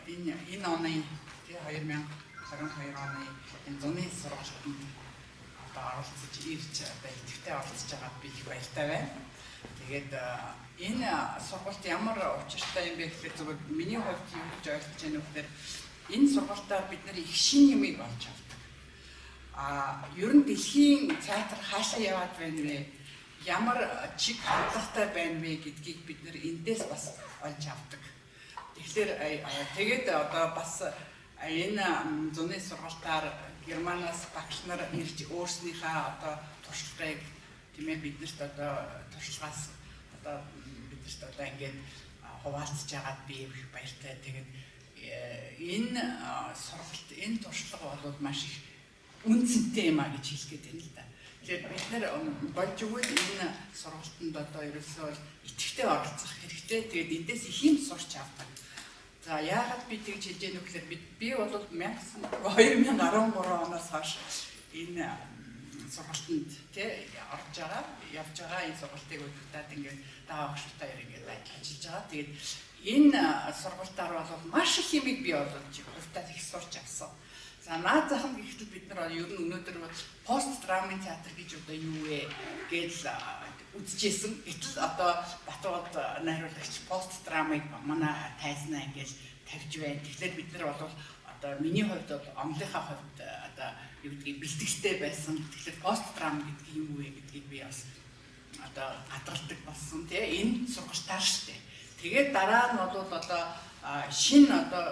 энэ оны 2022 оны энэ зуны сургалтанд одоо оролцож ирж идэвхтэй оролцож байгаад би их баяртай байна. Тэгээд энэ сургалт ямар учиртай юм бэ гэхээр зөвхөн миний хувьд юу гэж ойлгож байна вэ гэхээр энэ сургалтаар бид нэр их шин юмыг олж авдаг. Ер нь дэлхийн театр хаашаа яваад байна вэ? Ямар чиг хандлагатай байна вэ гэдгийг бид нэр эндээс бас олж авдаг. Тэгэхээр тэгээд одоо бас энэ зуны сургалтаар Германаас багш нар ирж өөрснийхөө одоо туршлагыг тийм ээ биднэрт одоо туршлагаас одоо биднэрт одоо ингээд хуваалцж байгаад би их баяртай. Тэгээд энэ сургалт энэ туршлага бол маш их үнцэнтэй юм а гэж хэлэх гээд байна л да. Тэгэхээр бид нэр болж өгвөл энэ сургалтанд одоо ерөөсөө идэвхтэй оролцох хэрэгтэй. Тэгээд эндээс их юм сурч авдаг. За яагаад би тэгж хэлж яах вэ гэхээр би бол 2013 оноос хойш энэ сургалтанд орж байгаа, явж байгаа энэ сургалтыг удирдаад ингээд даавах шигтэй ингээд ажиллаж байгаа. Тэгээд энэ сургалтаар бол маш их юмыг би олж хувьдаа их сурч авсан. За наад зах нь гэхдээ бид нар ер нь өнөөдөр пост драмын театр гэж одоо юу вэ гэж үзчихсэн. Гэтэл одоо Батбод найруулагч пост драмыг манай тайзнаа ингэж тавьж байна. Тэгэхээр бид нар бол одоо миний хувьд бол омлынхаа хувьд одоо юу гэдгийг бэлтгэлтэй байсан. Тэгэхээр пост драм гэдэг юм уу гэдгийг би бас одоо гадгалдаг болсон тийм энэ сургалтаар штэ. Тэгээд дараа нь бол одоо шинэ одоо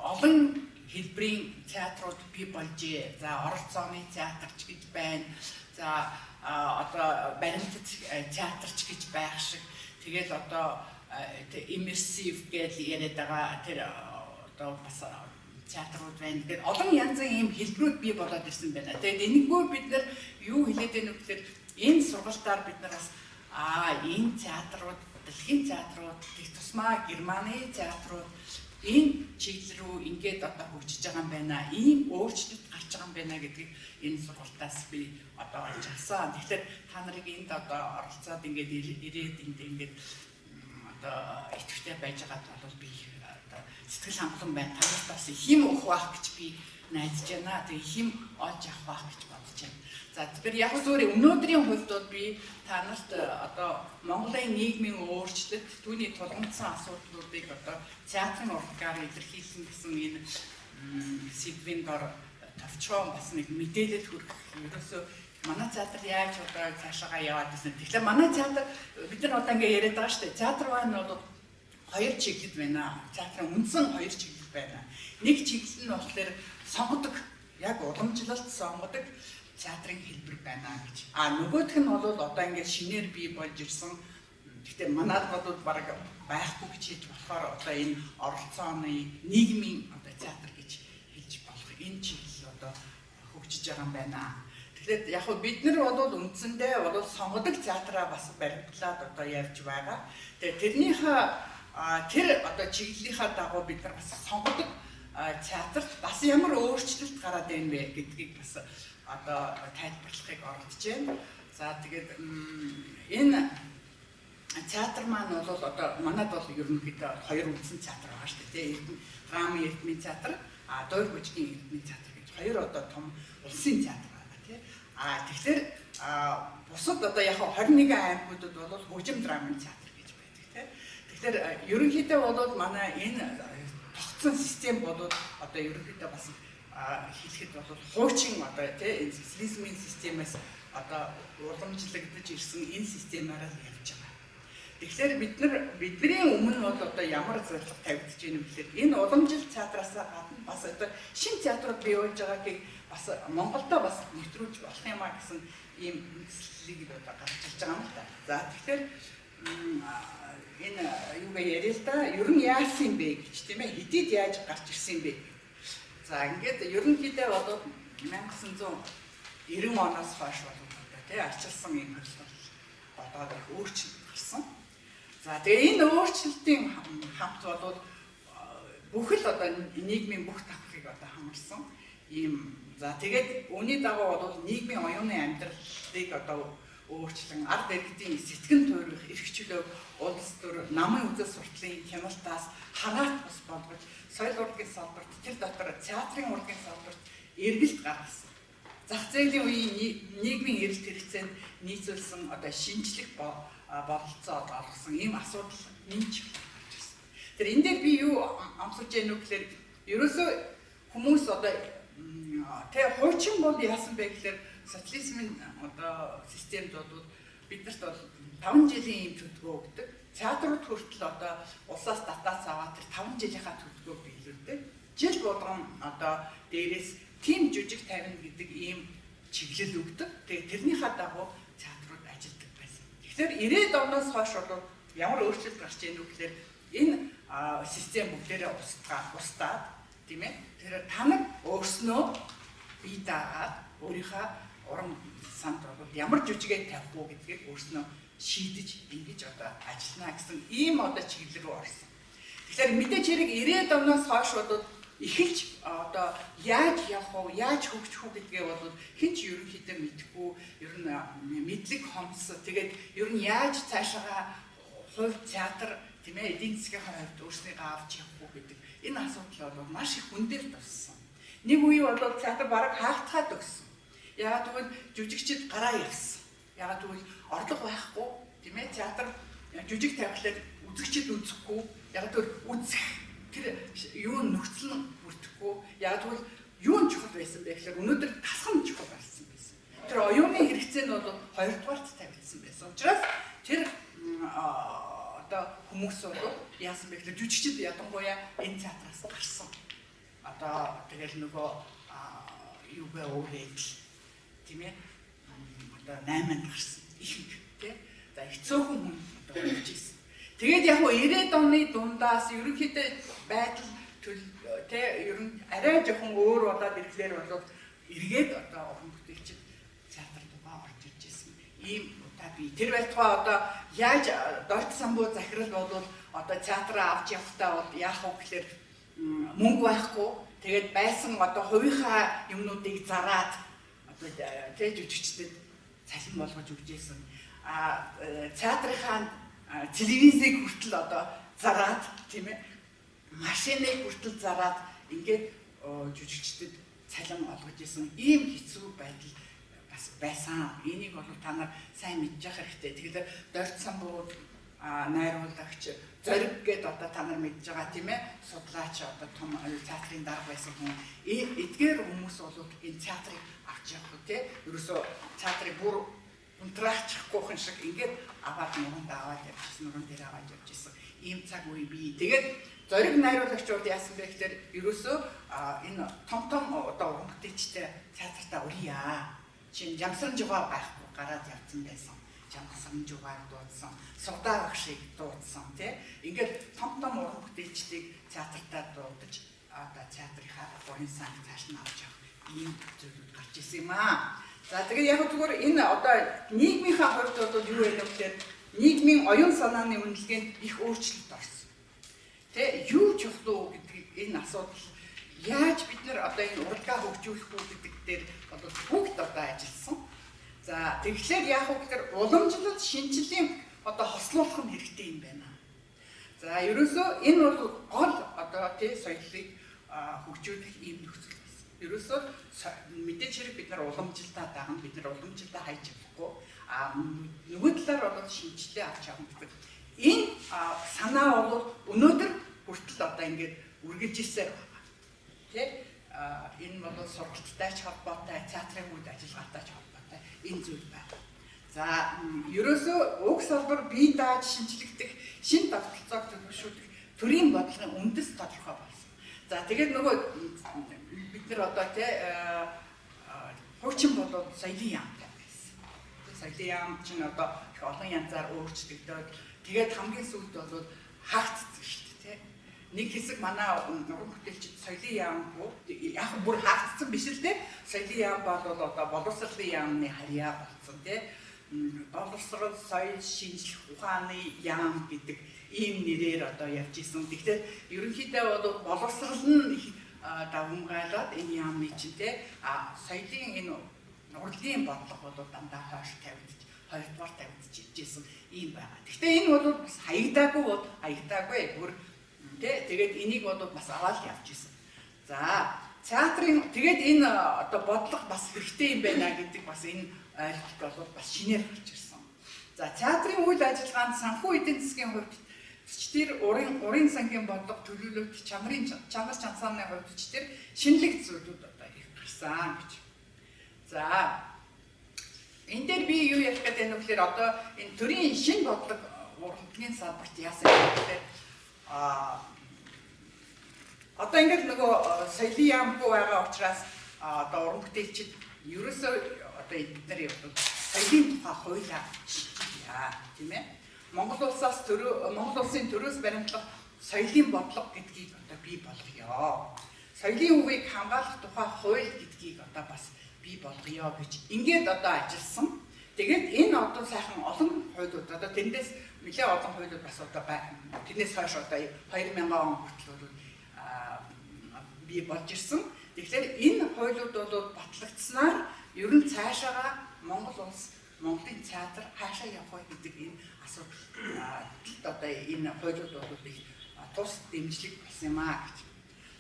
олон хэлбэрийн театрууд бий болжээ. За оролцооны театрч гэж байна. За одоо баримтат театрч гэж байх шиг. Тэгээд одоо immersive гэж яриад байгаа тэр одоо бас театрууд байна. Тэгээд олон янзын ийм хэлбэрүүд бий болоод ирсэн байна. Тэгээд энэгүй бид нар юу хэлээд байна вэ гэхээр энэ сургалтаар бид нараас энэ театрууд, дэлхийн театрууд, их тусмаа Германы театрууд энэ чиглэл рүү ингээд одоо хөгжиж байгаа юм байна. Ийм өөрчлөлт гарч байгаа юм байна гэдгийг энэ сургалтаас би одоо олж авсан. Тэгэхээр та нарыг энд одоо оролцоод ингээд ирээд ингээд одоо идэвхтэй байж байгаад бол би одоо сэтгэл хангалуун байна. Танаас бас их юм өгөх байх гэж би найдаж байна. Тэгээ их юм олж авах байх гэж бодож байна. За тэгэхээр яг зөвхөн өнөөдрийн хувьд бол би та нарт одоо Монголын нийгмийн өөрчлөлт, түүний тулгамдсан асуудлуудыг одоо театрын урлагаар илэрхийлсэн гэсэн энэ сэдвийн дор товчхон бас нэг мэдээлэл хүргэх. Ерөөсөө манай театр яаж одоо цаашаа яваад гэсэн. Тэгэхээр манай театр бид нар одоо ингээ яриад байгаа шүү дээ. Театр маань бол хоёр чиглэл байна. Театрын үндсэн хоёр чиглэл байна. Нэг чиглэл нь болохоор сонгодог, яг уламжлалт сонгодог театрын хэлбэр байна гэж. Нөгөөх нь бол одоо ингээд шинээр бий болж ирсэн. Гэхдээ манайд бол баг байхгүй гэж хэлж болохоор одоо энэ оролцооны нийгмийн одоо театр гэж хэлж болох. Энэ чиглэл одоо хөгжиж байгаа юм байна. Тэгэхээр яг хөө бид нар бол үндсэндээ бол сонгодог театраа бас баримтлаад одоо явж байгаа. Тэгээ тэрнийхээ тэр одоо чиглэлийнхаа дагуу бид нар бас сонгодог театрт бас ямар өөрчлөлт гараад байна вэ гэдгийг бас одоо тайлбарлахыг оролдож байна. За тэгээд энэ театр маань бол одоо манайд бол ерөнхийдөө хоёр үндсэн театр байгаа шүү дээ. Драмын эрдмийн театр, дуур бүжгийн эрдмийн театр гэж хоёр одоо том улсын театр байгаа тийм. Тэгэхээр бусад одоо яг 21 аймагуудад бол хөгжим драмын театр гэж байдаг тийм. Тэгэхээр ерөнхийдөө бол манай энэ тогтсон систем бол одоо ерөнхийдөө бас хэлэхэд бол хуучин одоо тийм энэ социализмын системээс одоо уламжлагдаж ирсэн энэ системаараа явж байгаа. Тэгэхээр бидний өмнө бол одоо ямар зорилго тавигдж байна вэ гэхээр энэ уламжлалт театраас гадна бас одоо шинэ театрууд бий болж байгааг бас Монголдо бас нэвтрүүлж болох юм а гэсэн ийм үндэслэлийг одоо гарч ирж байгаа юм л да. За тэгэхээр энэ юугаа яриа л да. Ер нь яасан юм бэ гэж тийм ээ хэдийд яаж гарч ирсэн юм бэ? За ингээд ерөнхийдөө бол 1990 оноос хойш бол тий арчилсан юм бодоод их өөрчлөлт гарсан. За тэгээ энэ өөрчлөлтийн хамт бол бүх л одоо нийгмийн бүх давхрыг одоо хамарсан ийм. За тэгээд үүний дагуу бол нийгмийн оюуны амьдралыг одоо өөрчлөн ард иргэдийн сэтгэн туурах эрх чөлөөг улс төр намын үзэл сурталын хяналтаас ханаат бус болгож соёл урлагийн салбарт тэр дотор театрын урлагийн салбарт эргэлт гаргасан. Зах зээлийн үеийн нийгмийн эрэлт хэрэгцээнд нийцүүлсэн одоо шинжлэх бололцоо олгосон ийм асуудал нэмж гарч ирсэн. Тэр энэ дээр би юу амсаж яах вэ гэхээр ерөөсөө хүмүүс одоо тэг хуучин бол яасан бэ гэхээр социализмын одоо системд бол биднэрт бол 5 жилийн ийм төлөвлөгөө өгдөг. Театрууд хүртэл одоо улсаас татаац аваад тэр 5 жилийнхаа төлөвлөгөөг биелүүлдэг. Жил болгон одоо дээрээс тим жүжиг тавина гэдэг ийм чиглэл өгдөг. Тэгээ тэрнийхээ дагуу театрууд ажилладаг байсан. Тэгэхээр 90-ад оноос хойш бол ямар өөрчлөлт гарч ийнэ вэ гэхээр энэ систем бүгдээрээ устдаад тийм ээ. Тэр та нар өөрснөө бие даагаад өөрийнхөө уран санд бол ямар жүжигээ тавих уу гэдгийг өөрснөө шийдэж ингэж одоо ажиллана гэсэн ийм одоо чиглэл рүү орсон. Тэгэхээр мэдээж хэрэг 90-ад оноос хойш бол эхэлж одоо яаж явах вэ, яаж хөгжих вэ гэдгээ бол хэн ч ерөнхийдөө мэдэхгүй, ер нь мэдлэг хомс, тэгээд ер нь яаж цаашаа хувь театр тийм ээ эдийн засгийн хувьд өөрснийгөө авч явах вэ гэдэг энэ асуудал бол маш их хүндээр туссан. Нэг үе бол театр бараг хаалтгаад өгсөн. Яагаад гэвэл жүжигчид гараа явсан. Яагаад гэвэл орлого байхгүй тийм ээ театр жүжиг тавихлаар үзэгчид үзэхгүй. Яагаад гэвэл үзэх тэр юу нөхцөл нь бүрдэхгүй. Яагаад гэвэл юу нь чухал байсан бэ гэхээр өнөөдөр тасгам чухал болсон байсан. Тэр оюуны хэрэгцээ нь бол 2 дугаарт тавигдсан байсан. Учираас тэр одоо хүмүүс бол яасан бэ гэхээр жүжигчид ядангуяа энэ театраас гарсан. Одоо тэгэл нөгөө юу бэ өөрөө тийм ээ одоо 8-нд гарсан их тийм. За их цөөхөн хүн одоо болж ирсэн. Тэгээд яг нь 90-ад оны дундаас ерөнхийдөө байдал тий ер нь арай жоохон өөр болоод ирэхлээр бол эргээд одоо уран бүтээлчид театр дугаа орж ирж ирсэн. Ийм удаа би тэр байтугай одоо яаж дорд самбуу захирал бол одоо театраа авч явахдаа бол яах вэ гэхээр мөнгө байхгүй. Тэгээд байсан одоо хувийнхаа юмнуудыг зараад одоо тий жүжигчдэд цалин болгож өгч ирсэн. Театрынхаа телевизийг хүртэл одоо зараад тийм ээ машиныг хүртэл зараад ингээд жүжигчдэд цалин олгож исэн ийм хэцүү байдал бас байсан. Энийг бол та нар сайн мэдж явах хэрэгтэй. Тэгэхээр дорд самбуу найруулагч зориг гэдээ одоо та нар мэдж байгаа тийм ээ судлаач одоо том театрын дарга байсан хүн эдгээр хүмүүс бол энэ театрыг авч явах тийм ерөөсөө театрыг бүр унтраачихгүй хүн шиг ингээд аваад нуранд аваад явчихсан нуран дээр аваад явчихсан ийм цаг үе бий. Тэгээд зориг найруулагчуд яасан бэ гэхээр ерөөсөө энэ том одоо уран бүтээлчтэй театртаа урьяа. Чин жамсран жугаа байхгүй гараад явсан байсан. Жамсран жугаар дуудсан, сувдаа багшийг дуудсан тий. Ингээд том уран бүтээлчдийг театртаа дуудаж одоо театрынхаа уран сан цааш нь авч явах ийм зүйлүүд гарч ирсэн юм аа. За тэгээд яг зүгээр энэ одоо нийгмийнхаа хувьд бол юу вэ гэхээр нийгмийн оюун санааны үнэлгээнд их өөрчлөлт орсон. Тэ юу чухал уу гэдэг энэ асуудал яаж бид нар одоо энэ урлагаа хөгжүүлэх үү гэдэг дээр бол бүгд одоо ажилласан. За тэгэхээр яг үгээр уламжлалт шинжиллийн одоо хослуулах нь хэрэгтэй юм байна. За ерөөсөө энэ бол гол одоо тий соёлыг хөгжүүлэх ийм нөхцөл байсан. Ерөөсөө мэдээж хэрэг бид нар уламжлалтаа дагна, бид нар уламжлалтаа хайж явахгүй. Нөгөө талаар бол шинжилгээ авч явна гэдэг. Энэ санаа бол өнөөдөр хүртэл одоо ингээд үргэлж ирсээр байна. Тэ энэ бол сургалттай ч холбоотой, театрын үйл ажиллагаатай ч холбоотой энэ зүйл байна. За ерөөсөө уг салбар бие дааж шинжлэхдэх, шин тогтолцоог төлөвшүүлэх төрийн бодлогын үндэс тодорхой болсон. За тэгээд нөгөө бид нар одоо тэ хуучин бол соёлын яам байсан. Соёлын яам чинь одоо их олон янзаар өөрчлөгдөд тэгээд хамгийн сүүлд бол хаагдсан шүү дээ тэ. Нэг хэсэг манай уран бүтээлчид соёлын яамгүй яг бүр хаагдсан биш л дээ. Соёлын яам бол одоо боловсролын яамны харьяа болсон тэ. Боловсрол соёл шинжлэх ухааны яам гэдэг ийм нэрээр одоо явж исэн. Тэгэхээр ерөнхийдөө бол боловсрол нь давмгайлаад энэ яамны чинь те соёлын энэ урлагийн бодлого бол дандаа хойш тавигдчих. хоёрдугаар тавьчихжсэн ийм байгаа. Гэхдээ энэ бол бас хаягдаагүй бүр тэгээд энийг бол бас аваад явж исэн. За театрын тэгээд энэ одоо бодлого бас хэрэгтэй юм байна гэдэг бас энэ ойлголт бол бас шинээр гарч ирсэн. За театрын үйл ажиллагаанд санхүү эдийн засгийн хувьд тэр урын сангийн бодлого төлөвлөлт чанар чанцааны хувьд тэр шинэлэг зүйлүүд одоо их гарсан гэж. За энэ дээр би юу ярих гэдэг нь вэхээр одоо энэ төрийн шинэ бодлого урлагийн салбарт яасан гэхээр одоо ингээд нөгөө соёлын яамгүй байгаа учраас одоо уран бүтээлчид ерөөсөө одоо эдгээр соёлын тухай хуулиа шийдчихъя тийм ээ. Монгол улсын төрөөс баримтлах соёлын бодлого гэдгийг одоо бий болгоё. Соёлын үгийг хамгаалах тухай хууль гэдгийг одоо бас бий болгоё гэж ингээд одоо ажилласан. Тэгээд энэ одоо сайхан олон хуулиуд одоо тэндээс нэлээд олон хуулиуд бас одоо тэрнээс хойш одоо 2000 он хүртэл бий болж ирсэн. Тэгэхээр энэ хуулиуд бол батлагдсанаар ер нь цаашаага Монгол улс Монголын театр хаашаа явах вэ гэдэг энэ асуудалд одоо энэ хуулиуд бол их тус дэмжлэг болсон юм аа гэж.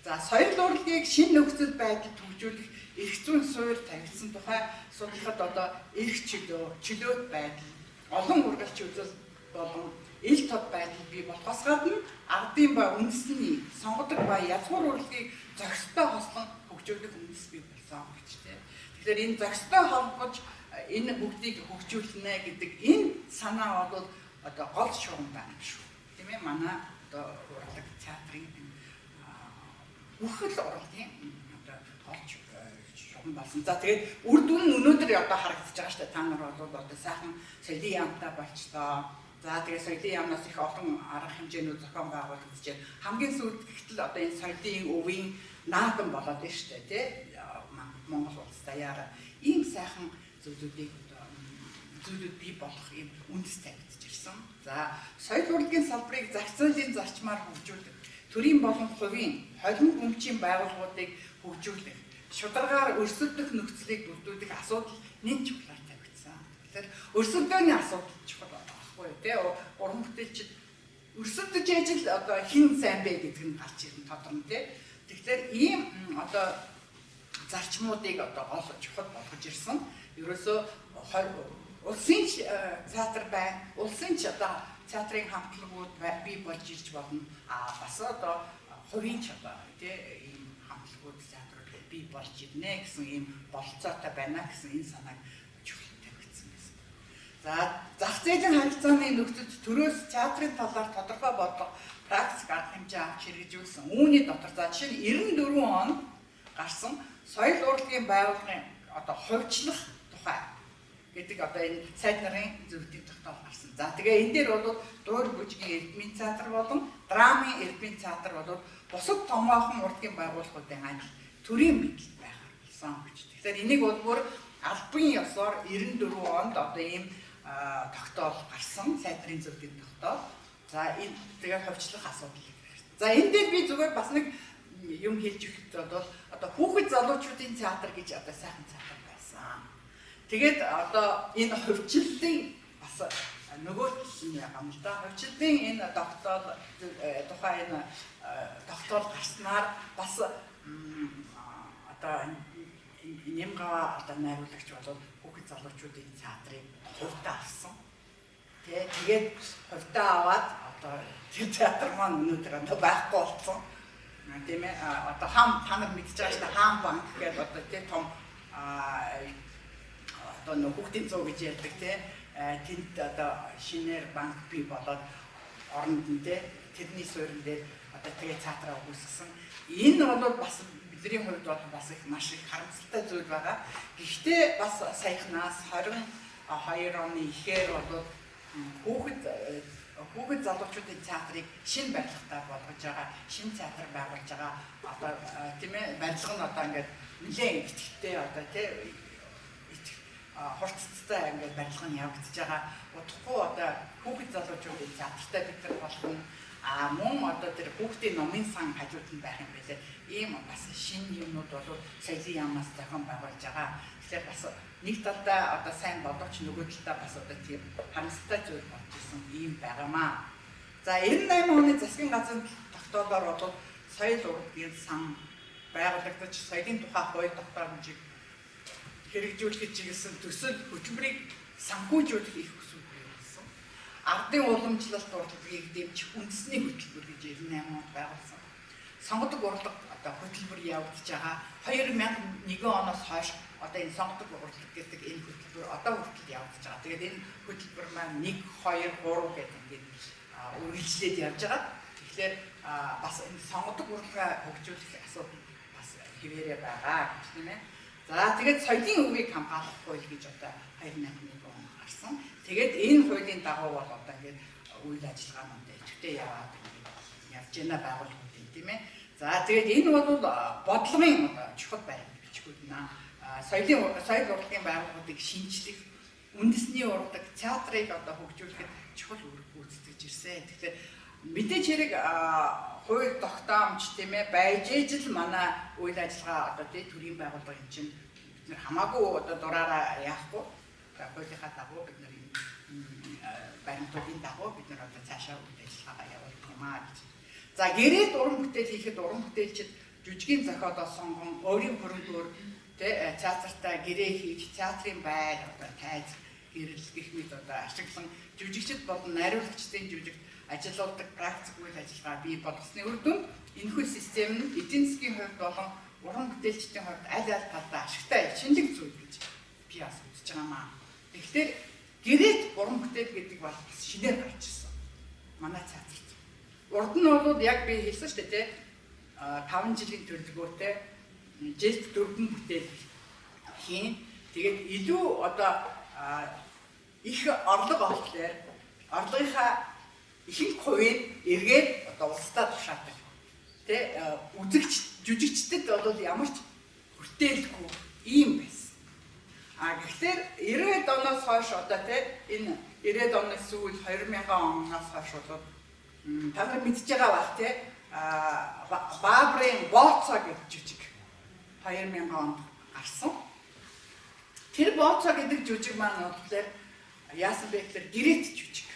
За соёл урлагийг шинэ нөхцөл байдалд хөгжүүлэх эрх зүйн суурь тавигдсан тухай судлахад одоо эрх чөлөөт байдал, олон ургалч үзэл болон ил тод байдал бий болохоос гадна ардын ба үндэсний сонгодог ба язгуур урлагийг зохистой хослон хөгжүүлэх үндэс бий болсон гэж тийм. Тэгэхээр энэ зохистой холбож энэ бүгдийг хөгжүүлнэ гэдэг энэ санаа бол одоо гол шугам байна шүү. Тийм ээ манай одоо урлаг театрын бүхэл урлагийн одоо гол шугам болсон. За тэгээд үр дүн нь өнөөдөр одоо харагдаж байгаа шүү дээ. Та нар бол одоо сайхан соёлын яамтай болчлоо. За тэгээд соёлын яамнаас их олон арга хэмжээнүүд зохион байгуулагдаж байна. Хамгийн сүүлд гэтэл одоо энэ соёлын өвийн наадам болоод байна шүү дээ, тий? Монгол улс даяараа ийм сайхан зүйлүүд бий болох юм үндэс тавигдж ирсэн. За соёл урлагийн салбарыг зах зээлийн зарчмаар хөгжүүлэх, төрийн болон хувийн холимог өмчийн байгууллагуудыг хөгжүүлэх, шударгаар өрсөлдөх нөхцөлийг бүрдүүлэх асуудал нэг чухлаар тавигдсан. Тэгэхээр өрсөлдөөний асуудал чухал байхгүй тий? Уран бүтээлчид өрсөлдөж ажил одоо хэн сайн бэ гэдэг нь гарч ирэн тодорно тий? Тэгэхээр ийм одоо зарчмуудыг одоо гол чухал болгож ирсэн. Ерөөсөө улсын театр байна. Улсын одоо театрын хамтлагууд бий болж ирж болно. Бас одоо хувийн одоо тийм ийм хамтлагууд театр бий болж ирнэ гэсэн ийм болцоотой байна гэсэн энэ санааг чухал тавьчихсан байсан. За зах зээлийн харилцааны нөхцөлд төрөөс театрын талаар тодорхой бодлого практик арга хэмжээ авч хэрэгжүүлсэн. Үүний дотор за жишээ нь 94 онд гарсан соёл урлагийн байгууллагын одоо хувьчлах тухай гэдэг одоо энэ сайд нарын зөвлөдийн тогтоол гарсан. За тэгээ энэ дээр бол дуур бүжгийн эрдмийн театр болон драмын эрдмийн театр бол бусад томоохон урлагийн байгууллагуудын адил төрийн мэдлэг байхаар болсон гэж. Тэгэхээр энийг бол бүр албан ёсоор 94 онд одоо ийм тогтоол гарсан, сайд нарын зөвлөдийн тогтоол. За энэ тэгээ хувьчлах асуудал. За энэ дээр би зүгээр бас нэг юм хэлж өгөх бол одоо хүүхэд залуучуудын театр гэж одоо сайхан театр байсан. Тэгээд одоо энэ хувьчлалын бас нөгөө юм байгаа юм л да. Хувьчлалын энэ тогтоол тухай энэ тогтоол гарснаар бас одоо нэмгава одоо найруулагч болоод хүүхэд залуучуудын театрыг хувьдаа авсан. Тэгээд хувьдаа аваад одоо театр маань өнөөдөр одоо байхгүй болсон. Тийм ээ одоо та нар мэдж байгаа шүү дээ хаан банк гэдэг одоо тийм том одоо хүүхдийн зуу гэж ярьдаг тийм тэнд одоо шинээр банк бий болоод оронд нь тэрний суурин дээр одоо тэгээ театраа үүсгэсэн. Энэ бол бас бидний хувьд бол бас их маш их харамсалтай зүйл байгаа. Гэхдээ бас саяхнаас 22 оны ихээр бол хүүхэд залуучуудын театрыг шинэ барилгатай болгож байгаа, шинэ театр байгуулж байгаа. Одоо тийм ээ барилга нь одоо ингээд нэлээд идэвхтэй одоо тийм хурцтай ингээд барилга нь явагдаж байгаа. Удахгүй одоо хүүхэд залуучуудын театртай бид нар болгоно. Мөн одоо тэр хүүхдийн номын сан хажууд нь байх юм байлээ. Ийм бас шинэ юмнууд бол соёлын яамнаас зохион байгуулж байгаа. Тэгэхээр бас нэг талдаа одоо сайн боловч нөгөө талдаа бас одоо тийм харамсалтай зүйл болж ирсэн ийм байгаамаа. За 98 оны засгийн газрын тогтоолоор бол соёл урлагийн сан байгуулагдаж соёлын тухай хууль тогтоомжийг хэрэгжүүлэхэд чиглэсэн төсөл хөтөлбөрийг санхүүжүүлэх их хүсэл байсан. Ардын уламжлалт урлагийг дэмжих үндэсний хөтөлбөр гэж 98 онд байгуулсан. Сонгодог урлаг одоо хөтөлбөр явагдаж байгаа. 2001 оноос хойш одоо энэ сонгодог урлаг гэдэг энэ хөтөлбөр одоо хүртэл явагдаж байгаа. Тэгээд энэ хөтөлбөр маань 1 2 3 гэдэг ингээд үргэлжлээд явж байгаа. Тэгэхээр бас энэ сонгодог урлагаа хөгжүүлэх асуудал бас хэвээрээ байгаа гэж тийм ээ. За тэгээд соёлын өвгийг хамгаалах хууль гэж одоо 2008 он гарсан. Тэгээд энэ хуулийн дагуу бол одоо ингээд үйл ажиллагаанууд дэвтээ яваад явж байна байгууллагууд тийм ээ. За тэгээд энэ бол бодлогын одоо чухал байр бичгүүд наа. Соёл урлагийн байгууллагуудыг шинжлэх, үндэсний урлаг, театрыг одоо хөгжүүлэхэд чухал үүрэг гүйцэтгэж ирсэн. Тэгэхээр мэдээж хэрэг хууль тогтоомж тийм ээ байж ижил манай үйл ажиллагаа одоо тий төрийн байгууллага юм чинь бид нар хамаагүй одоо дураараа яахгүй хуулийнхаа дагуу бид нар баримтуудын дагуу бид нар одоо цаашаа үйл ажиллагаагаа явуулах юм аа гэж. За гэрээд уран бүтээл хийхэд уран бүтээлчид жүжигийн зохиолоо сонгон өөрийн хөрөнгөөр тий театртаа гэрээ хийж театрын байр одоо тайз гэрэл гэх мэт одоо ашиглан жүжигчид болон найруулагчдын жүжигт ажилладаг практик үйл ажиллагаа бий болгосны үр дүнд энэхүү систем нь эдийн засгийн хувьд болон уран бүтээлчдийн хувьд аль талдаа ашигтай шинжлэх зүйл гэж би бас үзэж байгаамаа. Тэгэхээр гэрээд уран бүтээл гэдэг бол бас шинээр гарч ирсэн. Манай театрт. Урд нь бол яг би хэлсэн шүү дээ тий 5 жилийн төлөвлөгөөтэй жилд 4 бүтээл хийн. Тэгээд илүү одоо их орлого олтлоор орлогынхаа ихэнх хувийг эргээд одоо улсдаа тушаадаг. Тэ үзэгч жүжигчдэд бол ямар ч хүртээлгүй ийм байсан. Гэхдээ 90-ад оноос хойш одоо тэ энэ 90-ад оны сүүл 2000 оноос хойш бол та нар мэдж байгаа бах тэ Баабрын Бооцоо гэдэг жүжиг 2000 онд гарсан. Тэр Бооцоо гэдэг жүжиг маань болохоор яасан бэ гэхээр гэрээт жүжиг.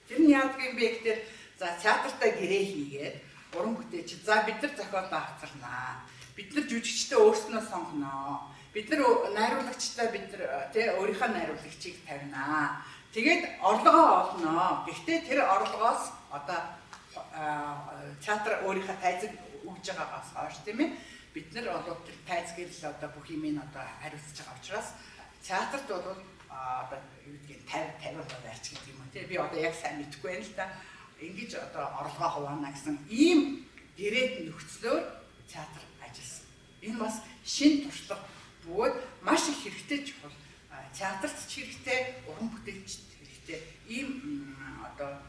Тэр нь яадаг юм бэ гэхээр за театртаа гэрээ хийгээд уран бүтээлч за бид нар зохиолоо авцарнаа. Бид нар жүжигчдээ өөрснөө сонгоноо. Бид нар найруулагчдаа бид нар тий өөрийнхөө найруулагчийг тавинаа. Тэгээд орлогоо олноо. Гэхдээ тэр орлогоос одоо театр өөрийнхөө тайзыг өгж байгаагаас хойш тийм ээ бид нар бол тэр тайз гэрэл одоо бүх юм нь одоо хариуцж байгаа учраас театрт бол одоо юу гэдгийг 50% байрч гэдэг юм уу тий би одоо яг сайн мэдэхгүй байна л да. Ингэж одоо орлогоо хуваана гэсэн ийм гэрээд нөхцлөөр театр ажилласан. Энэ бас шин туршлага бөгөөд маш их хэрэгтэй чухал. Театрт ч хэрэгтэй, уран бүтээлчд хэрэгтэй. Ийм одоо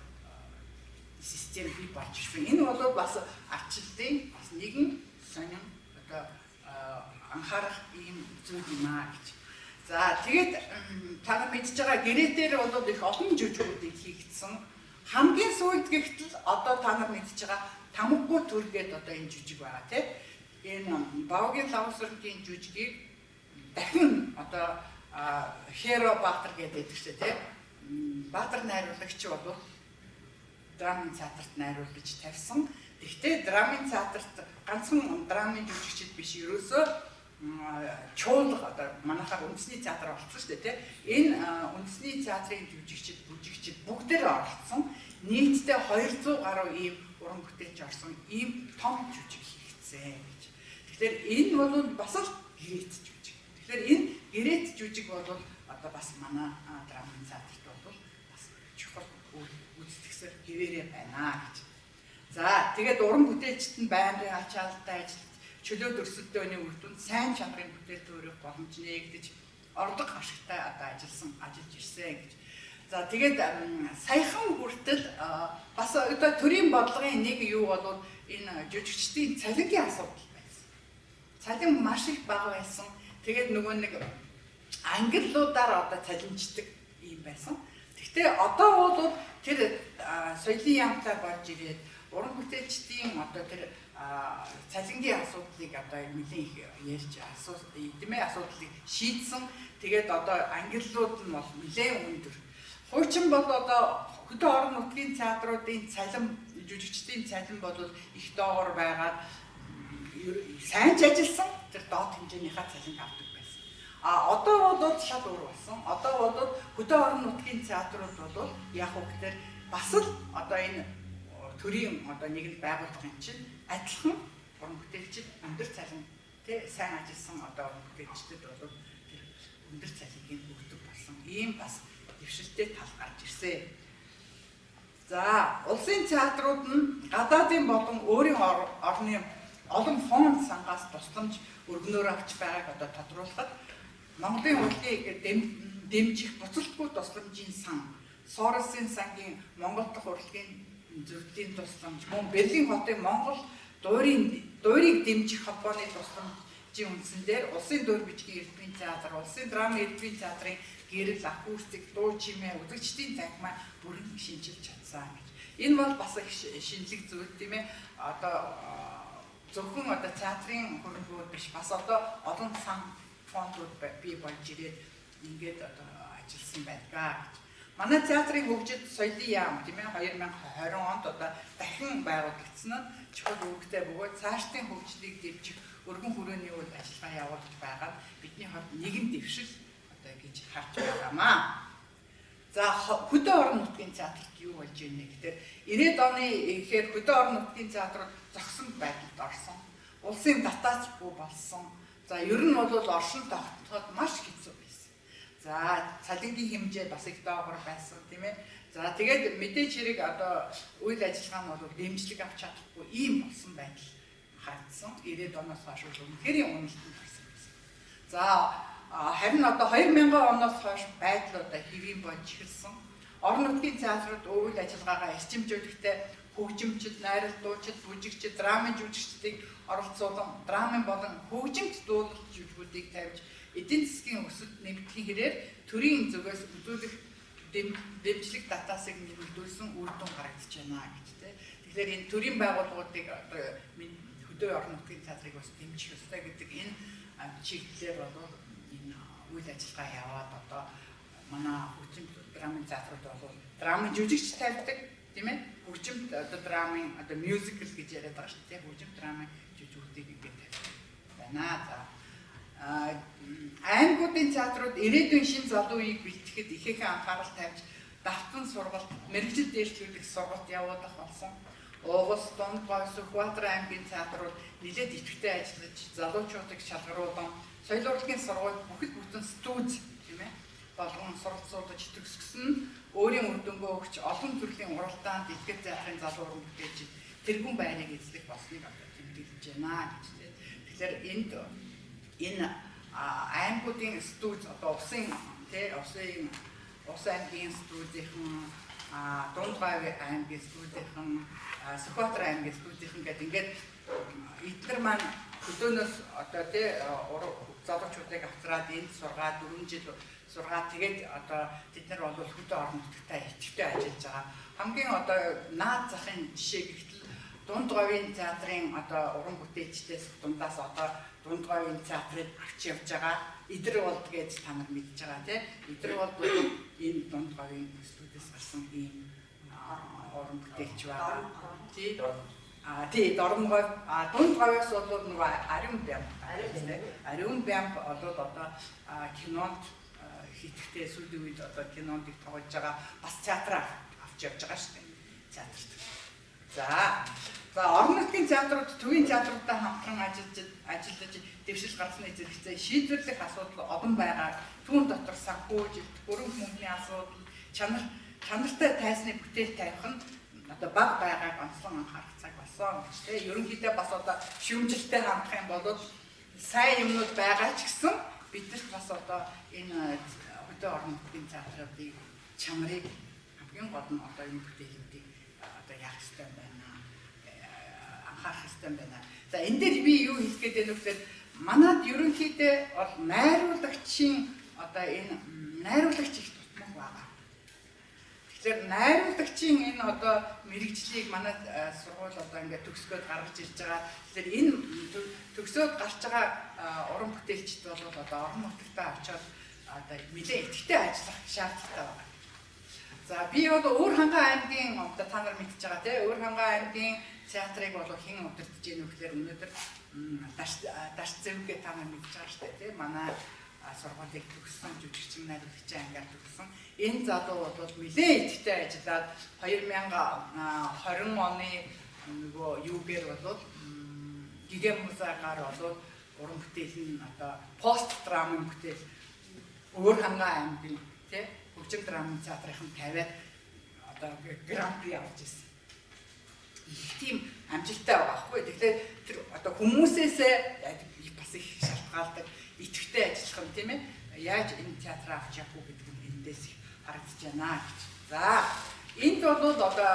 систем бий болж ирсэн. Энэ бол бас арчлалын бас нэгэн сонин одоо анхаарах ийм зүйл юм аа гэж. За тэгээд та нар мэдж байгаа гэрээдээр бол их олон жүжигүүдийг хийгдсэн. Хамгийн сүүлд гэхтэл одоо та нар мэдж байгаа тамаггүй төр гэдэг одоо энэ жүжиг байгаа тийм. Энэ Баогийн лавсрын жүжигийг дахин одоо Хэро Баатар гэдэг чинь тийм. Баатар найруулагч бол драмын театрт найруулж тавьсан. Гэхдээ драмын театрт ганцхан драмын жүжигчид биш ерөөсөө чуулга одоо манайхаар үндэсний театр болсон шүү дээ тийм. Энэ үндэсний театрын жүжигчид бүгдээр оролцсон. Нийтдээ 200 гаруй ийм уран бүтээлч орсон ийм том жүжиг хийгдсэн гэж. Тэгэхээр энэ бол бас л гэрээт жүжиг. Тэгэхээр энэ гэрээт жүжиг бол одоо бас манай драмын театрт бол бас чухал үзэгдсээр хэвээрээ байна гэж. За тэгээд уран бүтээлчд нь байнгын ачаалттай ажиллаж чөлөө төрсөлтөөний үр дүнд сайн чанарын бүтээл төрөх боломж нээгдэж орлого ашигтай одоо ажиллаж ирсэн гэж. За тэгээд саяхан хүртэл бас одоо төрийн бодлогын нэг юу бол энэ жүжигчдийн цалингийн асуудал байсан. Цалин маш их бага байсан. Тэгээд нөгөө нэг ангиллуудаар одоо цалинждаг юм байсан. Гэхдээ одоо бол тэр соёлын яамтай болж ирээд уран бүтээлчдийн одоо тэр цалингийн асуудлыг одоо нэлээд их ярьж асуудлыг шийдсэн. Тэгээд одоо ангиллууд нь бол нэлээд өндөр. Хуучин бол одоо хөдөө орон нутгийн театруудын цалин, жүжигчдийн цалин бол их доогоор байгаад сайн ч ажилласан тэр доод хэмжээнийхээ цалин авдаг байсан. Одоо бол шал өөр болсон. Одоо бол хөдөө орон нутгийн театрууд бол яг үгээр бас л одоо энэ төрийн одоо нэгэн байгууллагын чинь адилхан уран бүтээлчид өндөр цалин сайн ажилласан одоо уран бүтээлчдэд бол тэр өндөр цалиныг өгдөг болсон. Ийм бас дэвшилтэй тал гарч ирсэн. За, улсын театрууд нь гадаадын болон өөрийн орны олон фонд сангаас тусламж өргөнөөр авч байгааг одоо тодруулахад Монголын урлагийг дэмжих буцалтгүй тусламжийн сан, Соросын сангийн Монгол дахь урлагийн зөвлөлийн тусламж, мөн Берлин хотын Монгол дуурийг дэмжих холбооны тусламжийн үндсэн дээр улсын дуурь бичгийн эрдмийн театр, улсын драмын эрдмийн театрын гэрэл, акустик, дуу чимээ, үзэгчдийн танхимаа бүрэн шинжилж чадсан гэж. Энэ бол бас их шинэлэг зүйл тийм ээ. Одоо зөвхөн одоо театрын хөрөнгөөр биш, бас одоо олон сан фондууд бий болж ирээд ингээд одоо ажилласан байдаг гэж. Манай театрын хөгжид соёлын яам тийм ээ 2020 онд одоо дахин байгуулагдсан нь чухал үүрэгтэй бөгөөд цаашдын хөгжлийг дэмжих өргөн хүрээний үйл ажиллагаа явуулж байгаа бидний хувьд нэгэн дэвшил одоо гэж харж байгаамаа. За хөдөө орон нутгийн театрт юу болж байна гэхээр 90-ад оны ихээр хөдөө орон нутгийн театрууд зогсон байдалд орсон. Улсын татаачгүй болсон. За ер нь бол оршин тогтоход маш хэцүү байсан. За цалингийн хэмжээ бас их доогор байсан тийм ээ. За тэгээд мэдээж хэрэг одоо үйл ажиллагаа нь бол дэмжлэг авч чадахгүй ийм болсон байдал хардсан. 90-ад оноос хойш үнэхээр уналтанд орсон байсан. За харин одоо 2000 оноос хойш байдал одоо хэвийн болж эхэлсэн. Орон нутгийн театрууд үйл ажиллагаагаа эрчимжүүлэхдээ хөгжимчд, найруулагчид, бүжигчид, драмын жүжигчдийг оролцуулан, драмын болон хөгжимт дуулалт жүжигүүдийг тавьж, эдийн засгийн өсөлт нэмэгдэхийн хэрээр төрийн зүгээс үзүүлэх дэмжлэг татаасыг нэмэгдүүлсэн үр дүн гаргаж байна гэж тийм. Тэгэхээр энэ төрийн байгууллагуудыг одоо хөдөө орон нутгийн театрыг бас дэмжих ёстой гэдэг энэ чиглэлээр бол энэ үйл ажиллагаа яваад одоо манай хөгжимт драмын театрууд бол драмын жүжигч тавьдаг тийм ээ. Хөгжимт одоо драмын одоо мюзикл гэж яриад байгаа шүү дээ. Хөгжимт драмын жүжигүүдийг ингээд тавьдаг байна. За аймагуудын театрууд ирээдүйн шин залуу үеийг бэлтгэхэд ихээхэн анхаарал тавьж давтан сургалт, мэргэжил дээшлүүлэх сургалт явуулах болсон. Улс, Дунд, Сүхбаатар аймгийн театрууд нэлээд идэвхтэй ажиллаж, залуучуудыг шалгаруулан, соёл урлагийн сургууль бүхэл бүтэн студ тийм ээ болгон суралцуулж төгсгсөн өөрийн үр дүнгөө өгч олон төрлийн уралдаанд итгэж заахын залуу уран бүтээлчид тэргүүн байрыг эзлэх болсныг одоо тэмдэглэж байна гэж тийм. Тэгэхээр энэ аймагуудын студ одоо усын аймгийн студийнхан, Дунд аймгийн студийнхан, Сүхбаатар аймгийн студийнхан гэдэг ингээд эдгээр маань хөдөөнөөс одоо залуучуудыг авчраад энд сургаад 4 жил сургаад тэгээд одоо бид нар бол хөдөө орон нутгатаа идэвхтэй ажиллаж байгаа. Хамгийн одоо наад захын жишээ гэхтэл Дунд говийн театрын одоо уран бүтээлчдээс дундаас одоо Дунд говийн театрыг авч явж байгаа. Идэр болд гэж та нар мэдж байгаа тийм. Идэр болд энэ Дунд говийн студиэс гарсан ийм уран бүтээлч байгаа. Тийм Дорногов Дунд говьоос бол нөгөө Ариун бямб бол одоо кинонд хитгэвтэй сүүлийн үед одоо кинонд их тоглож байгаа бас театр авч явж байгаа шүү дээ. Театрт. За орон нутгийн театрууд төвийн театруудтай хамтран ажиллаж дэвшил гаргасны зэрэгцээ шийдвэрлэх асуудал олон байгаа. Түүн дотор санхүүжилт, хөрөнгө мөнгөний асуудал, чанартай тайсны бүтээл тавих нь одоо баг байгааг онцлон анхаарах цаг болсон гэж тийм. Ерөнхийдөө бас одоо шүүмжилттэй хандах юм бол сайн юмнууд байгаа ч гэсэн бидэрт бас одоо энэ хөдөө орон нутгийн театруудын чанарыг хамгийн гол нь одоо энэ бүтээлүүдийг одоо яах ёстой байна, анхаарах ёстой байна. За энэ дээр би юу хэлэх гээд байна вэ гэхээр манад ерөнхийдөө бол найруулагчийн одоо энэ найруулагч их тутмаг байгаа. Тэгэхээр найруулагчийн энэ одоо мэрэгжлийг манай сургууль одоо ингээд төгсгөөд гаргаж ирж байгаа. Тэгэхээр энэ төгсөөд гарч байгаа уран бүтээлчд бол одоо орон нутагтаа очиод одоо нэлээд идэвхтэй ажиллах шаардлагатай байна. За би бол Өөр хангай аймгийн одоо та нар мэдж байгаа тийм Өөр хангай аймгийн театрыг бол хэн удирдах гэж нөхлөөр өнөөдөр даш зэвгээ та нар мэдж байгаа шүү дээ тийм манай сургуулийг төгссөн жүжигчин найруулагчийн ангиар төгссөн энэ залуу бол нэлээд идэвхтэй ажиллаад 2020 оны нөгөө юугээр бол гигэмүсаагаар бол уран бүтээл нь одоо пост драмын бүтээл Өөр хангай аймгийн тийм хөгжим драмын театрын тавиад одоо гран при авч ирсэн. Их тийм амжилттай байгаа байхгүй. Тэгэхээр тэр одоо хүмүүсээсээ бас их шалтгаалдаг идэвхтэй ажиллах юм тийм ээ. Яаж энэ театраа авч явах уу гэдэг нь эндээс харагдаж байна гэж. За энд бол одоо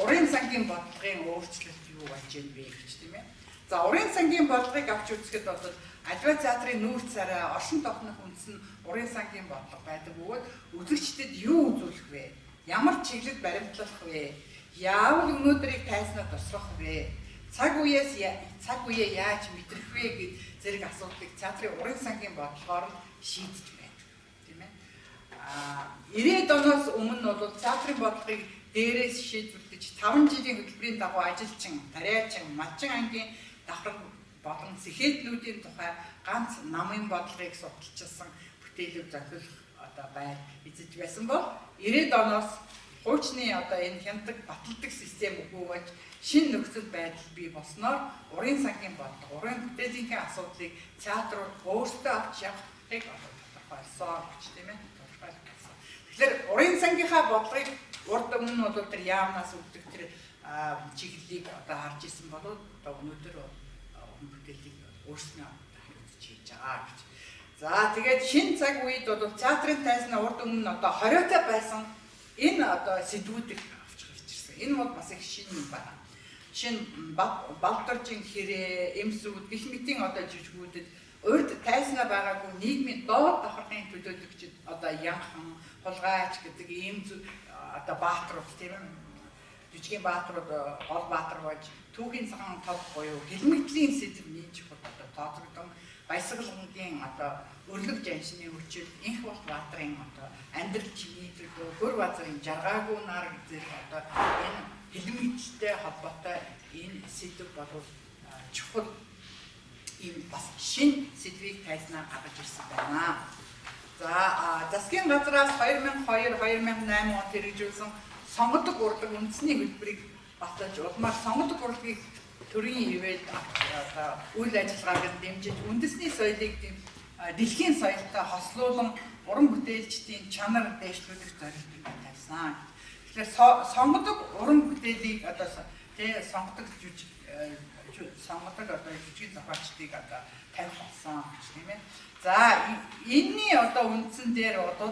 урын сангийн бодлогын өөрчлөлт юу болж байна вэ гэж тийм ээ. За урын сангийн бодлогыг авч үзэхэд бол аливаа театрын нүүрс царай оршин тогтнох үндэс нь урын сангийн бодлого байдаг бөгөөд үзэгчдэд юу үзүүлэх вэ? Ямар чиглэлд баримтлах вэ? Яавал өнөөдрийг тайснаа тусрах вэ? Цаг үеэ яаж мэдрэх вэ гэд зэрэг асуудлыг театрын урын сангийн бодлогоор шийдэж байдаг. Тийм ээ. 90-ад оноос өмнө бол театрын бодлогыг дээрээс шийдвэрлэж 5 жилийн хөтөлбөрийн дагуу ажилчин, тариачин, малчин ангийн давхар болон сэхээдлүүдийн тухай ганц намын бодлогыг судалчилсан бүтээлүүд зохиолох одоо байр эзэж байсан бол 90-ад оноос хуучны одоо энэ хяндаг баталдаг систем өгөөж шинэ нөхцөл байдал бий болсноор урын сангийн бодлого, урын бүтээлийнхээ асуудлыг театрууд өөрсдөө авч явахыг тодорхойлсон гэж тийм ээ тодорхойлсон. Тэгэхээр урын сангийнхаа бодлогыг урд өмнө бол тэр яамнаас өгдөг тэр чиглэлийг одоо харж исэн бол одоо өнөөдөр уран бүтээлийг өөрснөө хариуцж хийж байгаа гэж. За тэгээд шинэ цаг үед бол театрын тайзнаа урд өмнө одоо хориотой байсан энэ одоо сэдвүүдийг авч гарч ирсэн. Энэ бол бас их шинэ юм байна. Шинэ Балдоржийн хэрэг, эмсүүд, гэх мэтийн одоо жижигүүдэд урд тайзнаа байгаагүй нийгмийн доод давхаргын төлөөлөгчд одоо янхан, хулгайч гэдэг ийм одоо баатрууд тийм ээ. Жижигэн баатрууд гол баатар байж түүхийн цагаан тод буюу хэлмэгдлийн сэдв нийж одоо тооцогдсон баясгалангийн одоо өрлөг жаншны хүчил инх бол баатрын одоо амьдрал чиглэлд хөр базарын жаргаагүй нар гэдэг одоо энэ хэлмэгдэлтэй холбоотой энэ сэдв бол чухал ийм бас шинэ сэдвийг тайзнаа гаргаж ирсэн байна. За засгийн газраас 2002-2008 онд хэрэгжүүлсэн сонгодог урлаг үндэсний хөтөлбөрийг баталж улмаар сонгодог урлагийг төрийн хэмжээнд үйл ажиллагаагаар дэмжиж үндэсний соёлыг дэлхийн соёлтой хослуулан уран бүтээлчдийн чанар дэвшлүүлэх зорилтыг тавьсан. Тэгэхээр сонгодог уран бүтээлийг одоо сонгодог одоо жижиг зохиолчдыг одоо тавих болсон тийм ээ. За энэний одоо үндсэн дээр бол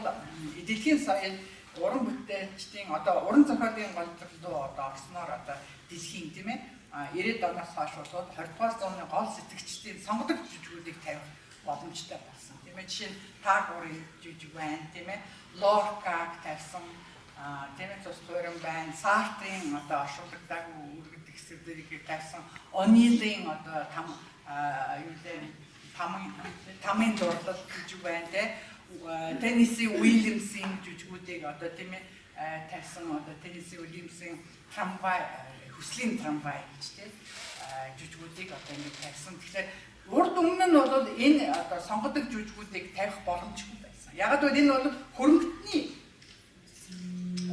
дэлхийн соёл уран бүтээлчдийн одоо уран зохиолын голдлоо одоо орсноор одоо дэлхийн тийм ээ 90-ад оноос хойш бол 20-р зууны гол сэтгчдийн сонгодог жүжигүүдийг тавих боломжтой болсон тийм ээ. Жишээ нь Тагурын жүжиг байна тийм ээ. Лоркаг тавьсан тийм ээ цус туурын байна. Сартрын одоо оршуулгадаагүй үргэлж хэсэгдэрийг тавьсан. Онилийн одоо тамын дурлал жүжиг байна тийм ээ. Тенниси Уильямсийн жүжигүүдийг одоо тийм ээ тавьсан одоо Тенниси Уильямсийн трамвай хүслийн трамвай гэж тийм жүжигүүдийг одоо ингэ тавьсан. Тэгэхээр урд өмнө нь бол энэ одоо сонгодог жүжигүүдийг тавих боломжгүй байсан. Яг л энэ бол хөрөнгөтний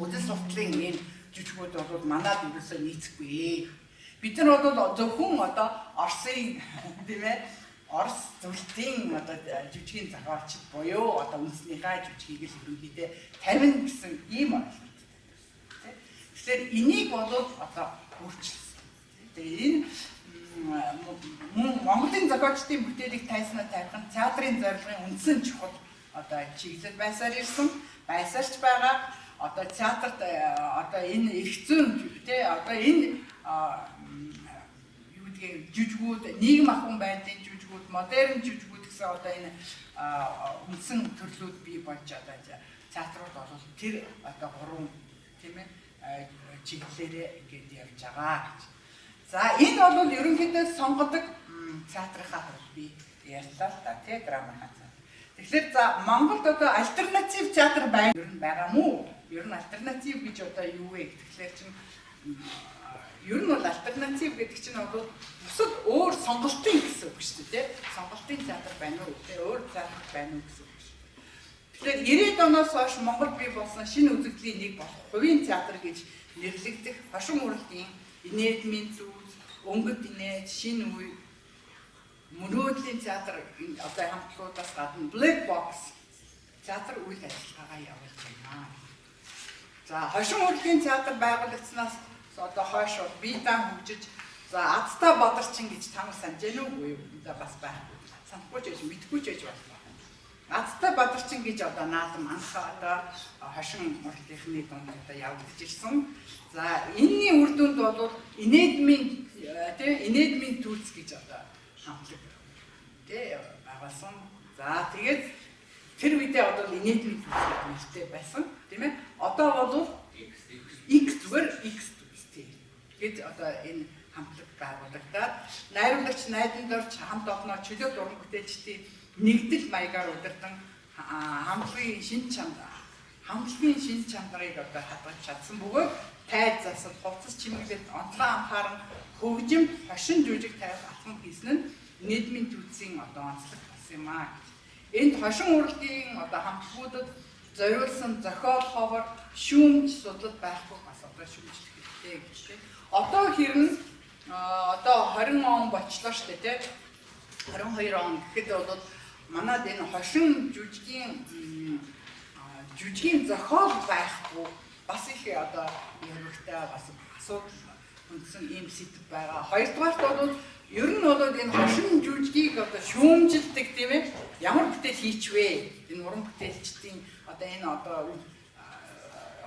үдэл суртлын энэ жүжигүүд бол манад ерөөсөө нийцэхгүй. Бид нар бол зөвхөн одоо Оросын тийм ээ Орос зөвлөлтийн одоо жүжигийн зохиолчд буюу одоо үндэснийхээ жүжигийг л ерөнхийдөө 50 гэсэн ийм ойлголт. Тэгэхээр энийг бол одоо өөрчилсөн. Тэгээ энэ Монголын зохиолчдын бүтээлийг тайснаа тавих нь театрын зорилгын үндсэн чухал одоо чиглэл байсаар ирсэн. Байсаарч байгаа одоо театрт одоо энэ эрх зүйн тий одоо энэ юу гэдэг жүжигүүд нийгэм ахуйн байдлын жүжигүүд модерн жүжигүүд гэсэн одоо энэ үндсэн төрлүүд бий болж одоо театрууд бол тэр одоо гурван тийм ээ чиглэлээрээ ингээд явж байгаа гэж. За энэ бол ерөнхийдөө сонгодог театрынхаа хувьд би ярьлаа л да тий драмынхаа театр. Тэгэхээр за Монголд одоо альтернатив театр байгаа мүү? Ер нь альтернатив гэж одоо юу вэ гэхлээр чинь ер нь бол альтернатив гэдэг чинь бол бусад өөр сонголтын гэсэн үг шүү дээ. Сонголтын театр байна уу? Тэ өөр театр байна уу гэсэн үг шүү. Тэгэхээр 90-ад оноос хойш Монгол бий болсон шинэ үзэгдлийн нэг болох хувийн театр гэж нэрлэгдэх хошин урлагийн инээдмийн зүүц, өнгөт инээд, шинэ үе, мөрөөдлийн театр одоо хамтлагуудаас гадна black box театр үйл ажиллагаагаа явуулж байна. За хошин урлагийн театр байгуулагдсанаас одоо хойш бие даан хөгжиж за Азтай Бадарчин гэж та нар санаж байна уу? Одоо бас байна. Санахгүй ч гэж мэдгүй ч гэж байна. Азтай Бадарчин гэж одоо наадам анх одоо хошин урлагийнхны дунд одоо явагдаж ирсэн. За энэний үр дүнд бол инээдмийн түүц гэж одоо хамтлаг байгуулсан. За тэгээд тэр үедээ одоо инээдмийн түүц нэртэй байсан. Тийм ээ. Одоо бол X зүгээр X гэд одоо энэ хамтлаг байгуулагдаад найруулагч найдан дорж хамт олноо чөлөөт уран бүтээлчдийн нэгдэл маягаар удирдан хамтлагийн шин чанарыг одоо хадгалж чадсан бөгөөд тайз засал хувцас чимэглэлд онцгой анхааран хөгжимд хошин жүжиг тавих алхам хийсэн нь нийгмийн түүцийн одоо онцлог болсон юм аа. Энд хошин урлагийн одоо хамтлагуудад зориулсан зохиол ховор шүүмж судлал байхгүй бас одоо шүүмжлэх хэрэгтэй гэж тийм. Одоо хэрнээ одоо 20 он болчлоо шүү дээ тийм. 22 он гэхэд бол манад энэ хошин жүжигийн зохиол байхгүй бас их одоо яригтай бас асуудал үндсэн ийм сэдв байгаа. Хоёрдугаарт бол ер нь бол энэ хошин жүжигийг одоо шүүмжилдэг тийм ээ. Ямар бүтээл хийчвэ? Энэ уран бүтээлчдийн одоо энэ одоо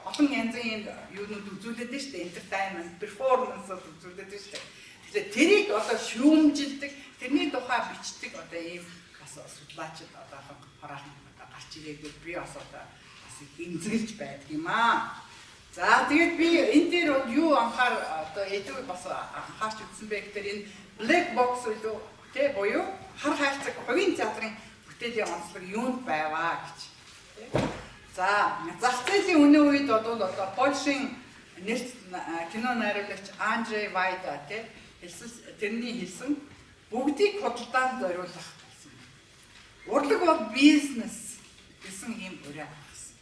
олон янзын юунууд үзүүлээд шүү дээ. Entertainment, performance үзүүлээд шүү дээ. Тэгэхээр тэрийг одоо шүүмжилдэг, тэрний тухай бичдэг одоо ийм бас судлаачид одоо хораахан гарч ирээгүй би бас одоо бас имзэглэж байдаг юм аа. За тэгээд би энэ дээр бол юу анхаар одоо эдгээр бас анхаарч үзсэн бэ гэхээр энэ black box үү тэ буюу хар хайрцаг хувийн театрын бүтээлийн онцлог юунд байваа гэж. За зах зээлийн үнийн үед бол одоо Польшийн нэрт кино найруулагч Андрей Вайда тэрний хэлсэн бүгдийг худалдаанд зориулах гэсэн. Урлаг бол бизнес гэсэн ийм ураа байсан.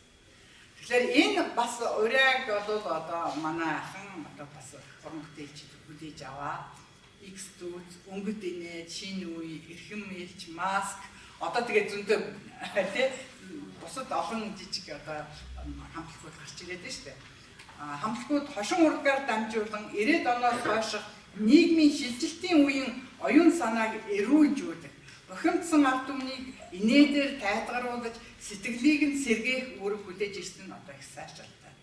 Тэгэхээр энэ бас урааг бол одоо манай ахын одоо бас уран бүтээлчид хүлээж аваа. X дүүц, өнгөт инээд, шинэ үе, эрхэм мэлч, маск одоо тэгээд зөндөө тий бусад олон жижиг одоо хамтлагууд гарч ирээд байна шүү дээ. Хамтлагууд хошин урлагаар дамжуулан 90-ад оноос хойш нийгмийн шилжилтийн үеийн оюун санааг эрүүлж үүдэг. Бохимдсан ард түмнийг инээдээр тайлгаруулж сэтгэлийг нь сэргээх үүрэг хүлээж ирсэн нь одоо их сайжралтай.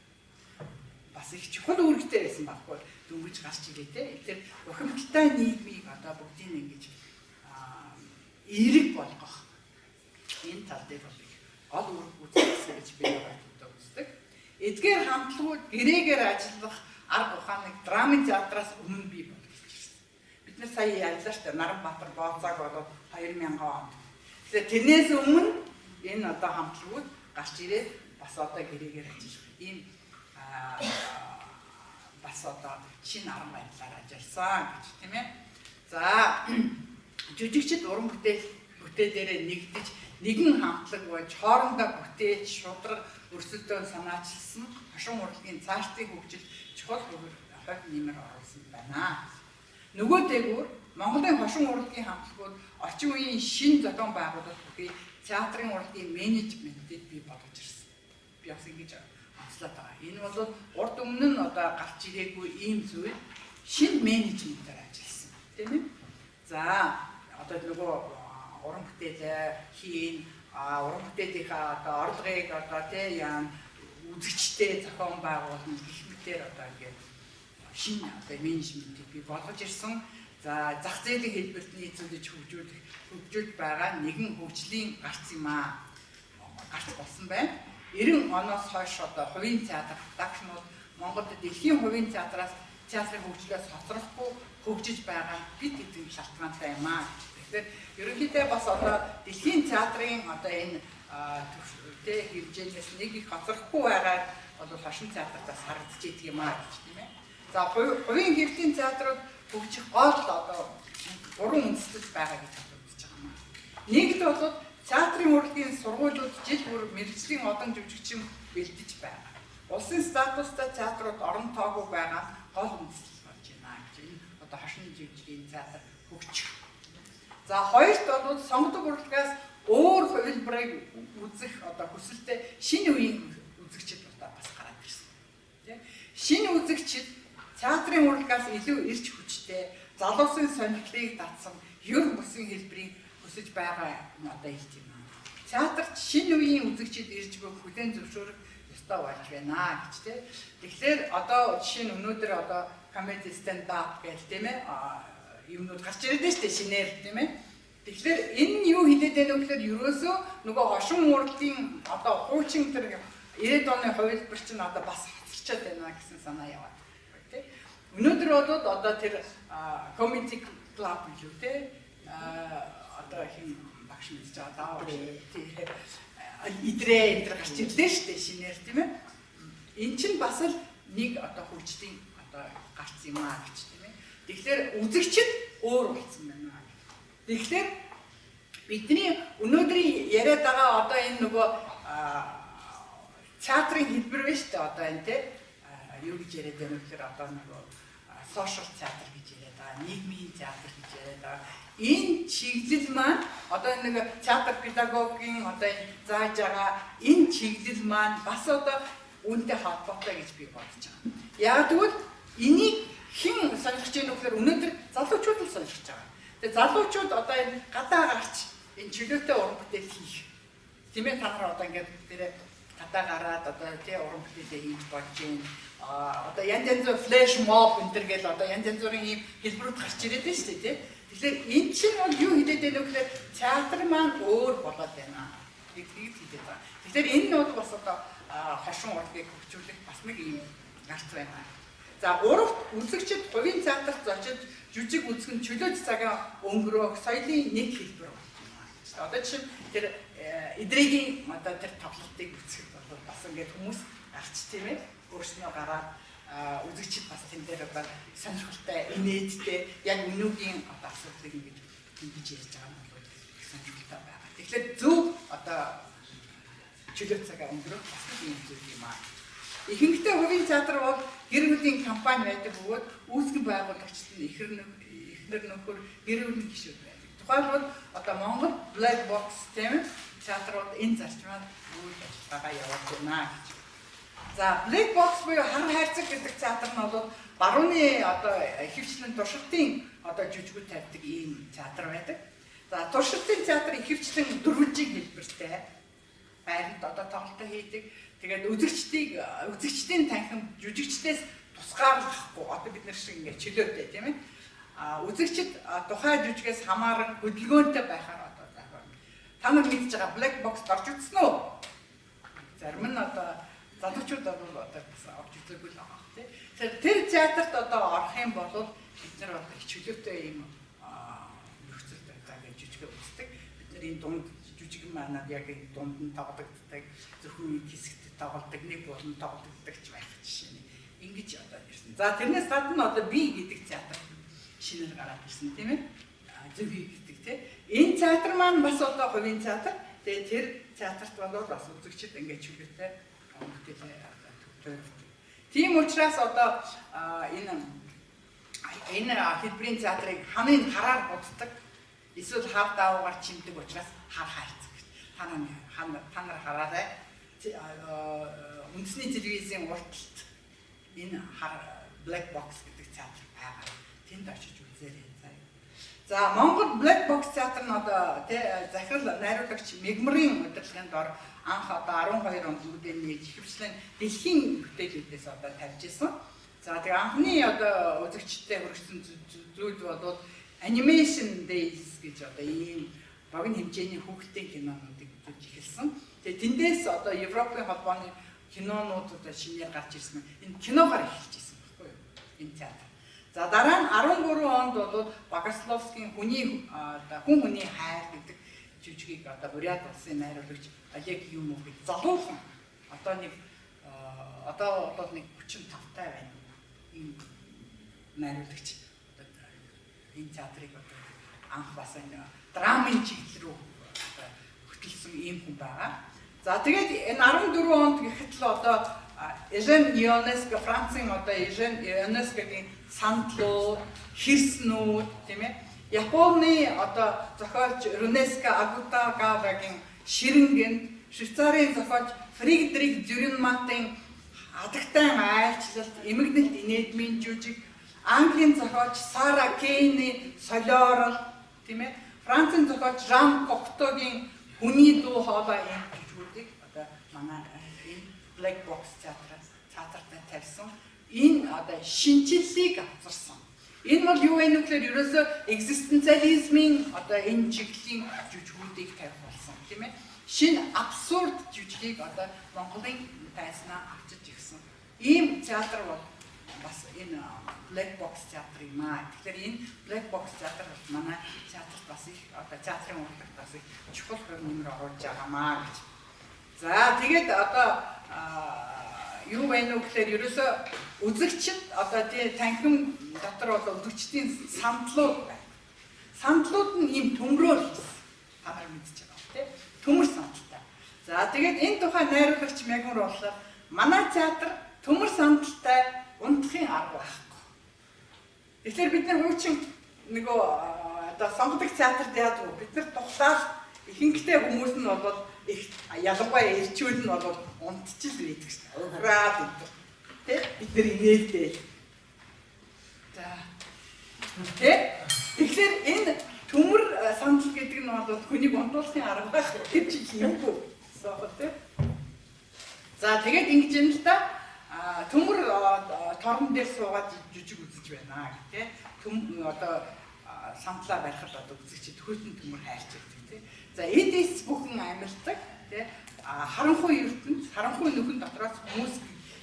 Бас их чухал үүрэгтэй байсан баггүй дөнгөж гарч ирээ те. Тэгэхээр бохимдалтай нийгмийг одоо бүгдийг ингэж эерэг болгох энэ тал дээр бол гол үүрэг үүсгэсэн гэж би боддог үздэг. Эдгээр хамтлагууд гэрээгээр ажиллах арга ухааныг драмын театраас өмнө бий болгож ирсэн. Бид нар сая ярьлаа шүү дээ. Наранбаатар бооцааг болоод 2000 онд. Тэгэхээр тэрнээс өмнө энэ одоо хамтлагууд гарч ирээд бас одоо гэрээгээр ажиллах ийм бас одоо шинэ арга барилаар ажилласан гэж тийм ээ. За жүжигчид уран бүтээлээрээ нэгдэж нэгэн хамтлаг байж хоорондоо бүтээж шудраг өрсөлдөөн санаачилсан хошин урлагийн цаашдын хөгжил чухал хувь нэмэр оруулсан байна. Нөгөө дээгүүр Монголын хошин урлагийн хамтлагууд орчин үеийн шинэ зохион байгуулалт бүхий театрын урлагийн менежментэд бий болгож ирсэн. Би бас ингэж онцлоод байгаа. Энэ бол урд өмнө нь одоо гарч ирээгүй ийм зүйл шинэ менежментээр ажилласан. Тийм ээ. За одоо нөгөө уран бүтээл хийн уран бүтээлийнхаа одоо орлогыг одоо тий яан үзэгчтэй зохион байгуулна гэх мэтээр одоо ингээд шинэ одоо менежментийг бий болгож ирсэн. За зах зээлийн хэлбэрт нийцүүлж хөгжүүлж байгаа нэгэн хөгжлийн гарц юм аа. Гарц болсон байна. 90 оноос хойш одоо хувийн театр продакшнууд Монголд дэлхийн хувийн театраас театрын хөгжлөөс хоцрохгүй хөгжиж байгаа бид гэдэг шалтгаантай юм аа. Тэгэхээр ерөнхийдөө бас одоо дэлхийн театрын одоо энэ хэмжээлээс нэг их хоцрохгүй байгаад одоо хошин театртаас харагдаж идэг юм аа гэж тийм ээ. За хувийн хэвлэлийн театрууд хөгжих гол одоо 3 үндэслэл байгаа гэж бодож байгаа юм аа. Нэгд бол театрын урлагийн сургуулиуд жил бүр мэргэжлийн одон жүжигчин бэлдэж байгаа. Улсын статустай театрууд орон тоогүй байгаа гол үндэслэл болж байна гэж энэ одоо хошин жүжигчдийн театр хөгжих. За хоёрт бол сонгодог урлагаас өөр хувилбарыг үзэх одоо хүсэлтэй шинэ үеийн үзэгчид бас гараад ирсэн. Тэ? Шинэ үзэгчид театрын урлагаас илүү ирж хүчтэй залуусын сонирхлыг татсан ер бүсийн хэлбэрийг хүсэж байгаа одоо илт юм аа. Театрт шинэ үеийн үзэгчид ирж буй хүлээн зөвшөөрөх ёстой болж байна гэж тэ. Тэгэхээр одоо жишээ нь өнөөдөр одоо comedy stand up гэх тийм ээ юмнууд гарч ирээд байна шүү дээ шинээр тийм ээ. Тэгэхээр энэ нь юу хэлээд байна вэ гэхээр ерөөсөө нөгөө хошин урлагийн одоо хуучин тэр 90-ад оны хувилбар чинь одоо бас хацарчаад байна гэсэн санаа яваад байна тийм. Өнөөдөр бол одоо тэр comedy club юу тийм одоо хин багш мэдж байгаа даа тийм идрээ энэ гарч ирлээ шүү дээ шинээр тийм ээ. Энэ чинь бас л нэг одоо хөгжлийн одоо гарц юм аа гэж тийм ээ. Тэгэхээр үзэгчд өөр болсон байна. Тэгэхээр бидний өнөөдрийн яриад байгаа одоо энэ нөгөө театрын хэлбэр байна шүү дээ одоо энэ тийм юу гэж яриад байна вэ гэхээр одоо нөгөө сошиал театр гэж яриад байгаа, нийгмийн театр гэж яриад байгаа. Энэ чиглэл маань одоо нэг театр педагогийн одоо зааж байгаа энэ чиглэл маань бас одоо үүнтэй холбоотой гэж би бодож байгаа. Яг тэгвэл энийг хэн сонирхож байна вэ гэхээр өнөөдөр залуучууд л сонирхож байгаа. Тэгээ залуучууд одоо энэ гадаа гарч энэ чөлөөтэй уран бүтээл хийх. Тийм ээ та нар одоо ингээд тэр гадаа гараад одоо тий уран бүтээлээ хийж болж байна. Одоо янз янзын флэш моб энэ төр гэл одоо янз янзын ийм хэлбэрүүд гарч ирээд байна шүү дээ тий. Тэгэхээр эн чинь бол юу хэлээд байна вэ гэхээр театр маань өөр болоод байна. Гэдгийг хэлээд байгаа. Тэгэхээр энэ нь бол бас одоо хошин урлагийг хөгжүүлэх бас нэг ийм гарц байна. За гуравт үзэгчид хувийн театрт зочид жүжиг үзэх нь чөлөөт цагаа өнгөрөөх соёлын нэг хэлбэр байна. Одоо жишээ тэр эдрэгийн одоо тэр тоглолтыг үзэх бол бас ингээд хүмүүс гарч тийм ээ өөрснөө гараад үзэгчид бас тэн дээр одоо сонирхолтой инээдтэй яг өнөөгийн одоо асуудлыг ингэж ингэж ярьж байгаа нь бол их сонирхолтой байгаа. Тэгэхээр зөв одоо чөлөөт цагаа өнгөрөөх бас нэг юм зүйл юм аа. Ихэнхдээ хувийн театр бол гэр бүлийн компани байдаг бөгөөд үүсгэн байгуулагчид нь эхнэр нөхөр гэр бүлийн гишүүд байдаг. Тухайлбал одоо Монгол Black Box тийм театрууд энэ зарчмаар үйл ажиллагаа явуулж байна гэж. За Black Box буюу хар хайрцаг гэдэг театр нь бол барууны одоо ихэвчлэн туршилтын одоо жүжигүүд тавьдаг ийм театр байдаг. За туршилтын театр ихэвчлэн дөрвөлжийн хэлбэртэй байранд одоо тоглолтоо хийдэг. Тэгээд үзэгчдийн танхим жүжигчдээс тусгаарлахгүй одоо бид нар шиг ингээд чөлөөтэй тийм ээ. Үзэгчд тухайн жүжигээс хамааран хөдөлгөөнтэй байхаар одоо та нар мэдж байгаа Black Box гарч үзсэн үү? Зарим нь одоо залуучууд бол одоо бас авч үзээгүй л байгаа тийм. Тэр театрт одоо орох юм бол бид нар одоо их чөлөөтэй юм нөхцөлд байгаа гэж жүжигээ үздэг. Бид нар энэ дунд жүжиг манад яг энэ дунд нь тоглогддог зөвхөн хэсэгт тоглолдог нэг болон тоглогддог ч байх жишээ нь ингэж одоо ирсэн. За тэрнээс гадна одоо би гэдэг театр шинээр гараад ирсэн тийм ээ. Зөв гэдэг тийм. Энэ театр маань бас одоо хувийн театр. Тэгээ тэр театрт бол бас үзэгчд ингэж чөлөөтэй бүтээлээ төвлөрдөг. Тийм учраас одоо энэ хэлбэрийн театрыг ханын хараар буддаг. Эсвэл хав даавгаар чимдэг учраас хар хайрцаг. Та нар хараарай. Үндэсний телевизийн урталт энэ Black Box гэдэг театр байгаа. Тэнд очиж үзээрэй. За Монгол Black Box театр нь одоо захирал найруулагч Мегмарын удирдлагын дор анх одоо 12 онд үргэлжлэн ихэвчлэн дэлхийн бүтээлүүдээс одоо тавьж исэн. За тэгээ анхны одоо үзэгчтэй хүргэсэн зүйл бол Animation Days гэж одоо ийм богино хэмжээний хүүхдийн кинонуудыг үзүүлж эхэлсэн. Тэгээ тэндээс одоо Европын холбооны кинонууд одоо шинээр гарч ирсэн. Энэ киногоор эхэлж ирсэн байхгүй юу? Энэ театр. За дараа нь 13 онд бол Богословскийн хүн хүний хайр гэдэг жүжигийг одоо Бурят улсын найруулагч Олег Юмов гэж залуухан одоо нэг 45-тай байна. Энэ найруулагч энэ театрыг одоо анх бас энэ драмын чиглэл рүү хөтлсөн ийм хүн байгаа. За тэгээд энэ 14 онд гэхэд л одоо Эжен Ионеско Францын одоо Эжен Ионескогийн сандлуу, хэрснүүд тийм ээ. Японы одоо зохиолч Рунеско Агутагавагийн ширэнгэнд, Швейцарын зохиолч Фридрих Дюренматын адагтай айлчлалт, эмгэнэлт инэдмийн жүжиг, Английн зохиолч Сара Кейний солиорол тийм ээ. Францын зохиолч Жан Коктогийн хүний дуу хоолой ийм жүжигүүдийг одоо манай энэ Black Box театрт тавьсан. Энэ одоо шинжилгээг авчирсан. Энэ бол юу вэ гэхээр ерөөсөө экзистенциализмын одоо энэ чиглэлийн жүжигүүдийг тавих болсон тийм ээ. Шинэ абсурд жүжигийг одоо Монголын тайснаа авчиж ирсэн. Ийм театр бол бас энэ Black Box театр юм аа. Тэгэхээр энэ Black Box театр бол манай театрт бас их одоо театрын урлагт бас их чухал хувь нэмэр оруулж байгаамаа гэж. За тэгээд одоо юу байна вэ гэхээр ерөөсөө үзэгчд одоо тий танхим дотор бол үзэгчдийн сандлууд байна. Сандлууд нь ийм төмрөөр хийсэн. Та нар мэдчихэж байгаа тий. Төмөр сандалтай. За тэгээд энэ тухай найруулагч Мягмар болохоор манай театр төмөр сандалтай унтахын арга байхгүй. Тэгэхээр бид нар хуучин нөгөө одоо сонгодог театрт яадаг вэ? Бид нар тухлаад ихэнхдээ хүмүүс нь бол их ялангуяа ирчүүл нь бол унтчил байдаг шүү дээ. Уграад идэв. Тэ? Бид нар инээдтэй. За. Тэ? Тэгэхээр энэ төмөр сандал гэдэг нь бол хүнийг унтуулахын арга байх гэж хиймгүй. Соохот тэ? За тэгээд ингэж юм л да. Төмөр торон дээр суугаад жүжиг үзэж байна гэх тэ. Одоо сандлаа барихад одоо үзэгч төхөөрөмж төмөр хайрч байдаг тэ. За эдис бүхэн амьддаг тий харанхуй ертөнд харанхуй нөхөн дотроос хүмүүс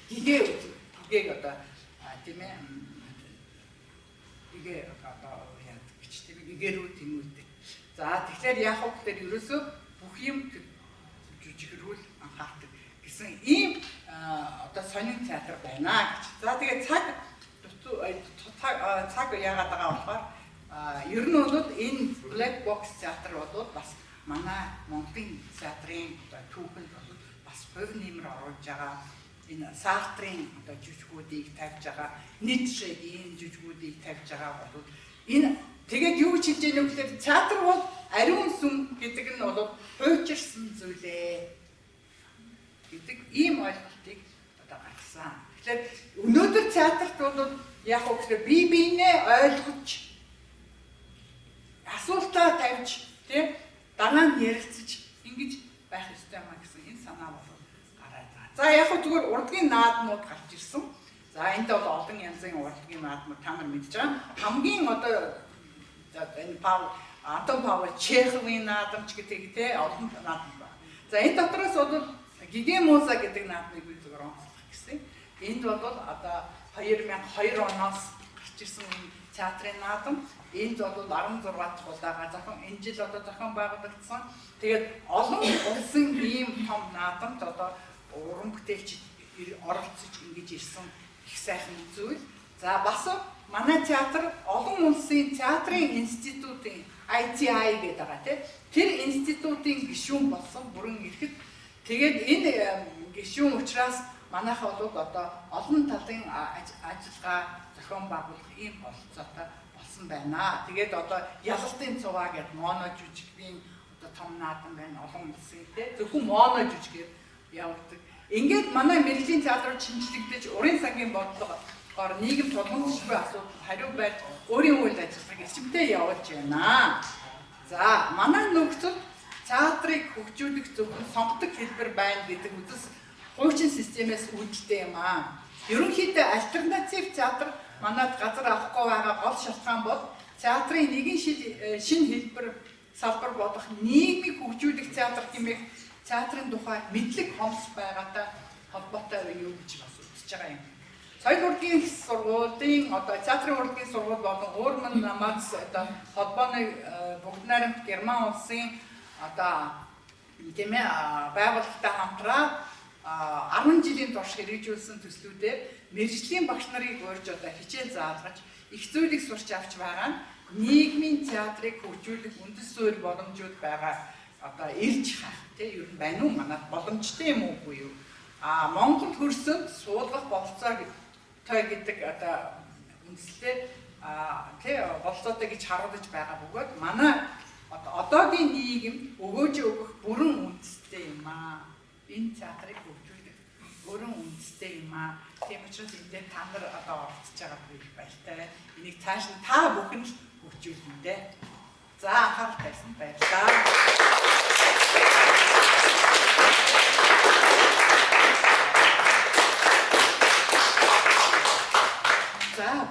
гээг одоо тийм ээ гээ одоо яадаг гэж тийм гэрүү тэмүүлдэг. За тэгэхээр яах вэ гэхээр ерөөсөө бүх юм жүжигрүүл анхаардаг гэсэн ийм одоо сонин театр байна гэж. За тэгээд цаг яагаад байгаа болохоор ер нь бол энэ Black Box театр бол бас манай Монголын театрын түүхэнд бас хувь нэмэр оруулж байгаа энэ Сартрын одоо жүжигүүдийг тавьж байгаа Ницшегийн жүжигүүдийг тавьж байгаа бол энэ тэгээд юу гэж хэлж яах вэ гэхээр театр бол ариун сүм гэдэг нь бол хуучирсан зүйлээ гэдэг ийм ойлголтыг одоо гаргасан. Тэгэхээр өнөөдөр театрт бол яг үгээр бие биенээ ойлгож асуултаа тавьж тийм дараа нь ярилцаж ингэж байх ёстой юм а гэсэн энэ санаа бол гараад байгаа. За яг хөө зүгээр урлагийн наадмууд гарч ирсэн. За энд бол олон янзын урлагийн наадмууд та нар мэдж байгаа. Хамгийн одоо энэ Антон Павлов Чеховын наадамч гэдэг тий олон наадам байна. За энэ дотроос бол Гигемоза гэдэг наадмыг би зүгээр онцлох гэсэн. Энд бол одоо 2002 оноос гарч ирсэн театрын наадам. Энд бол 16 дахь удаага зохион энэ жил одоо зохион байгуулагдсан. Тэгээд олон улсын ийм том наадамд одоо уран бүтээлч оролцож ингэж ирсэн их сайхан зүйл. За бас манай театр олон улсын театрын институтын ITI гэдэг байгаа тийм. Тэр институтын гишүүн болсон бүрэн ирэхэд тэгээд энэ гишүүн учраас манайхаа бол одоо олон талын ажиллагаа зохион байгуулах ийм болцоотой байна. Тэгээд одоо ялалтын цуваа гэдэг моно жүжигний одоо том наадам байна. Олон улсын тий зөвхөн моно жүжигээр явуулдаг. Ингээд манай мэрэгжлийн театрууд шинжлэгдэж урын сангийн бодлогоор нийгэм тулгуурлалгүй асуудал хариу байж өөрийн үйл ажиллагааг эрчимтэй явуулж байна. За манай нөхцөл театрыг хөгжүүлэх зөвхөн сонгодог хэлбэр байна гэдэг үзэл хуучин системээс үүдэлтэй юм аа. Ерөнхийдөө альтернатив театр манайд газар авахгүй байгаа гол шалтгаан бол театрын нэгэн шинэ хэлбэр салбар болох нийгмийг хөгжүүлэх театр хэмээх театрын тухай мэдлэг хомс байгаатай холбоотой юу гэж бас үзэж байгаа юм. Соёл урлагийн сургуулийн одоо театрын урлагийн сургууль болон UrbanNomads одоо холбооны бүгд найрамд Герман улсын одоо тийм ээ байгууллагатай хамтраад 10 жилийн турш хэрэгжүүлсэн төслүүдээр мэргэжлийн багш нарыг урьж одоо хичээл заалгаж их зүйлийг сурч авч байгаа нь нийгмийн театрыг хөгжүүлэх үндэс суурь боломжууд байгаа одоо ирж хах тийм ер нь байна уу манайд боломжтой юм уугүй юу Монгол хөрсөнд суулгах бололцоо той гэдэг одоо үндэслэлээр тийм бололцоотой гэж харуулж байгаа бөгөөд манай одоогийн нийгэм өгөөж өгөх бүрэн үндэстэй юм аа. Энэ театрыг хөгжүүлэх бүрэн үндэстэй юм аа. Тийм учраас эндээ та нар одоо оролцож байгаа бүхий баяртай байна. Энийг цааш нь та бүхэн л хөгжүүлнэ дээ. За анхаарал тавьсан баярлалаа.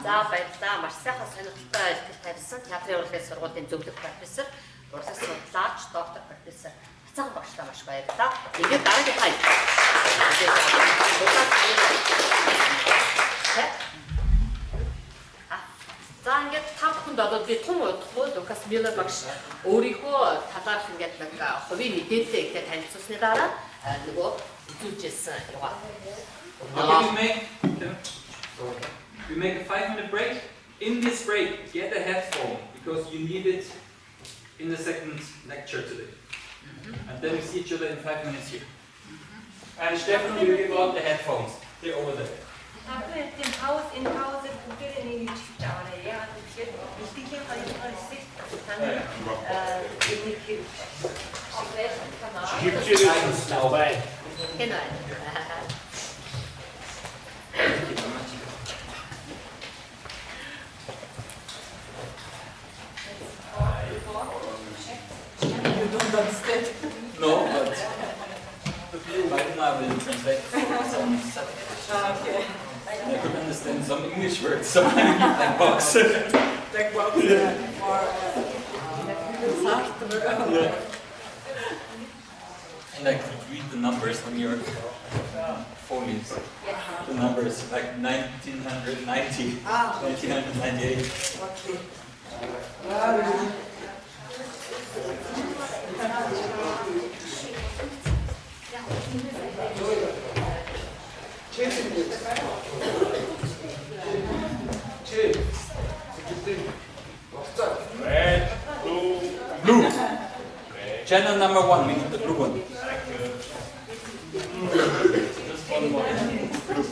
За баярлалаа. Маш сайхан сонирхолтой илтгэл тавьсан театрын урлагийн сургуулийн зөвлөх профессор, урлаг судлаач, доктор профессор Хацаахан багшлаа маш баярлалаа. Тэгээд дараагийн хай. За ингээд та бүхэнд одоо би том удахгүй Лукас Миллер багш өөрийнхөө талаарх ингээд нэг хувийн мэдээлэл ихтэй танилцуулсны дараа нөгөө үзүүлжсэн яваа. We make a 5-minute break. In this break, get a headphone because you need it in the second lecture today. And then we see each other in 5 minutes here. And Stefan will give out the headphones. They're over there. You don't understand? No, but right now I will translate some Okay. I could understand some English words, so like box. Like box or Yeah. And I could read the numbers on your folios. The numbers like 1990, 1998. Okay. Red, blue. Channel number 1, we need the blue one. Just one more. Blue.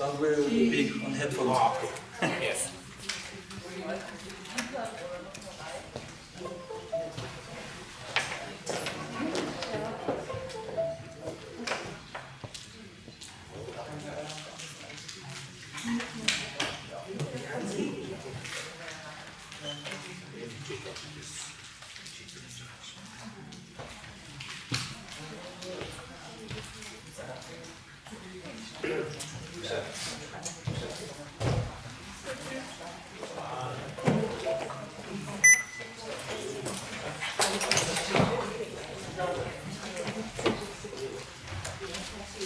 Sounds really big on headphones. Yes.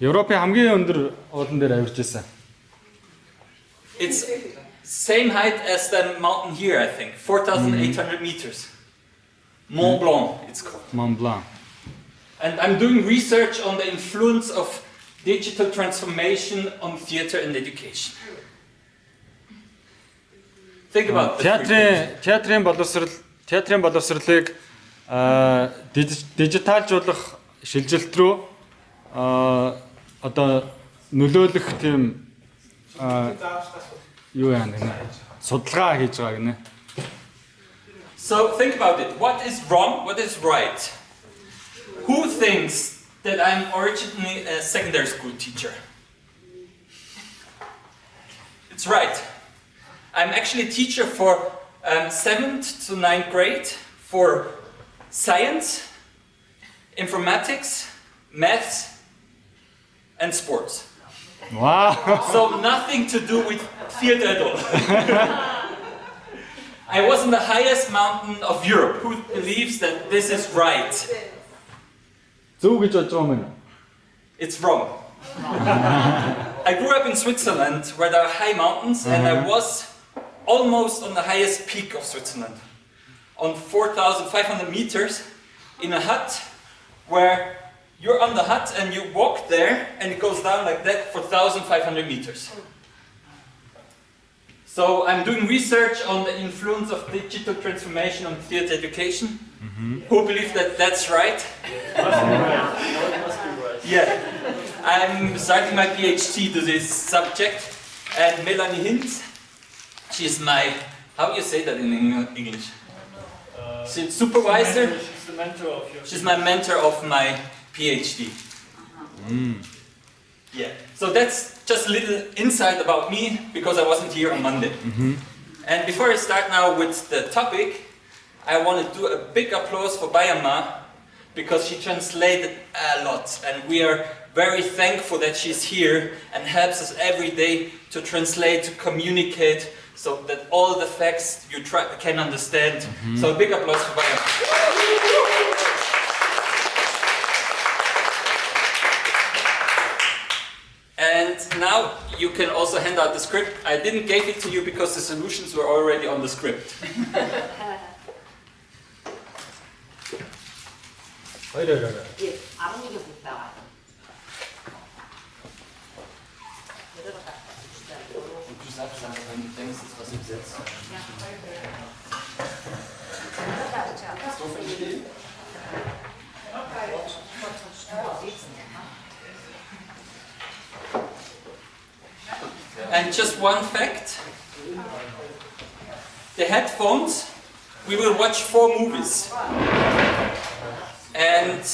Европын хамгийн өндөр уулан дээр авирж байсан. It's same height as the mountain here, I think, 4,800 meters. Mont Blanc, it's called. Mont Blanc. And I'm doing research on the influence of digital transformation on theater and education. Think about the театрын боловсролыг дижиталжуулах шилжилт рүү одоо нөлөөлөх тийм юу яа гэнэ судалгаа хийж байгаа гэнэ. So think about it. What is wrong? What is right? Who thinks that I'm originally a secondary school teacher? It's right. I'm actually a teacher for 7th to 9th grade for science, informatics, maths, and sports. Wow. So nothing to do with theater at all. I was in the highest mountain of Europe. Who believes that this is right? Зөв гэж бодож байгаа юм. It's wrong. I grew up in Switzerland where there are high mountains, and I was almost on the highest peak of Switzerland, on 4,500 meters, in a hut where you're on the hut and you walk there and it goes down like that for 1,500 meters. So I'm doing research on the influence of digital transformation on theater education. Who believes that that's right? Yeah. I'm starting my PhD to this subject, and Melanie Hintz, she's my, how do you say that in English? She's supervisor. She's the mentor of your. She's my mentor of my PhD. Yeah. So that's just a little insight about me because I wasn't here on Monday. And before I start now with the topic, I want to do a big applause for Bayama because she translated a lot, and we are very thankful that she's here and helps us every day to translate, to communicate, so that all the facts you can understand. So a big applause for Bayama. And now you can also hand out the script. I didn't give it to you because the solutions were already on the script. And just one fact, the headphones, we will watch 4 movies. And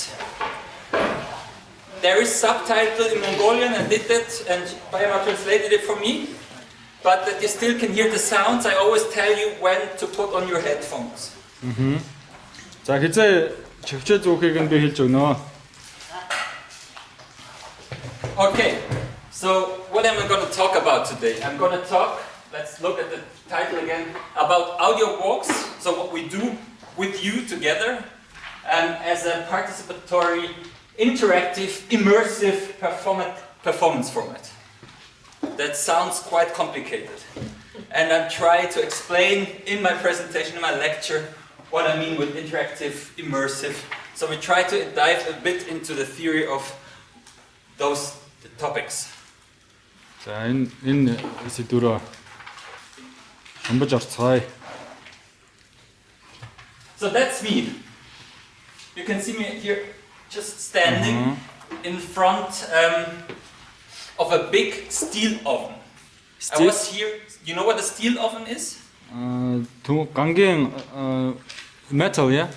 there is subtitle in Mongolian, I did that, and Bayama translated it for me. But that you still can hear the sounds, I always tell you when to put on your headphones. За хизээ чөвчөө зүөхийг нь би хэлж өгнө. Okay, so what am I going to talk about today? I'm going to talk, let's look at the title again, about audio walks, so what we do with you together as a participatory, interactive, immersive performance format. That sounds quite complicated. And I'm trying to explain in my presentation, in my lecture, what I mean with interactive, immersive. So we try to dive a bit into the theory of those topics. За энэ сэдвүүрөө хамбаж орцгоё. So that's me. You can see me here just standing in front of a big steel oven. I was here. You know what a steel oven is? Гангийн metal, yeah?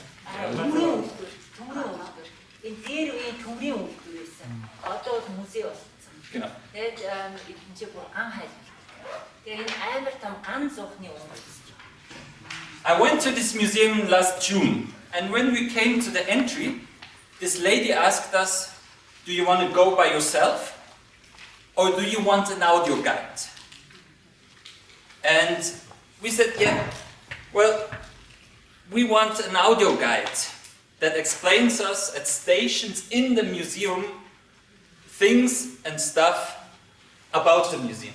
Genau. I went to this museum last June, and when we came to the entry, this lady asked us, do you want to go by yourself, or do you want an audio guide? And we said, yeah, well, we want an audio guide that explains us at stations in the museum things and stuff about the museum.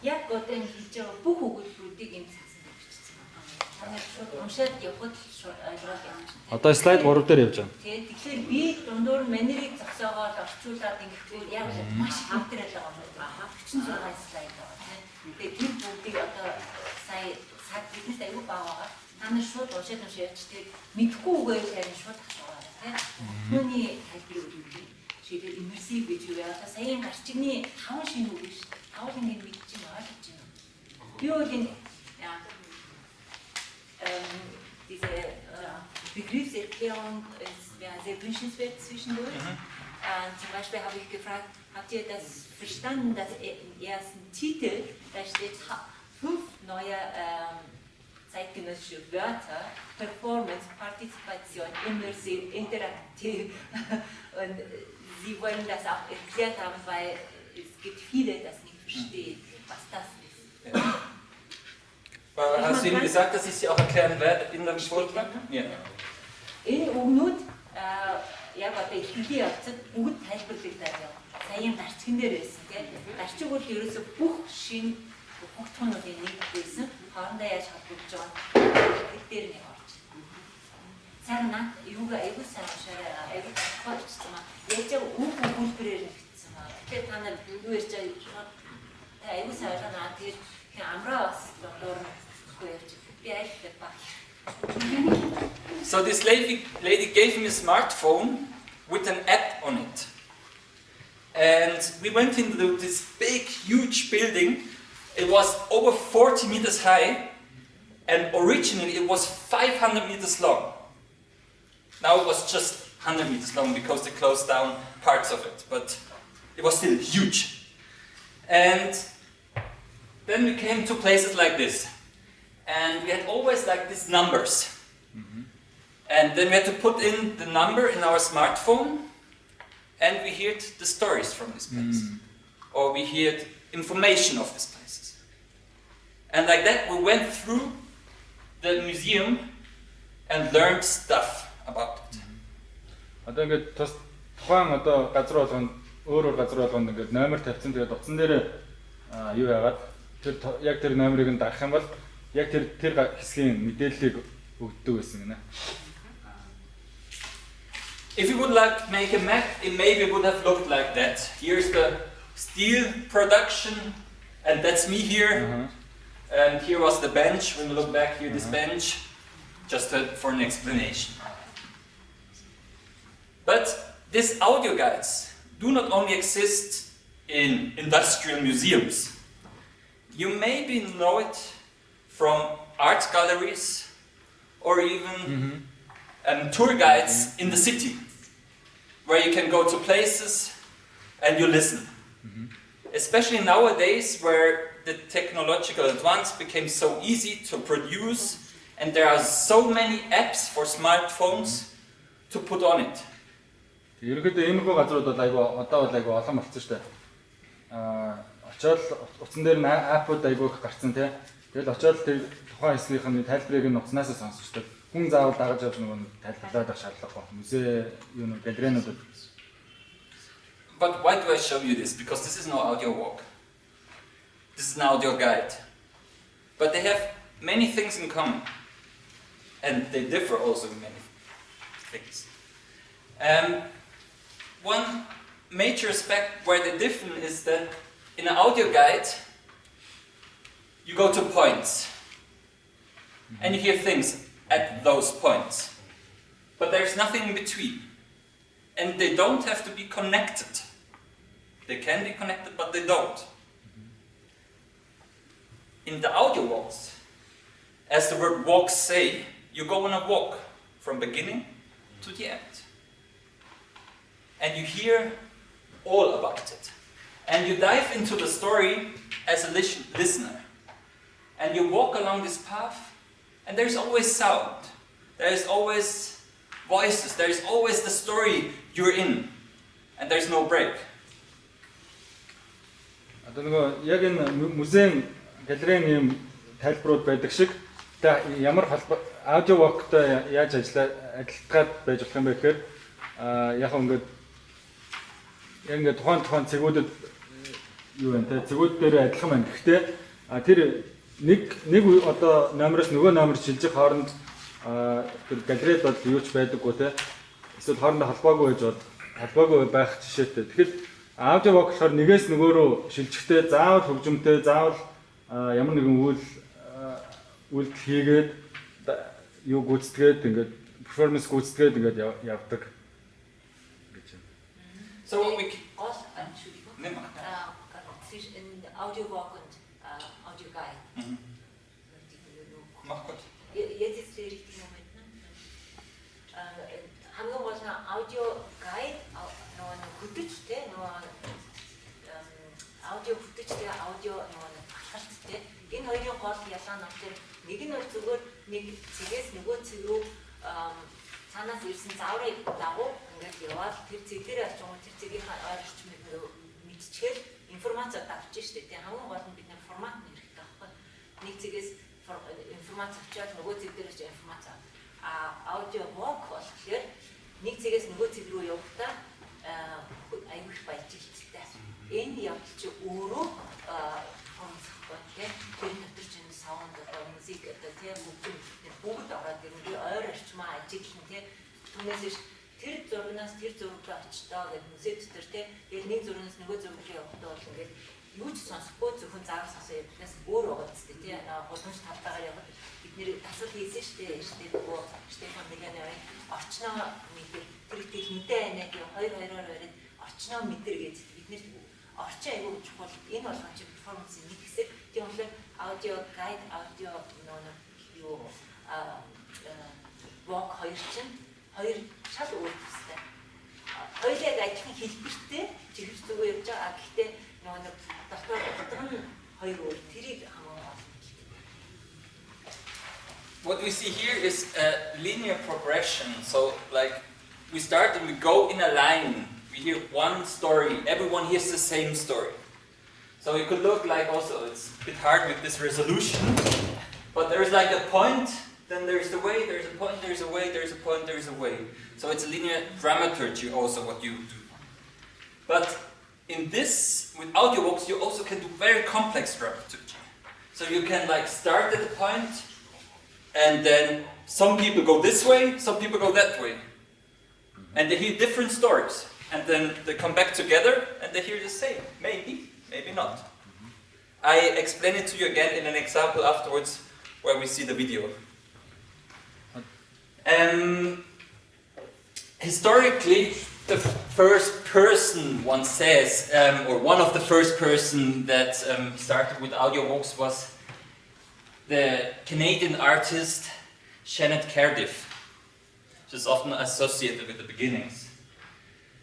Яг одоо энэ хийж байгаа бүх өгүүлбэрүүдийг энэ цэцэнд бичсэн байна. Танай шууд уншаад явхад шууд ойлгоод явж байна. Одоо слайд 3 дээр явж байгаа. Тэгэхээр би дундуур манерыг зогсоогоод орчуулад ингэхгүй яг маш хамтрал байгаа юм байна. 46 слайд байгаа тийм. Тэгээд тэр бүгдийг одоо сая цаг биднээс аюул баагаа. Та нар шууд уншаад явчихдаг. Мэдхгүй үгээр харин шууд асуугаа тийм. Түүний тайлбарыг өгье. Жишээлбэл immersive гэж юу вэ? Одоо саяын гарчигны 5 шинэ үг шүү. Авал ингэ мэдчихэж байгаа гэж байна. Би бол энэ diese Begriffserklärung ist ja sehr wünschenswert zwischendurch. Zum Beispiel habe ich gefragt, habt ihr das verstanden, dass im ersten Titel, da steht 5 neue zeitgenössische Wörter, Performance, Partizipation, Immersiv, Interaktiv. Und Sie wollen das auch erklärt haben, weil es gibt viele, das nicht verstehen, was das ist. Ja. Hast du Ihnen gesagt, dass ich Sie auch erklären werde in dem Vortrag? Ja. Энэ өгнүүд яг одоо ихэнхий явцад бүгд тайлбарлагдаад байна. Саяын дарчган дээр байсан тийм. Дарчиг бол ерөөсөө бүх шинэ бүхтгүүнүүдийн нэгдсэн. Хоорондоо яаж холбогдож байгаа нь дээр нэг орж байна. Сайн наа юугаа аягүй сайн уушаарай. Аягүй тохиолж байгаа. Яаж яг үг өгүүлбэрээр нэгдсэн байна. Тэгэхээр та нар юу ярьж байгаа аягүй сайн байна. Тэгэхээр амраа бас доктор So this lady gave me a smartphone with an app on it. And we went into this big, huge building. It was over 40 meters high, and originally it was 500 meters long. Now it was just 100 meters long because they closed down parts of it, but it was still huge. And then we came to places like this. And we had always like these numbers. And then we had to put in the number in our smartphone, and we heard the stories from this place. Or we heard information of these places. And like that we went through the museum and learned stuff about it. Одоо ингээд тухайн одоо газар болгонд өөр газар болгонд ингээд номер тавьсан. Тэгээд утсан дээр юу яагаад тэр яг тэр номерыг нь дарах юм бол яг тэр хэсгийн мэдээллийг өгдөг байсан гинэ. If you would like to make a map, it maybe would have looked like that. Here's the steel production, and that's me here. And here was the bench. When you look back here, this bench, just for an explanation. But these audio guides do not only exist in industrial museums. You maybe know it from art galleries or even tour guides in the city, where you can go to places and you listen. Especially nowadays, where the technological advance became so easy to produce, and there are so many apps for smartphones to put on it. Ерөнхийдөө иймэрхүү газрууд бол айгүй одоо бол айгүй олон болсон шүү дээ. Очоод утсан дээр аппууд айгүй их гарцсан тий. Тэгэл очоод тэр тухайн хэсгийнхэн тайлбарыг нь утаснаас сонсож шүү дээ. Хүн заавал дагаж явж нөгөө тайлбарлаад авах шаардлагагүй. Музей юу нэ галерейнуудад. But why do I show you this? Because this is no audio walk. This is an audio guide. But they have many things in common. And they differ also in many things. One major aspect where they differ is that in an audio guide, you go to points. And you hear things at those points. But there's nothing in between. And they don't have to be connected. They can be connected, but they don't. In the audio walks, as the word walks say, you go on a walk from beginning to the end. And you hear all about it. And you dive into the story as a listener. And you walk along this path, and there's always sound. There's always voices. There's always the story you're in. And there's no break. Одоо нөгөө яг энэ музейн галерейн юм тайлбарууд байдаг шиг ямар аудио walkтай яаж адилтгаад байж болох юм бэ гэхээр яг ингээд тухайн цэгүүдэд юу вэ те цэгүүд дээр адилхан байна. Гэхдээ тэр нэг одоо номероос нөгөө номер шилжих хооронд тэр галерейд бол юу ч байдаггүй те. Эсвэл хоорондоо холбоогүй байх жишээтэй. Тэгэхээр аудио walk болохоор нэгээс нөгөө рүү шилжихдээ заавал хөгжимтэй заавал ямар нэгэн үйлдэл хийгээд юу гүйцэтгээд ингээд performance гүйцэтгээд ингээд явдаг гэж байна. So what we гол audio walk and audio guide. Jetzt ist die richtige Moment. Хамгийн гол нь audio guide нөгөө хөтөчтэй аудио хөтөчтэй аудио нөгөө баталгаалтай. Энэ хоёрын гол ялгаа нь болохоор нэг нь бол зөвхөн нэг цэгээс нөгөө цэг рүү цаанаас ирсэн зааврыг дагуу ингээд яваад тэр цэг дээр очиж тэр цэгийн ойр орчмыг мэдчихэл информац авч штэ. Тэгээ хамгийн гол нь бид нар формат нь хэрэгтэй байхгүй. Нэг цэгээс информац авчаад нөгөө цэг дээр очиж информац аудио walk болохоор нэг цэгээс нөгөө цэг рүү явахдаа аюул баяжилттай. Энэ явдал чи өөрөө хонцохгүй тийм тэр дотор чинь саунд одоо музик одоо тийм бүгд ороод ирнэ. Ойр орчмаа ажиглан тийм түүнээс тэр зурнаас тэр зургад очтоо гэдэг музей дотор тийм яг нэг зурнаас нөгөө зург руу явахдаа бол ингээд юу ч сонсохгүй зөвхөн заавар сонсоо явдаас өөр байгаа зү тийм гудамж тавтаагаар яваад бид нэр тасал хийсэн штэ нөгөө Стефан Миланы орчноо мэдээ тэр их хинтэй байна гэх хоёр-хоёроор бариад орчноо мэдэр гэж бид нэр орчин аягүй чухал энэ болгон чи перформансын нэг хэсэг тийм болохоор аудио гайд аудио юу walk хоёр чинь хоёр шал өөр төстэй. Хоёулаа адилхан хэлбэртэй чихэр зүгөө явж байгаа. Гэхдээ нэг дотор нь хоёр өөр тэрийг хамаагүй. What we see here is a linear progression. So like we start and we go in a line. We hear one story. Everyone hears the same story. So it could look like also it's a bit hard with this resolution. But there's like a point, then there's the way, there's a point, there's a way, there's a point, there's a way. So it's a linear dramaturgy also what you do. But in this, with audio walks, you also can do very complex dramaturgy. So you can like start at a point, and then some people go this way, some people go that way. And they hear different stories. And then they come back together, and they hear the same. Maybe, maybe not. I explain it to you again in an example afterwards, where we see the video. Historically, the first person, one says, or one of the first person that started with audio walks was the Canadian artist Janet Cardiff. She's often associated with the beginnings.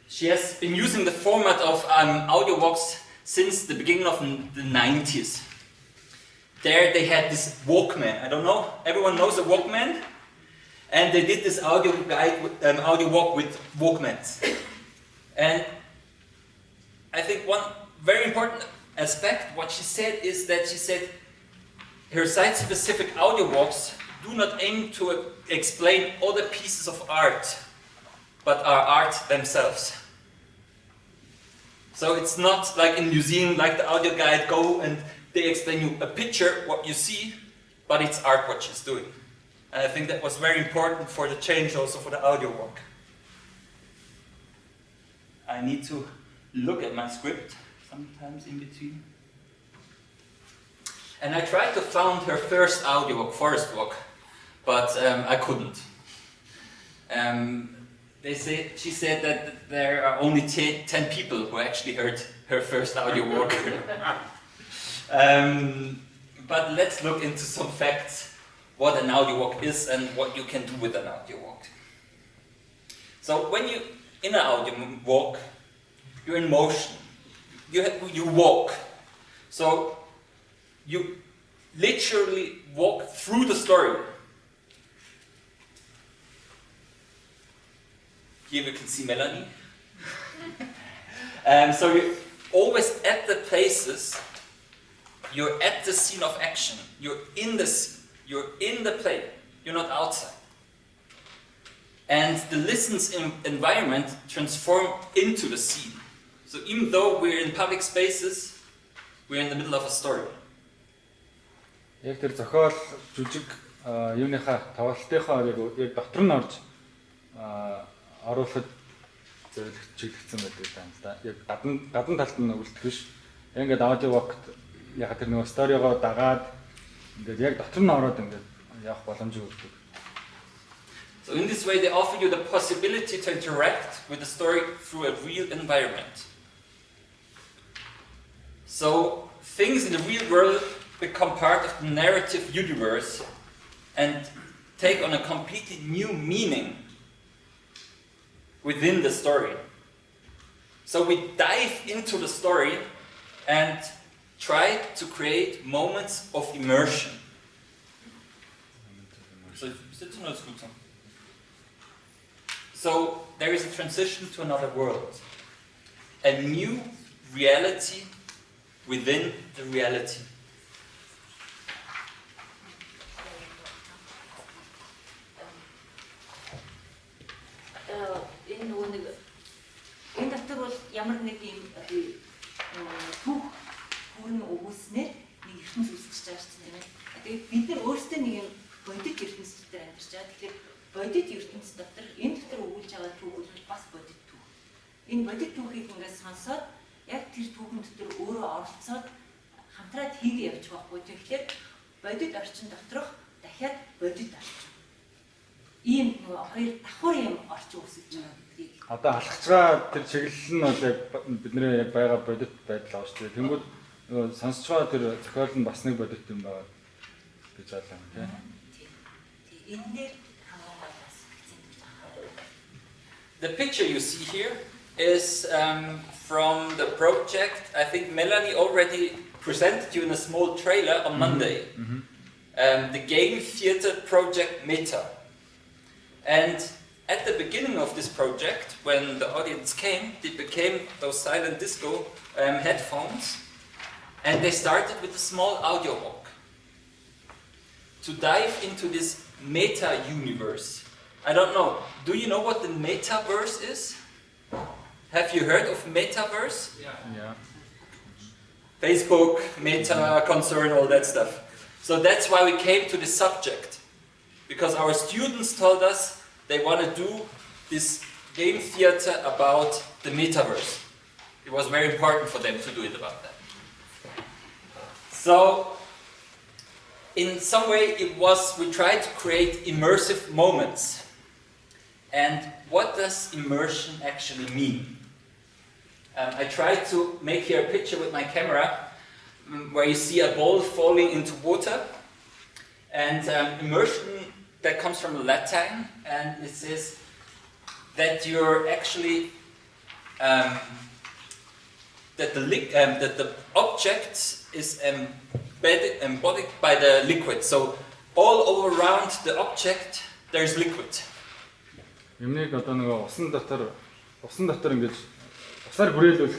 She has been using the format of audio walks since the beginning of the 90s. There they had this Walkman. I don't know, everyone knows a Walkman? And they did this audio walk with Walkmans. And I think one very important aspect, what she said, is that she said her site-specific audio walks do not aim to explain other pieces of art, but are art themselves. So it's not like in museum, like the audio guide, go and they explain you a picture, what you see, but it's art what she's doing. And I think that was very important for the change also for the audio walk. I need to look at my script sometimes in between. And I tried to find her first audio walk, forest walk, but I couldn't. She said that there are only 10 people who actually heard her first audio walk. But let's look into some facts, what an audio walk is and what you can do with an audio walk. So when you in an audio walk, you're in motion. You walk. So you literally walk through the story. Here we can see Melanie. So you're always at the places, you're at the scene of action, you're in the play, you're not outside. And the listen's environment transforms into the scene. So even though we're in public spaces, we're in the middle of a story. Яг тэр зохиол жүжиг юуныхаа тоглолтынхаа яг дотор нь орж оруулахад чиглэгдсэн байдаг юм да. Яг гадна талд нь үлдэх биш. Ингээд аудио вокт яг тэр нэг сторигоо дагаад ингээд яг дотор нь ороод ингээд явах боломжийг өгдөг. So in this way they offer you the possibility to interact with the story through a real environment. So things in the real world become part of the narrative universe and take on a completely new meaning within the story. So we dive into the story and try to create moments of immersion. So there is a transition to another world, a new reality within the reality. Энэ дотор бол ямар нэг юм түүх бүрэн өгүүлснээр нэг ертөнц үүсгэж байгаа шүү дээ. Тэгээд бид нар өөрсдөө нэг юм бодит ертөнц дотор амьдарч байгаа. Тэгэхээр бодит ертөнц дотор энэ дотор өгүүлж байгаа түүх бол бас бодит түүх. Энэ бодит түүхийг ингээд сонсоод яг тэр түүхэн дотор өөрөө оролцоод хамтраад хийгээ явж байхгүй. Тэгэхээр бодит орчин доторх дахиад бодит орчин. Ийм хоёр давхар юм орчин үүсгэж байгаа гэдгийг. Одоо алхаж байгаа тэр чиглэл нь бол яг бидний яг байгаа бодит байдал аа шүү дээ. Тэнгүүд сонсож байгаа тэр зохиол нь бас нэг бодит юм байгаа гэж бодлоо тийм. Энэ дээр хамаагүй бас хэцүү. The picture you see here is from the project. I think Melanie already presented you in a small trailer on Monday. The game theater project Meta. And at the beginning of this project, when the audience came, they became those silent disco headphones, and they started with a small audio walk to dive into this meta universe. I don't know, do you know what the metaverse is? Have you heard of metaverse? Yeah. Facebook, Meta, Concern, all that stuff. So that's why we came to this subject, because our students told us they want to do this game theater about the metaverse. It was very important for them to do it about that. So, in some way, we tried to create immersive moments. And what does immersion actually mean? I tried to make here a picture with my camera where you see a ball falling into water. And immersion, that comes from Latin, and it says that you're actually that the object is embodied by the liquid. So all around the object there is liquid. Юмныг одоо нөгөө усан дотор ингэж усаар хүрээлүүлэх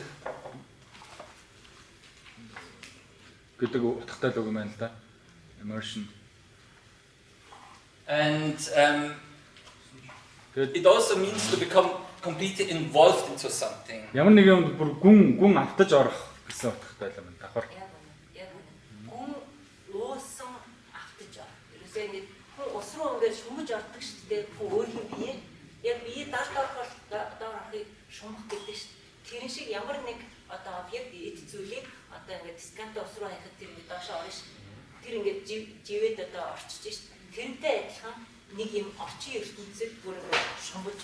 гэдэг утгатай л үг юм байна л да. Immersion. And it also means to become completely involved into something. Яг нэг юм бүр гүн автаж орох гэсэн утгатай юм давхар. Яг гүн уусан автаж орох. Ерөөсөө ингэ ус руу ингээд шумж ордог шүү дээ. Өөрийн бие яг бие доорхыг шумах гэдэг шүү. Тэрэн шиг ямар нэг одоо объект эд зүйлийг одоо ингээд скант ус руу хаяхад тэр ингээд доошоо орно шүү. Тэр ингээд живэд одоо орчиж шүү. Тэрнтэй адилхан нэг юм орчин ертөнцид бүр шомбож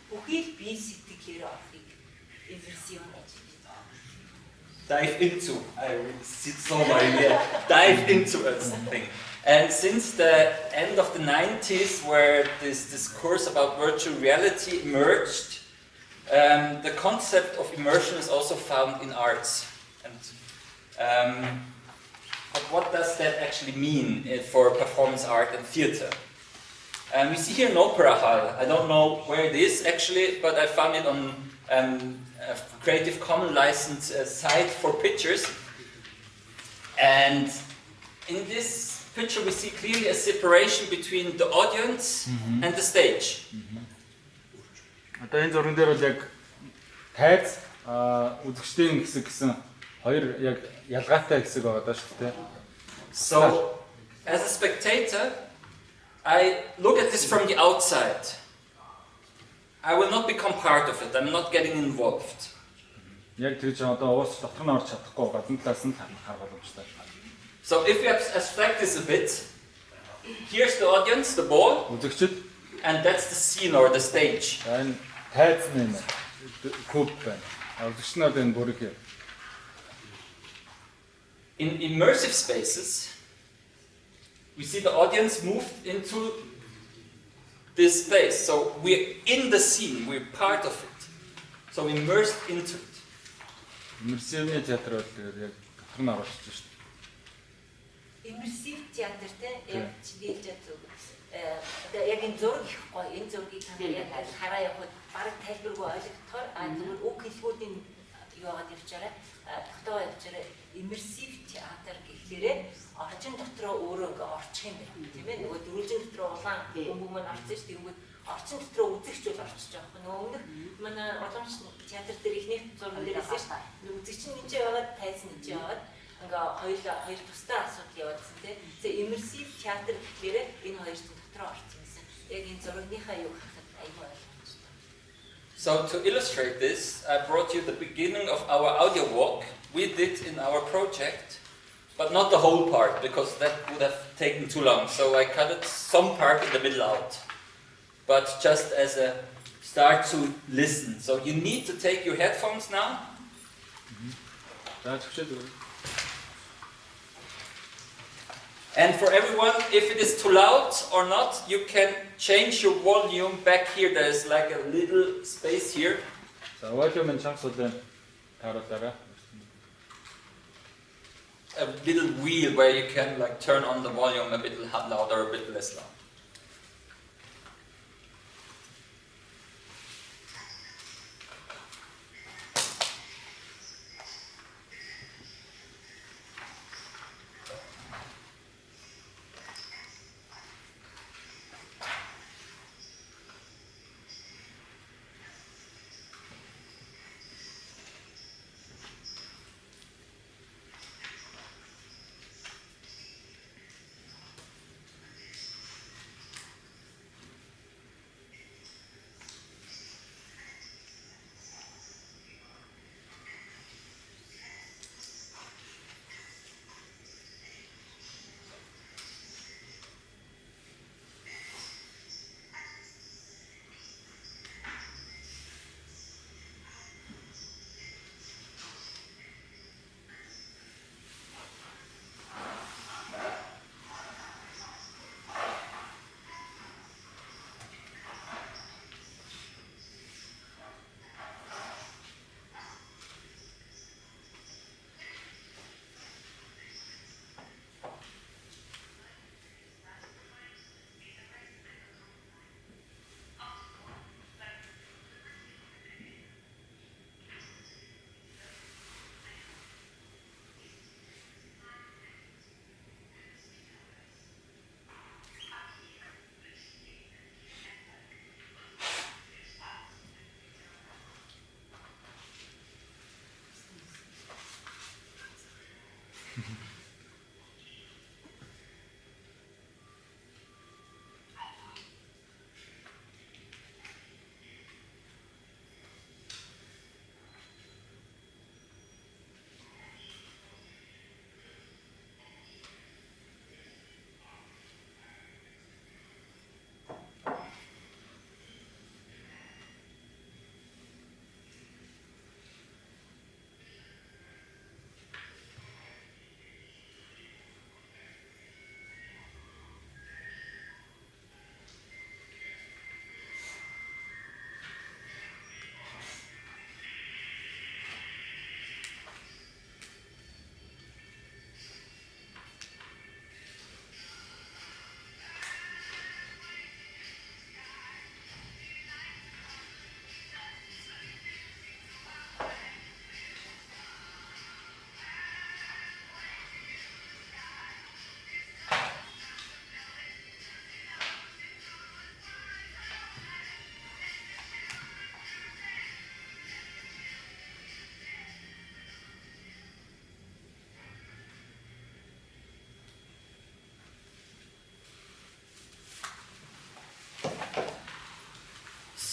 бүхий бие сэтгэлээр орохыг иммерсион гэж dive into. I saw my idea. Dive into something. And since the end of the 90s, where this discourse about virtual reality emerged, the concept of immersion is also found in arts. And but what does that actually mean for performance art and theater? We see here an opera hall. I don't know where it is actually, but I found it on a Creative Commons license site for pictures. And in this picture we see clearly a separation between the audience and the stage. Одоо энэ зурган дээр бол яг тайз үзэгчдийн хэсэг гэсэн хоёр яг ялгаатай хэсэг байгаа даа шүү дээ. So as a spectator, I look at this from the outside. I will not become part of it. I'm not getting involved. Яг тэгж одоо уус дотор нь орж чадахгүй гадна талаас нь харах боломжтой. So if we abstract this a bit, here's the audience, the ball, Үзэгчд and that's the scene or the stage. энэ тайз нь куб байна. Үзэгч нь одоо энэ бүрэг юм. In immersive spaces, we see the audience moved into this space. So we're in the scene, we're part of it. So immersed into it. Иммерсивний театр бол яг дотор нь орж шүү дээ. Иммерсив театр те яг чиглэж байгаа. Одоо яг энэ зураг их гоё. Энэ зургийг яг хараа явахад бараг тайлбаргүй ойлгохоор зүгээр үг хэлбэрийн юу аваад явчаарай. Тогтоо явчаарай. Иммерсив театр гэхлээрээ орчин дотроо өөрөө ингээ орчих юм байна. Тийм ээ. Нөгөө дөрвөлжин дотроо улаан бөмбөг маань орсон шүү дээ. Тэнгүүд орчин дотроо үзэгч бол орчиж байгаа юм. Нөгөө өмнөх манай уламж театр дээр ихнийх зурган дээр хэлсэн шүү дээ. Үзэгч нь энэ яваад тайзан энэ яваад ингээ хоёр тусдаа асуудал явуулсан тийм. Тэгээ иммерсив театр гэхлээрээ энэ хоёр дотроо орсон гэсэн. Яг энэ зурагныхаа юу харахад аюул ойлгомжтой. So to illustrate this, I brought you the beginning of our audio walk we did in our project, but not the whole part because that would have taken too long. So I cut it some part in the middle out, but just as a start to listen. So you need to take your headphones now. And for everyone, if it is too loud or not, you can change your volume back here. There's like a little space here. За volume нь чамсуулаа тааруулаарай. A little wheel where you can like turn on the volume a bit louder, a bit less loud.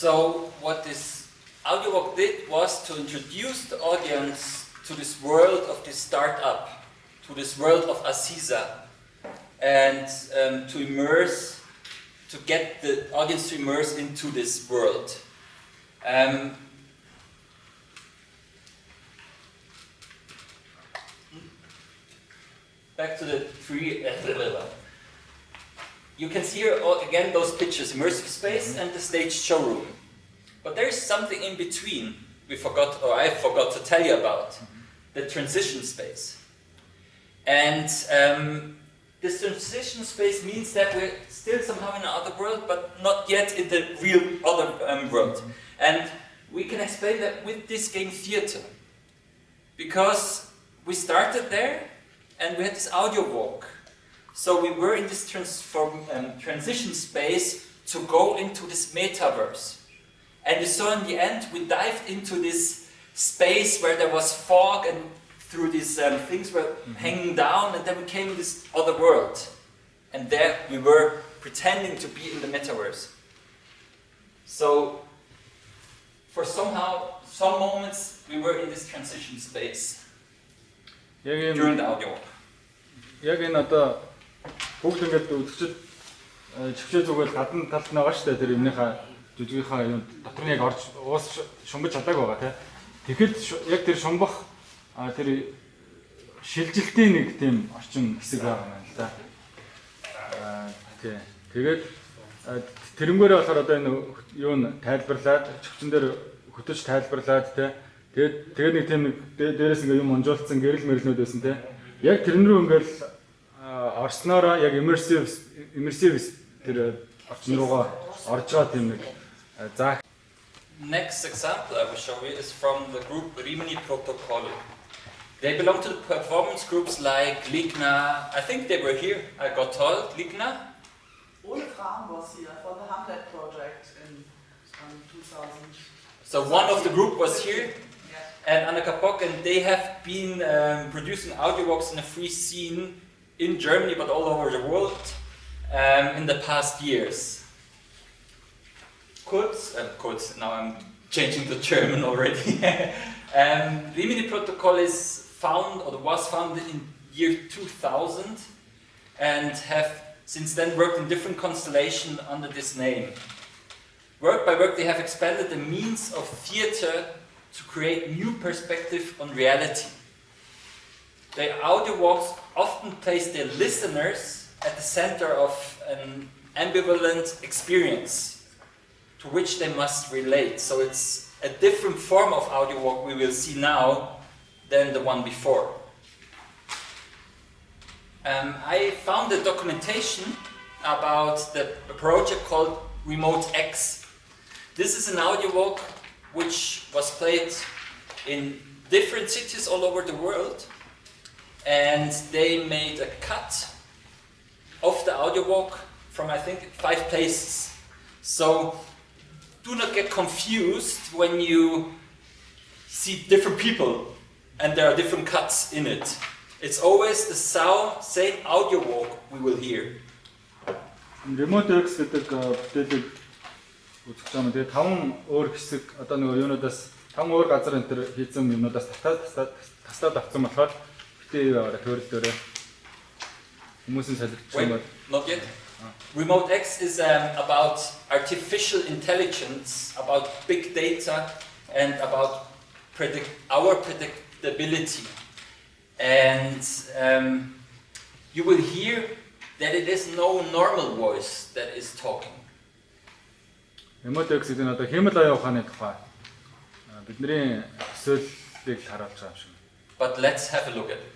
So what this audio walk did was to introduce the audience to this world of this startup, to this world of Assisa, and to get the audience to immerse into this world. Back to the three. You can see here again those pictures: immersive space and the stage showroom. But there is something in between I forgot to tell you about: the transition space. And this transition space means that we're still somehow in another world, but not yet in the real other world. And we can explain that with this game theater, because we started there and we had this audio walk. So we were in this transition space to go into this metaverse. And you saw in the end, we dived into this space where there was fog, and through these things were hanging down, and then we came in this other world. And there we were pretending to be in the metaverse. So for some moments we were in this transition space during the audio walk. Яг энэ одоо бүгд ингээд үзэгчд чивчээ зүгээр гадна талд нь байгаа шүү дээ. Тэр юмныхаа жүжигийнхаа юм дотор нь яг орж уус шумбаж чадаагүй байгаа тийм. Тэгэхэд яг тэр шумбах тэр шилжилтийн нэг тийм орчин хэсэг байгаа юм л да. Тийм. Тэгээд тэрнгээрээ болохоор одоо энэ юу н тайлбарлаад чөвчөн дээр хөтөж тайлбарлаад тийм. Тэгээд нэг тийм нэг дээрээс ингээ юм унжуулсан гэрэл мэрлнүүд байсан тийм. Яг тэрэн рүү ингээл орснороо яг immersive тэр орчин руугаа орж байгаа тийм нэг заа. Next example I will show you is from the group Rimini Protocol. They belong to the performance groups like Ligna. I think they were here, I got told. Ligna? Ole Kram was here for the Hamlet project in 2000. So one of the group was here. And Anna Kapok, and they have been producing audio walks in a free scene in Germany, but all over the world in the past years. Kurz, now I'm changing the German already. Rimini Protocol was founded in year 2000 and have since then worked in different constellations under this name. Work by work, they have expanded the means of theater to create new perspective on reality. Their audio walks often place their listeners at the center of an ambivalent experience to which they must relate. So it's a different form of audio walk we will see now than the one before. I found a documentation about the project called Remote X. This is an audio walk which was played in different cities all over the world, and they made a cut of the audio walk from I think 5 places. So do not get confused when you see different people and there are different cuts in it. It's always the same audio walk we will hear. Remote X гэдэг бүтээлийг үзэж байгаа юм. Тэгээ 5 өөр хэсэг одоо нөгөө юунуудаас 5 өөр газар энэ төр хийсэн юмнуудаас таслаад авсан болохоор битээ төрөлөөрөө хүмүүсийн солигдсон юм байна. Not yet. Remote X is about artificial intelligence, about big data, and about our predictability. And you will hear that it is no normal voice that is talking. Remote X гэдэг нь одоо хэмэл аяа ухааны тухай бидний төсөөллийг харуулж байгаа юм шиг. But let's have a look at it.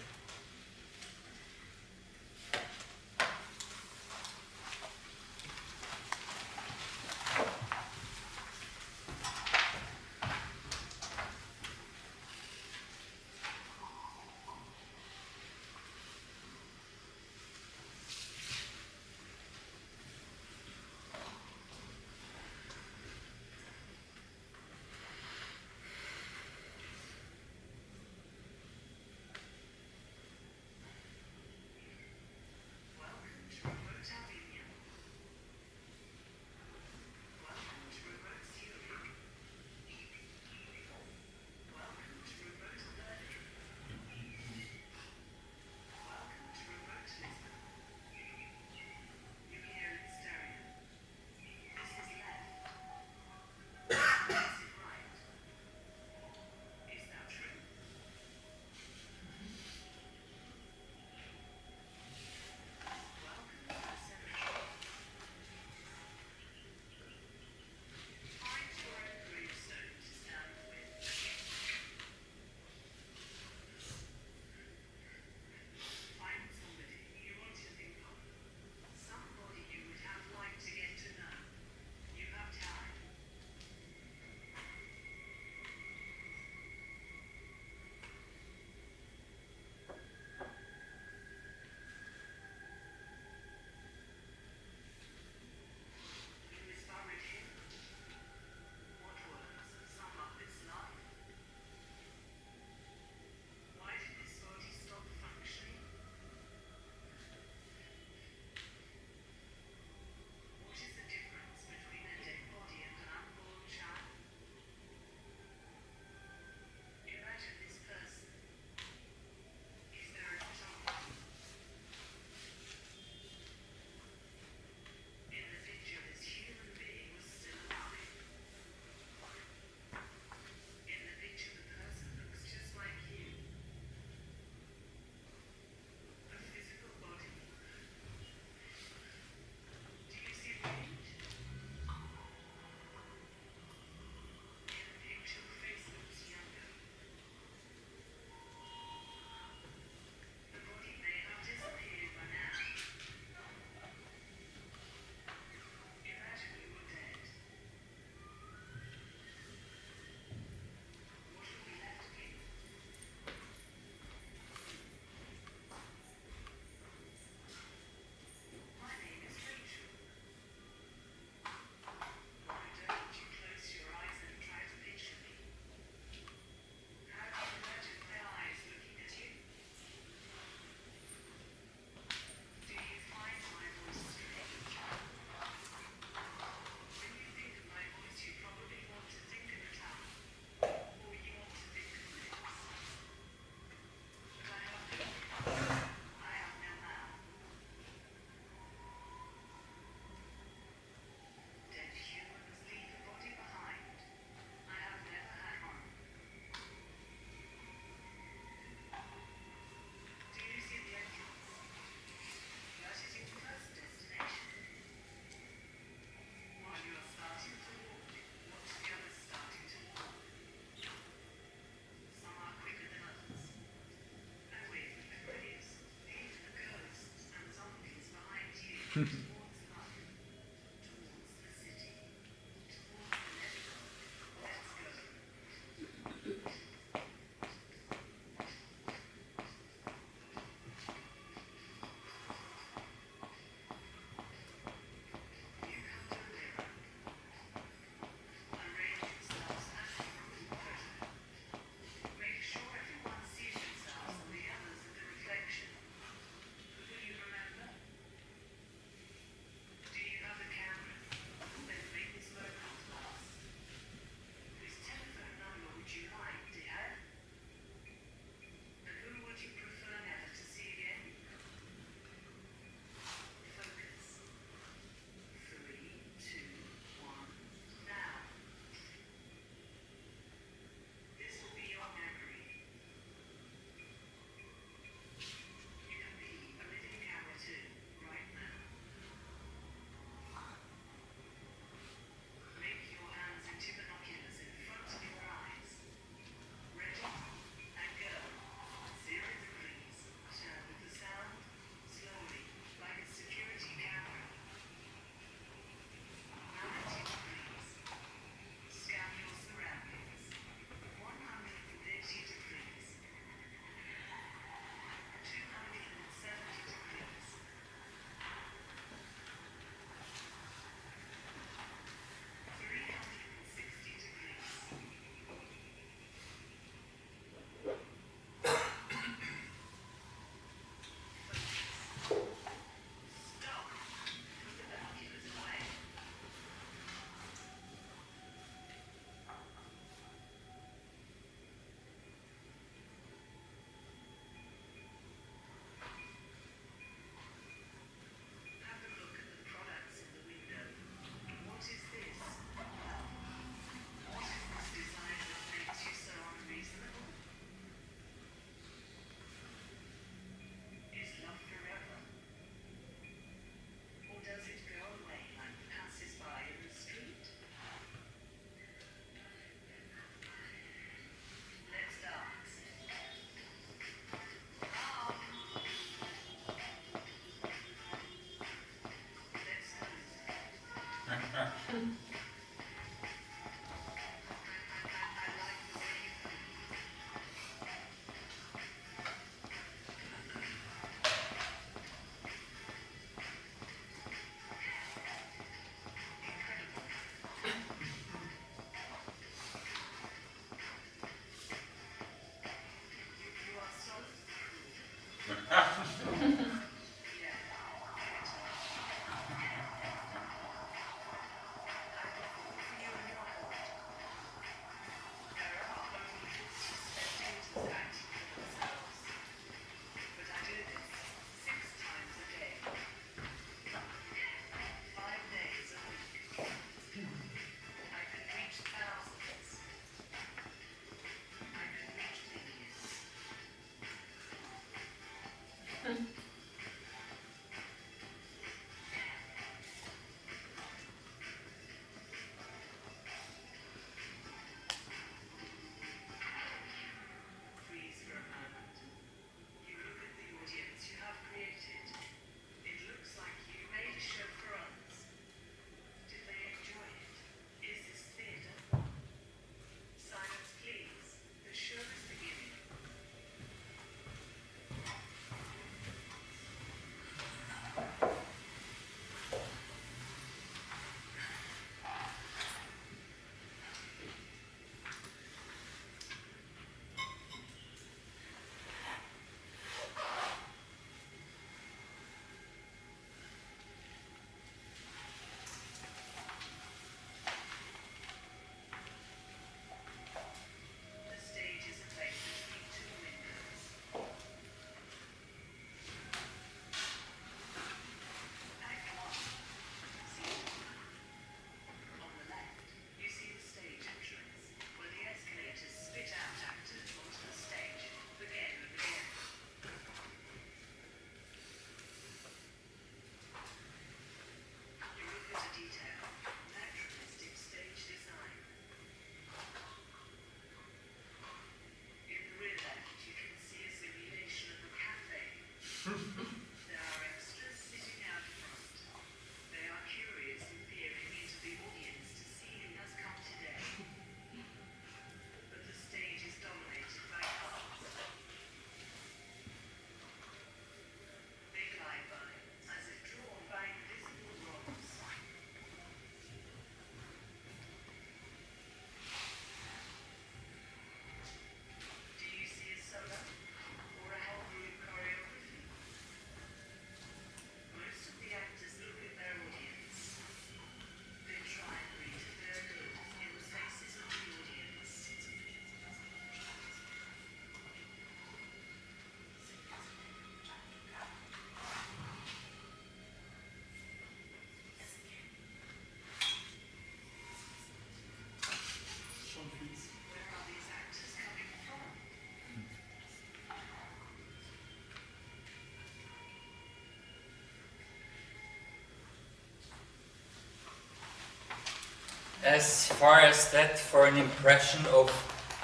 as far as that for an impression of,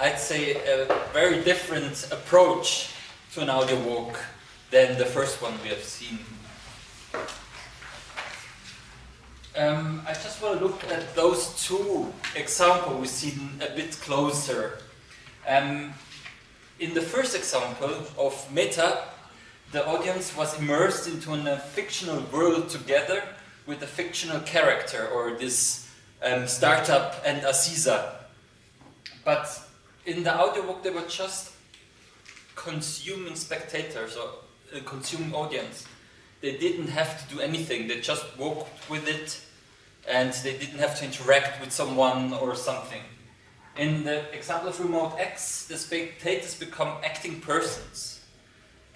I'd say, a very different approach to an audio walk than the first one we have seen. I just want to look at those two examples we've seen a bit closer. In the first example of Meta, the audience was immersed into a fictional world together with a fictional character, or this startup and Aziza. But in the audio book, they were just consuming spectators or consuming audience. They didn't have to do anything, they just walked with it, and they didn't have to interact with someone or something. In the example of Remote X, the spectators become acting persons,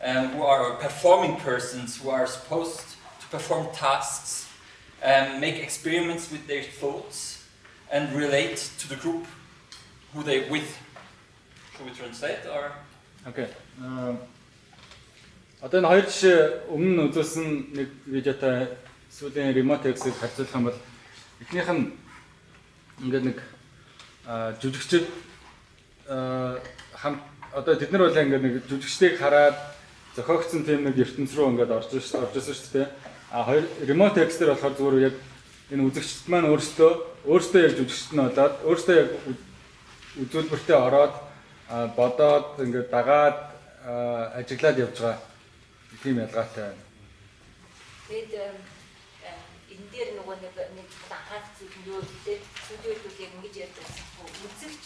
who are performing persons who are supposed to perform tasks, make experiments with their thoughts, and relate to the group who they're with. Should we translate or? Okay. Одоо энэ хоёр жишээ өмнө үзүүлсэн нэг видеотой сүүлийн Remote X-ийг харьцуулах юм бол эхнийх нь ингээд нэг жүжигчд одоо тэд нар бол ингээд нэг жүжигчдийг хараад зохиогдсон тийм нэг ертөнц рүү ингээд орж ирсэн шүү дээ. Хоёр Remote X дээр болохоор зүгээр яг энэ үзэгчд маань өөрсдөө яг жүжигчд нь болоод өөрсдөө яг үзүүлбэртээ ороод бодоод ингээд дагаад ажиглаад явж байгаа тийм ялгаатай байна. Тэгээд энэ дээр нөгөө нэг анхаарах зүйл нь юу гэдэг студиуд үл яг ингэж ярьж байсан. Үзэгч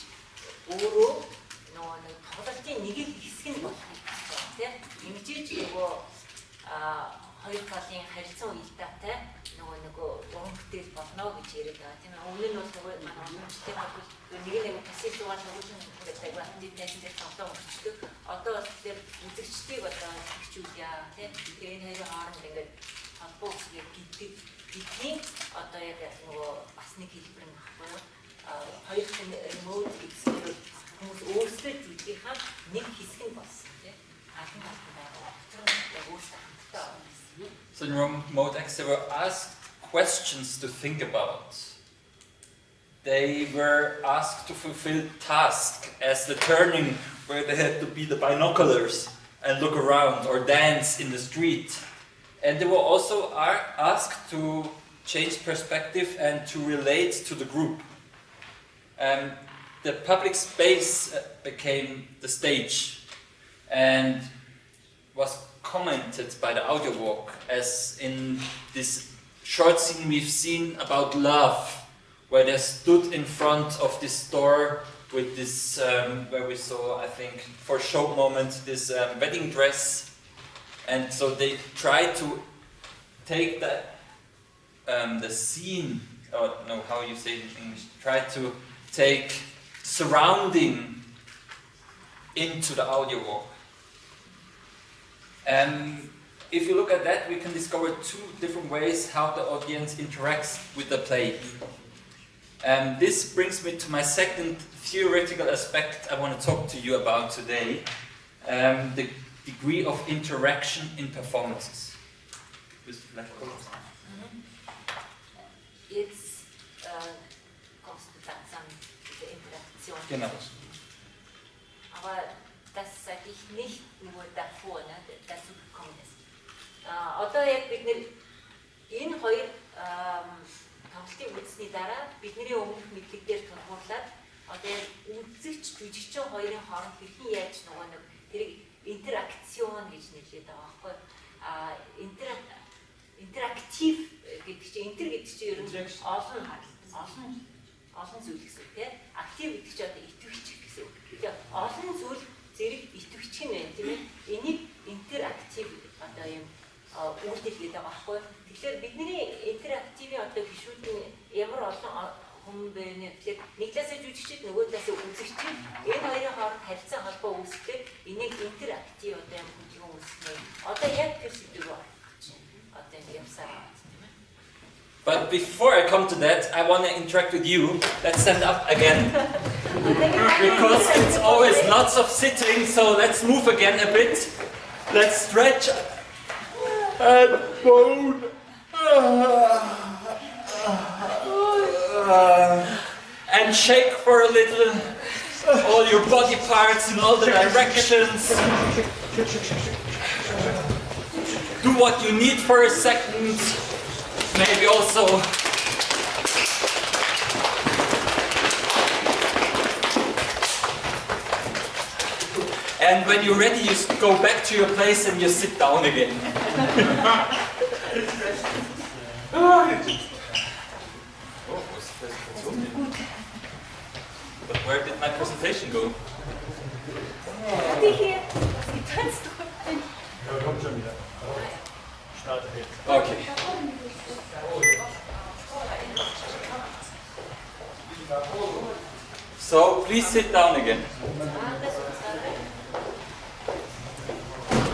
өөрөө нөгөө нэг тоглолтын нэг л хэсэг нь болох юм тийм. Ингэж нөгөө хоёр талын харилцан уялдаатай нөгөө уран бүтээл болно гэж яриад байгаа тийм. Өмнө нь бол нөгөө манай өнөмжтэй бол нэг пассив дугаар тоглосон гэдэг байна. Тэнцээ тоглоом өгчдөг. Одоо бол тэр үзэгчдийг одоо хичүүлье тийм. Тэгээ энэ хоёрын хооронд ингээд холбоо үсгээ гэдэг бидний одоо яг нөгөө бас нэг хэлбэр нь баггүй. Хоёр хүн remote experience хүмүүс өөрсдөө зүйлийнхаа нэг хэсэг нь болсон тийм. Алан алан байгаа. Тэр өөрсдөө хамтдаа байна. So in Remote X, they were asked questions to think about. They were asked to fulfill tasks as the turning, where they had to be the binoculars and look around or dance in the street. And they were also asked to change perspective and to relate to the group. The public space became the stage and was commented by the audio walk, as in this short scene we've seen about love, where they stood in front of this store with this, where we saw, I think, for a short moment, this wedding dress. And so they tried to take the scene, or no, how you say it in English, try to take surrounding into the audio walk. If you look at that, we can discover two different ways how the audience interacts with the play. This brings me to my second theoretical aspect I want to talk to you about today, the degree of interaction in performances. Jetzt kommst du langsam diese Interaktion. Genau. Aber das sage ich nicht nur davor, ne, dazu gekommen ist. Одоо яг бид нэр энэ хоёр тоглолтыг үзсний дараа бидний өмнөх мэдлэг дээр тулгуурлаад одоо яг үзэгч жүжигчин хоёрын хооронд хэрхэн яаж нөгөө нэг тэрийг интеракцион гэж нэрлэдэг байгаа байхгүй. Интерактив гэдэг чинь интер гэдэг чинь ер нь олон зүйл гэсэн үг тийм. Актив гэдэг чинь одоо итгэвч гэсэн үг. Тэгээ олон зүйл зэрэг итгэвч юм байна тийм ээ. Энийг интерактив одоо юм үйлдэл гэдэг байгаа байхгүй. Тэгэхээр бидний интерактивын одоо гишүүдийн ямар олон хүн бэ нэ. Тэгэхээр нэг талаас жүжигчид нөгөө талаас үзэгч энэ хоёрын хооронд харилцаа холбоо үүсгэх энийг интерактив одоо юм хөдөлгөөн үүснэ. Одоо яг тэр зүйл рүү орчих чинь. Одоо юм явсаар байна тийм ээ. But before I come to that, I want to interact with you. Let's stand up again. Because it's always lots of sitting, so let's move again a bit. Let's stretch and bone. and shake for a little all your body parts in all the directions. Do what you need for a second. Maybe also and when you're ready, you go back to your place and you sit down again. But where did my presentation go? Okay. So please sit down again.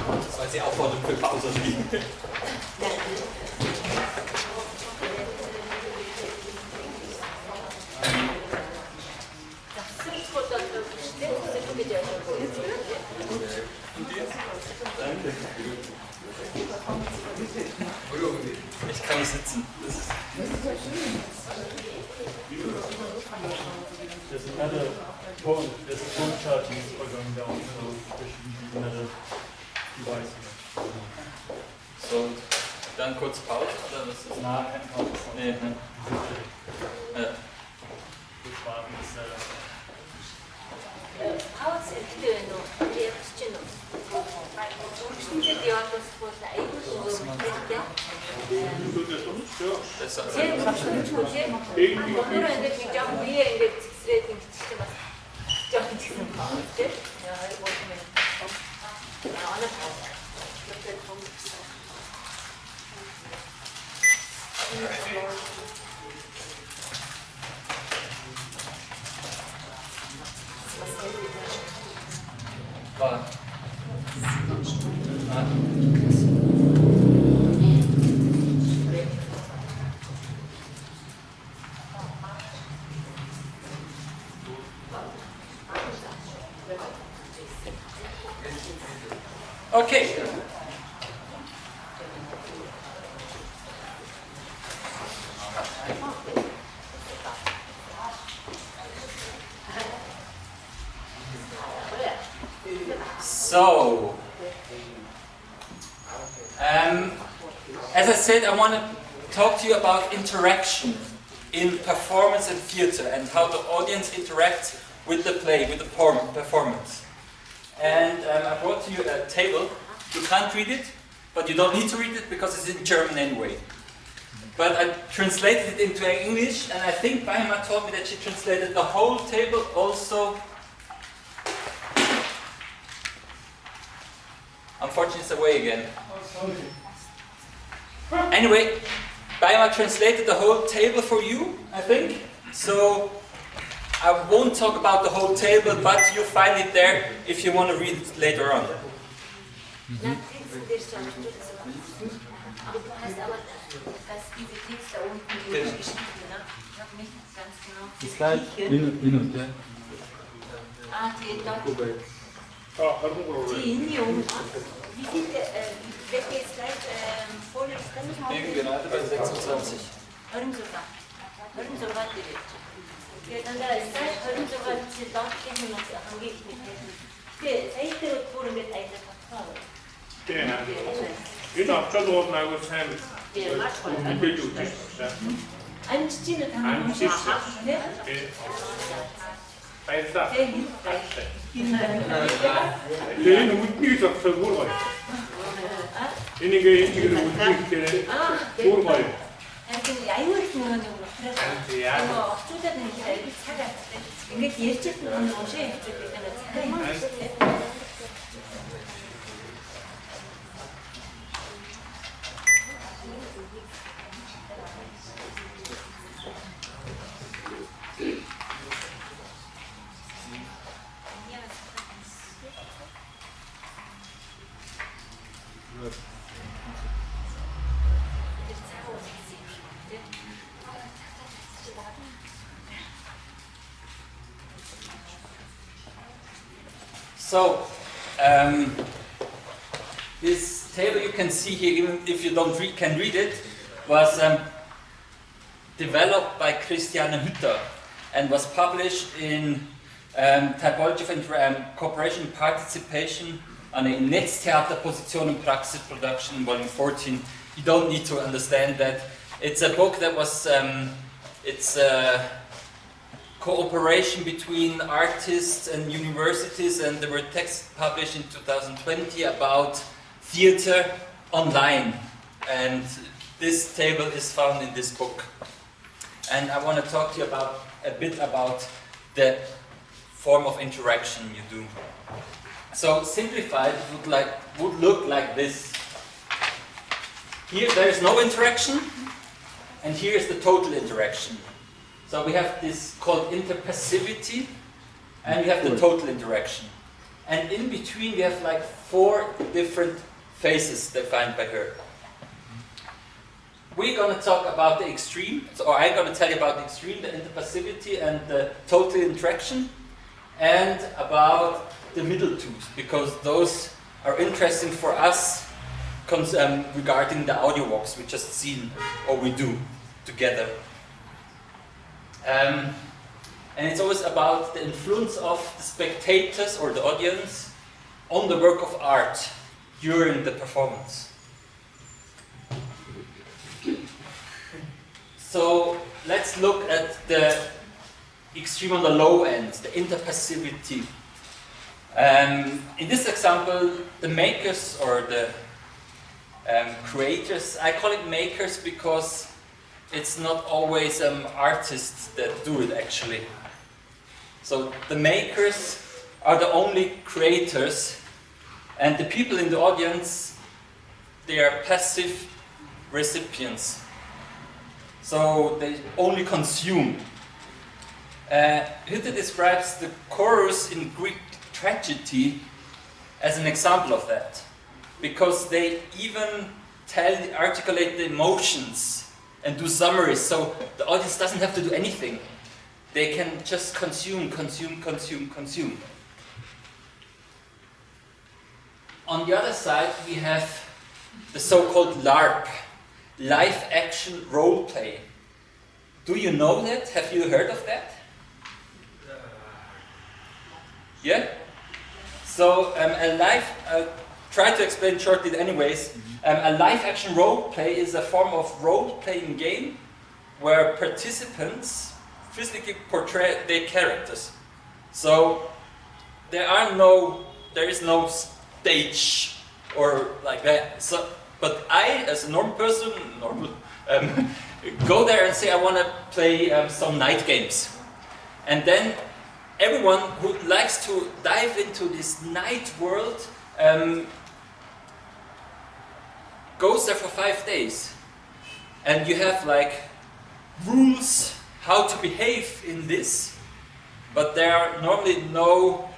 Das war jetzt die Aufforderung für Pause. Ich kann nicht sitzen. There's another phone, there's a phone charging going down, so there should be another device here. So, dann kurz Pause oder was ist? Nah, keine Pause. Nee, ne? Ja. Kurz warten, bis Okay. So, as I said, I want to talk to you about interaction in performance and theater and how the audience interacts with the play, with the performance. And I brought to you a table. You can't read it, but you don't need to read it because it's in German anyway. But I translated it into English, and I think Bahima told me that she translated the whole table also. Unfortunately, it's away again. Anyway, Bahima translated the whole table for you, I think. So I won't talk about the whole table, but you'll find it there if you want to read it later on. Gerade bei 26. Энэ очоод уурна аягүй сайн мэдээж өгч байна. Амжчийн танаа тийм. Баярлалаа. Энэ үднийг зогсоо бүр гоё. Энийг үднийг бүр гоё. аюул их нөгөө очиулаад нэг аюул цаг авдаг. Ингээд ярьж байгаа юм уу шээ хэлж байгаа цаг. So, this table you can see here, even if you can read it, was developed by Christiane Hütter. and was published in Typology of Cooperation and Participation on a Netztheater Position and Praxis Production, volume 14. You don't need to understand that. It's a book that was, it's a cooperation between artists and universities, and there were texts published in 2020 about theater online. And this table is found in this book. And I want to talk to you about a bit about the form of interaction you do. So simplified, it would look like this. Here there is no interaction, and here is the total interaction. So we have this called interpassivity, and we have the total interaction. And in between we have like 4 different phases defined by her. We're going to talk about the extreme, or I'm going to tell you about the extreme, the interpassivity and the total interaction, and about the middle two, because those are interesting for us regarding the audio walks we just seen, or we do together. And it's always about the influence of the spectators or the audience on the work of art during the performance. So let's look at the extreme on the low end, the interpassivity. In this example, the makers or the creators, I call it makers because it's not always artists that do it actually. So the makers are the only creators, and the people in the audience, they are passive recipients. So they only consume. Hütte describes the chorus in Greek tragedy as an example of that, because they even articulate the emotions and do summaries, so the audience doesn't have to do anything. They can just consume, consume, consume, consume. On the other side, we have the so-called LARP, live action role play. Do you know that? Have you heard of that? Yeah? So I'll try to explain shortly anyways. A live action role play is a form of role playing game where participants physically portray their characters. So there is no stage or like that. So, but I, as a normal person, go there and say I want to play some night games. And then everyone who likes to dive into this night world goes there for 5 days. And you have like rules how to behave in this, but there are normally no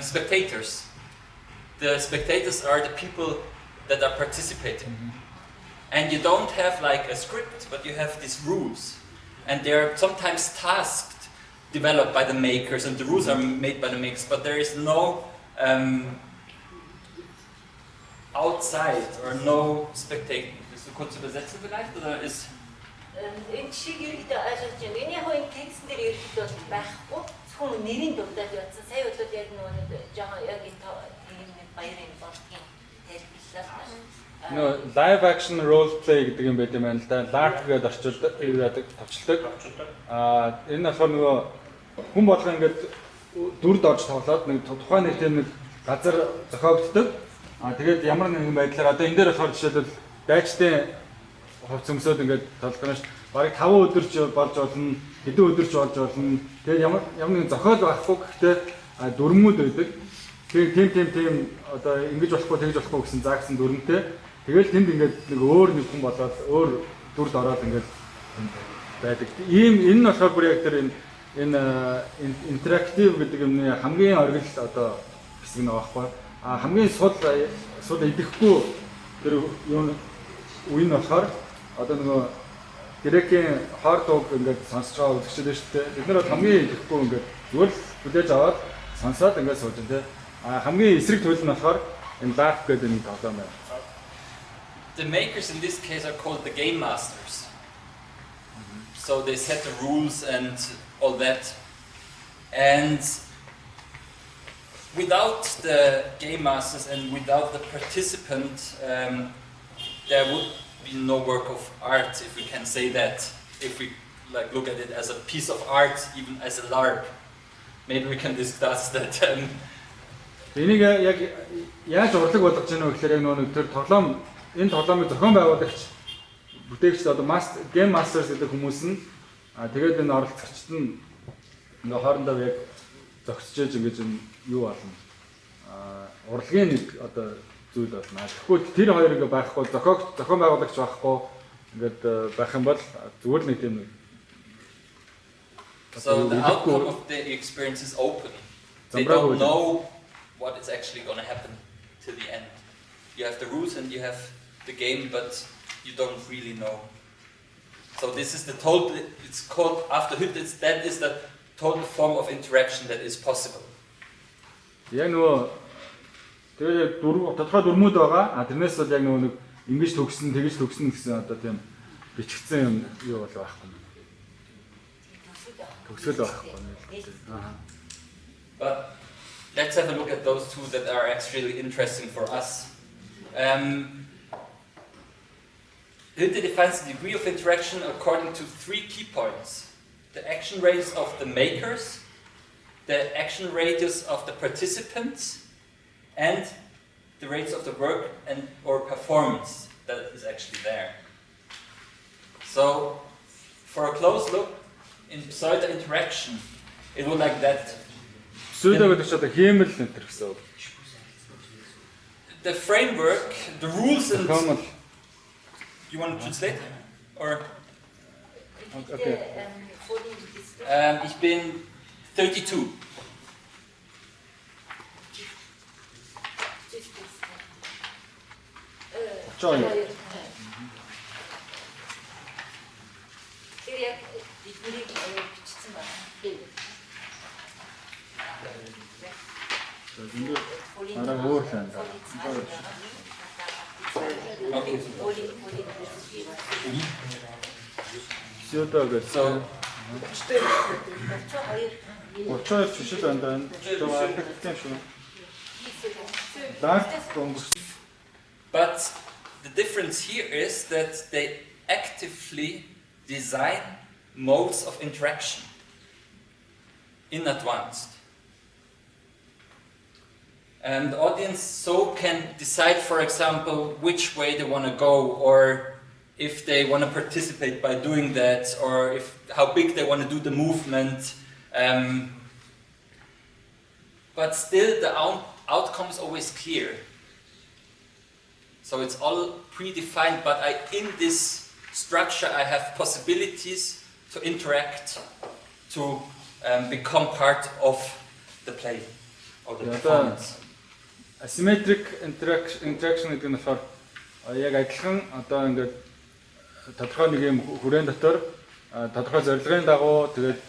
spectators. The spectators are the people that are participating. And you don't have like a script, but you have these rules. And they are sometimes tasks developed by the makers, and the rules are made by the makers, but there is no outside or no spectator. Willst du kurz übersetzen vielleicht, oder ist... Энэ шиг ерөөдөө ойлгож байна. Энэ яг энэ текст дээр ерөөдөө байхгүй. Зөвхөн нэрийн дурдаад явсан. Сая болоод яг нөгөө жоохон яг энэ баярын болтгийн No, live action role play гэдэг юм байт юм байна л да. LARP гэдэг товчилдог. Энэ болохоор нөгөө хүн болгоо ингээд дүрд орж тоглоод нэг тухайн нэг тийм нэг газар зохиогддог. Тэгээд ямар нэгэн байдлаар одоо энэ дээр болохоор жишээлбэл дайчдын хувц өмсөд ингээд тоглох нь ш. Бараг 5 өдөрч болж болно, хэдэн өдөрч болж болно. Тэгээд ямар нэгэн зохиол байхгүй гэхдээ дүрмүүд байдаг. Тийм одоо ингэж болохгүй тэгж болохгүй гэсэн заагсан дүрмтэй. Тэгэл тэнд ингээд нэг өөр нэг хүн болоод өөр дүрд ороод ингээд байдаг. Энэ нь болохоор бүр яг тэр энэ интерактив гэдэг юмны хамгийн оргил одоо хэсэг нэг байхгүй. Хамгийн сул идэхгүй тэр юу үе нь болохоор одоо нөгөө грекийн хардог ингээд сонсож байгаа үзэгчдээ шүү дээ. Бид нар хамгийн идэхгүй ингээд зүгээр л хүлээж аваад сонсоод ингээд сууж байна те. Хамгийн эсрэг төлөв нь болохоор энэ LARP гэдэг нэг тоглоом байна. The makers in this case are called the game masters. So they set the rules and all that. And without the game masters and without the participant, there would be no work of art, if we can say that. If we like look at it as a piece of art, even as a LARP. Maybe we can discuss that. Энийг яг яаж урлаг болгож байна вэ гэхээр яг нөгөө тэр тоглоом энэ тоглоомыг зохион байгуулагч бүтээгчд одоо game masters гэдэг хүмүүс нь тэгээд энэ оролцогчд нь ингээ хоорондоо яг зогсож ингэж юу болно урлагийн нэг одоо зүйл болно. Тэгэхгүй тэр хоёр ингээ байхгүй зохион байгуулагч байхгүй ингээд байх юм бол зүгээр нэг тийм So the outcome of the experience is open. They don't know what is actually going to happen till the end. You have the rules and you have the game, but you don't really know. So this is the total. It's called after Hütte. That is the total form of interaction that is possible. Яг нөгөө тэгээд тодорхой дүрмүүд байгаа. Тэрнээс бол яг нөгөө нэг ингэж төгсөн, тэгж төгсөн гэсэн одоо тийм бичигдсэн юм юу бол байхгүй. But let's have a look at those two that are actually interesting for us. Hütte defines the degree of interaction according to 3 key points: the action radius of the makers, the action radius of the participants, and the rates of the work and or performance that is actually there. So, for a close look, in pseudo interaction, it would like that. Pseudo гэдэг чинь одоо хиймэл энэ гэсэн үг. The framework, the rules and you want to translate or? Okay. Ich bin 32. Joy. So, but the difference here is that they actively design modes of interaction in advance. And the audience so can decide, for example, which way they want to go, or if they want to participate by doing that, or how big they want to do the movement. But still the outcome is always clear. So it's all predefined, but in this structure I have possibilities to interact, to become part of the play or the performance. Asymmetric interaction гэдэг нь болохоор яг адилхан одоо ингээд тодорхой нэг юм хүрээнд дотор тодорхой зорилгын дагуу тэгээд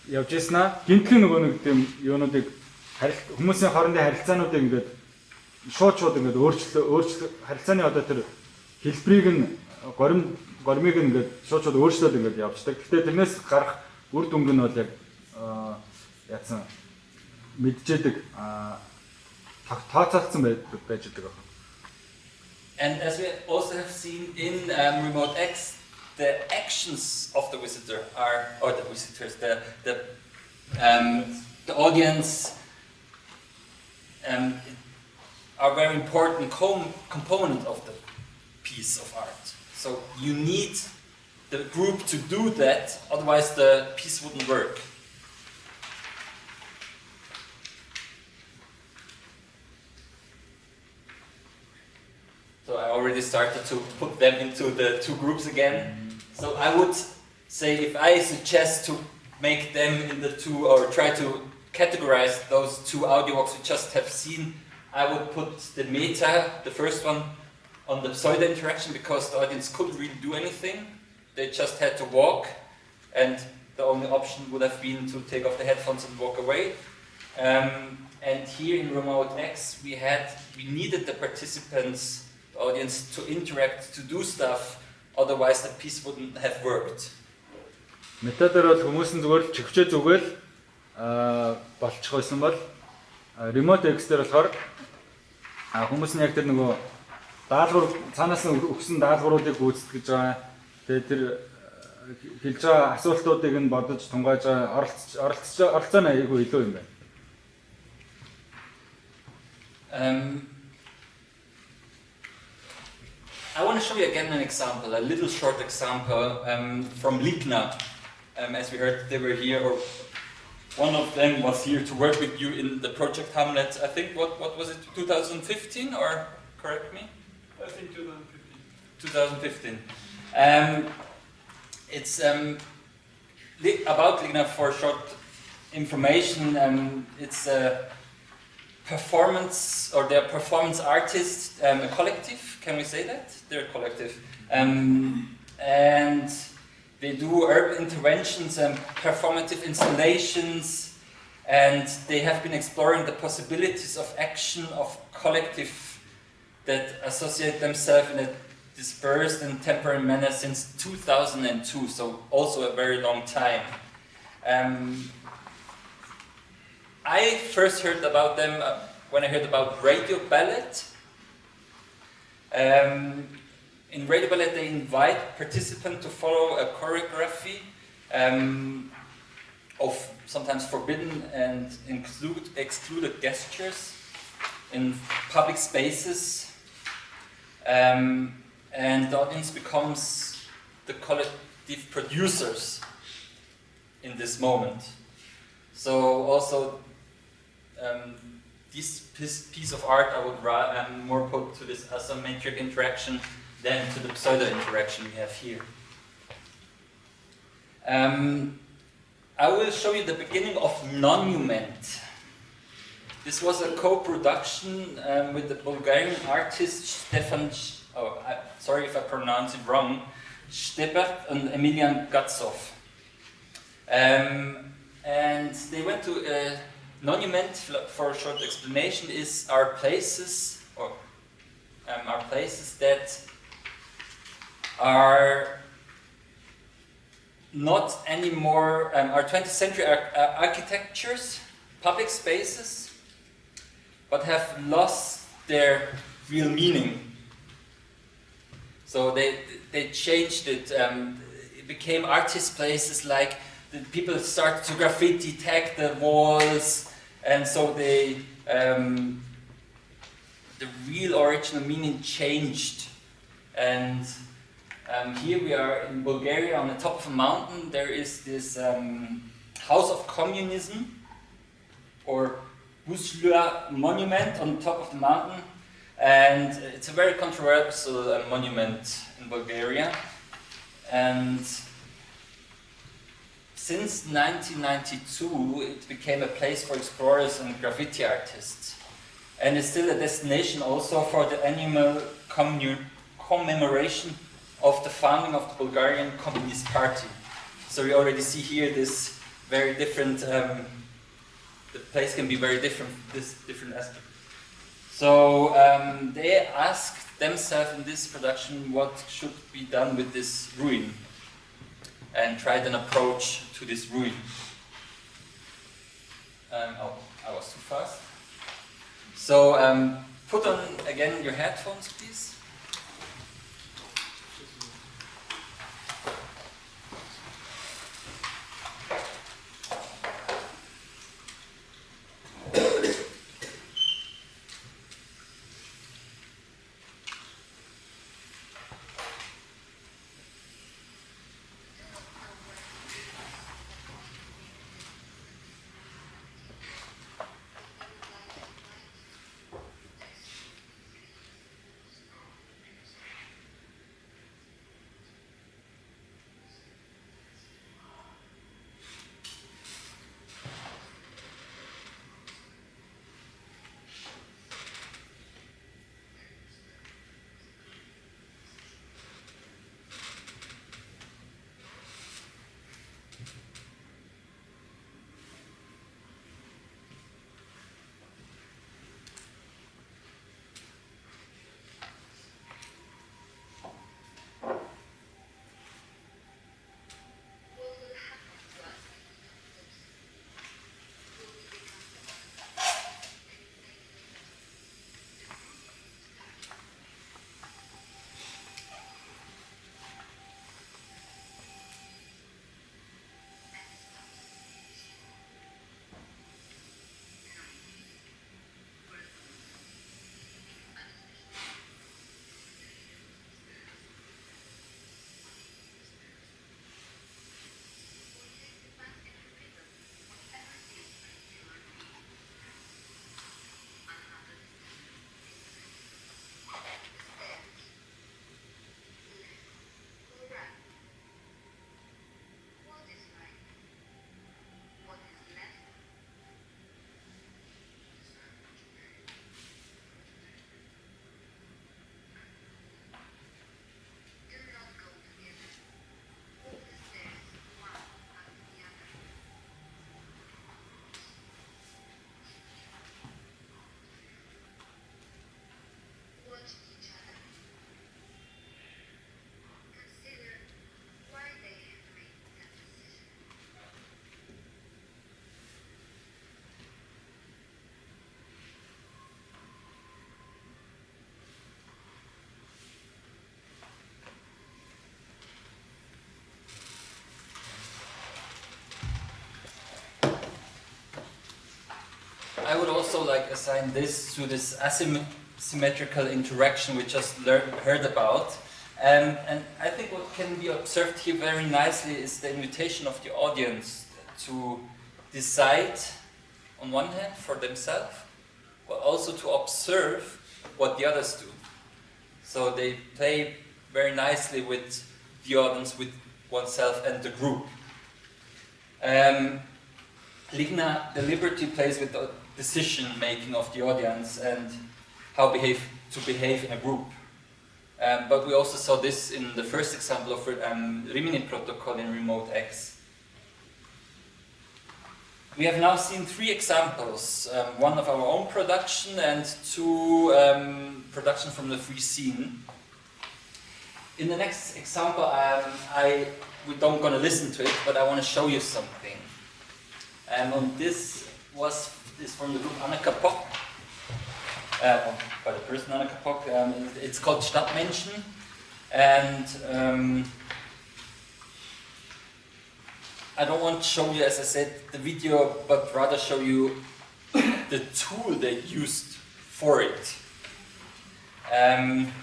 явж ийснаа гинтгэн нөгөө нэг тийм юунуудыг хүмүүсийн хоорондын харилцаануудыг ингээд шууд ингээд өөрчлөлт харилцааны одоо тэр хэлбэрийг нь горимыг ингээд шууд өөрчлөлт ингээд явждаг. Гэхдээ тэрнээс гарах үр дүнг нь бол яг яатсан мэдчихэд тооцоолсон байж байгаа. And as we also have seen in Remote X, the actions of the visitor or the visitors, the audience are a very important component of the piece of art. So you need the group to do that, otherwise the piece wouldn't work. So I already started to put them into the 2 groups again. So I would say if I suggest to make them in the 2 or try to categorize those 2 audio walks we just have seen, I would put the meta, the first one, on the pseudo interaction because the audience couldn't really do anything. They just had to walk and the only option would have been to take off the headphones and walk away. And here in Remote X we needed the participants, the audience, to interact, to do stuff, otherwise the piece wouldn't have worked. Методоор бол хүмүүс нь зүгээр л чихвчээ зүгээл болчих байсан бол remote X дээр болохоор хүмүүс нь яг тэр нөгөө даалгавар цаанаас нь өгсөн даалгавруудыг гүйцэтгэж гэж байгаа. Тэгээд тэр хэлж байгаа асуултуудыг нь бодож тунгааж оролцоо нь айгүй илүү юм байна. I want to show you again an example, a little short example from Ligna. As we heard, they were here, or one of them was here to work with you in the project Hamlet. I think, what was it, 2015, or correct me? I think 2015. 2015. It's about Ligna for short information. It's a performance, or they're performance artists, a collective, can we say that? They're a collective. And they do urban interventions and performative installations, and they have been exploring the possibilities of action of collective that associate themselves in a dispersed and temporary manner since 2002, so also a very long time. I first heard about them when I heard about radio ballet. In radio ballet, they invite participants to follow a choreography of sometimes forbidden and excluded gestures in public spaces, and the audience becomes the collective producers in this moment. So also this piece of art I would more put to this asymmetric interaction than to the pseudo interaction we have here. I will show you the beginning of Monument. This was a co-production with the Bulgarian artist Stefan, sorry if I pronounce it wrong, Stepert and Emilian Gatsov. And they went to Monument, for a short explanation, is our places, or our places that are not anymore our 20th century architectures, public spaces, but have lost their real meaning. So they changed it. It became artist places, like the people started to graffiti tag the walls, and so the real original meaning changed. And here we are in Bulgaria on the top of a mountain. There is this House of Communism, or Buslua monument on the top of the mountain, and it's a very controversial monument in Bulgaria. And since 1992, it became a place for explorers and graffiti artists, and it's still a destination also for the annual commemoration of the founding of the Bulgarian Communist Party. So we already see here this very different, the place can be very different, this different aspect. So they asked themselves in this production what should be done with this ruin, and tried an approach to this ruin. Oh, I was too fast. So put on again your headphones, please. I would also like assign this to this asymmetrical interaction we just heard about. And I think what can be observed here very nicely is the invitation of the audience to decide, on one hand, for themselves, but also to observe what the others do. So they play very nicely with the audience, with oneself and the group. Ligna deliberately plays with the decision-making of the audience and how to behave in a group. But we also saw this in the first example of Rimini protocol in Remote X. We have now seen 3 examples, one of our own production and 2 production from the free scene. In the next example, we don't going to listen to it, but I want to show you something. And this is from the group Anna Kapok, by the person Anna Kapok. It's called Stadtmenschen, and I don't want to show you, as I said, the video, but rather show you the tool they used for it. And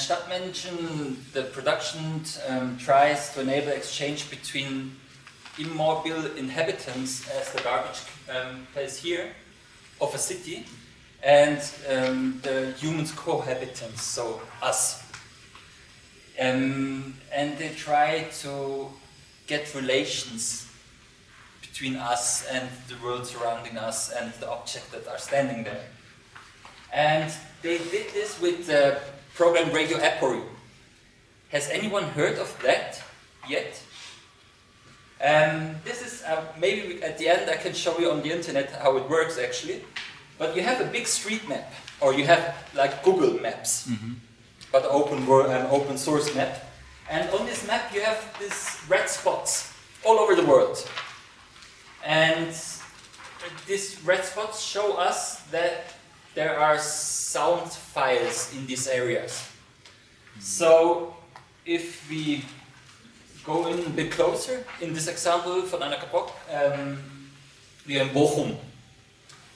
Stadtmenschen, the production tries to enable exchange between immobile inhabitants, as the garbage place here, of a city, and the humans cohabitants, so us. And they try to get relations between us and the world surrounding us and the objects that are standing there. And they did this with the program Radio Apory. Has anyone heard of that yet? This is, maybe at the end I can show you on the internet how it works actually. But you have a big street map, or you have like Google Maps, but open source map. And on this map you have these red spots all over the world. And these red spots show us that there are sound files in these areas. So if we go in a bit closer, in this example from Anna Kapok, we are in Bochum.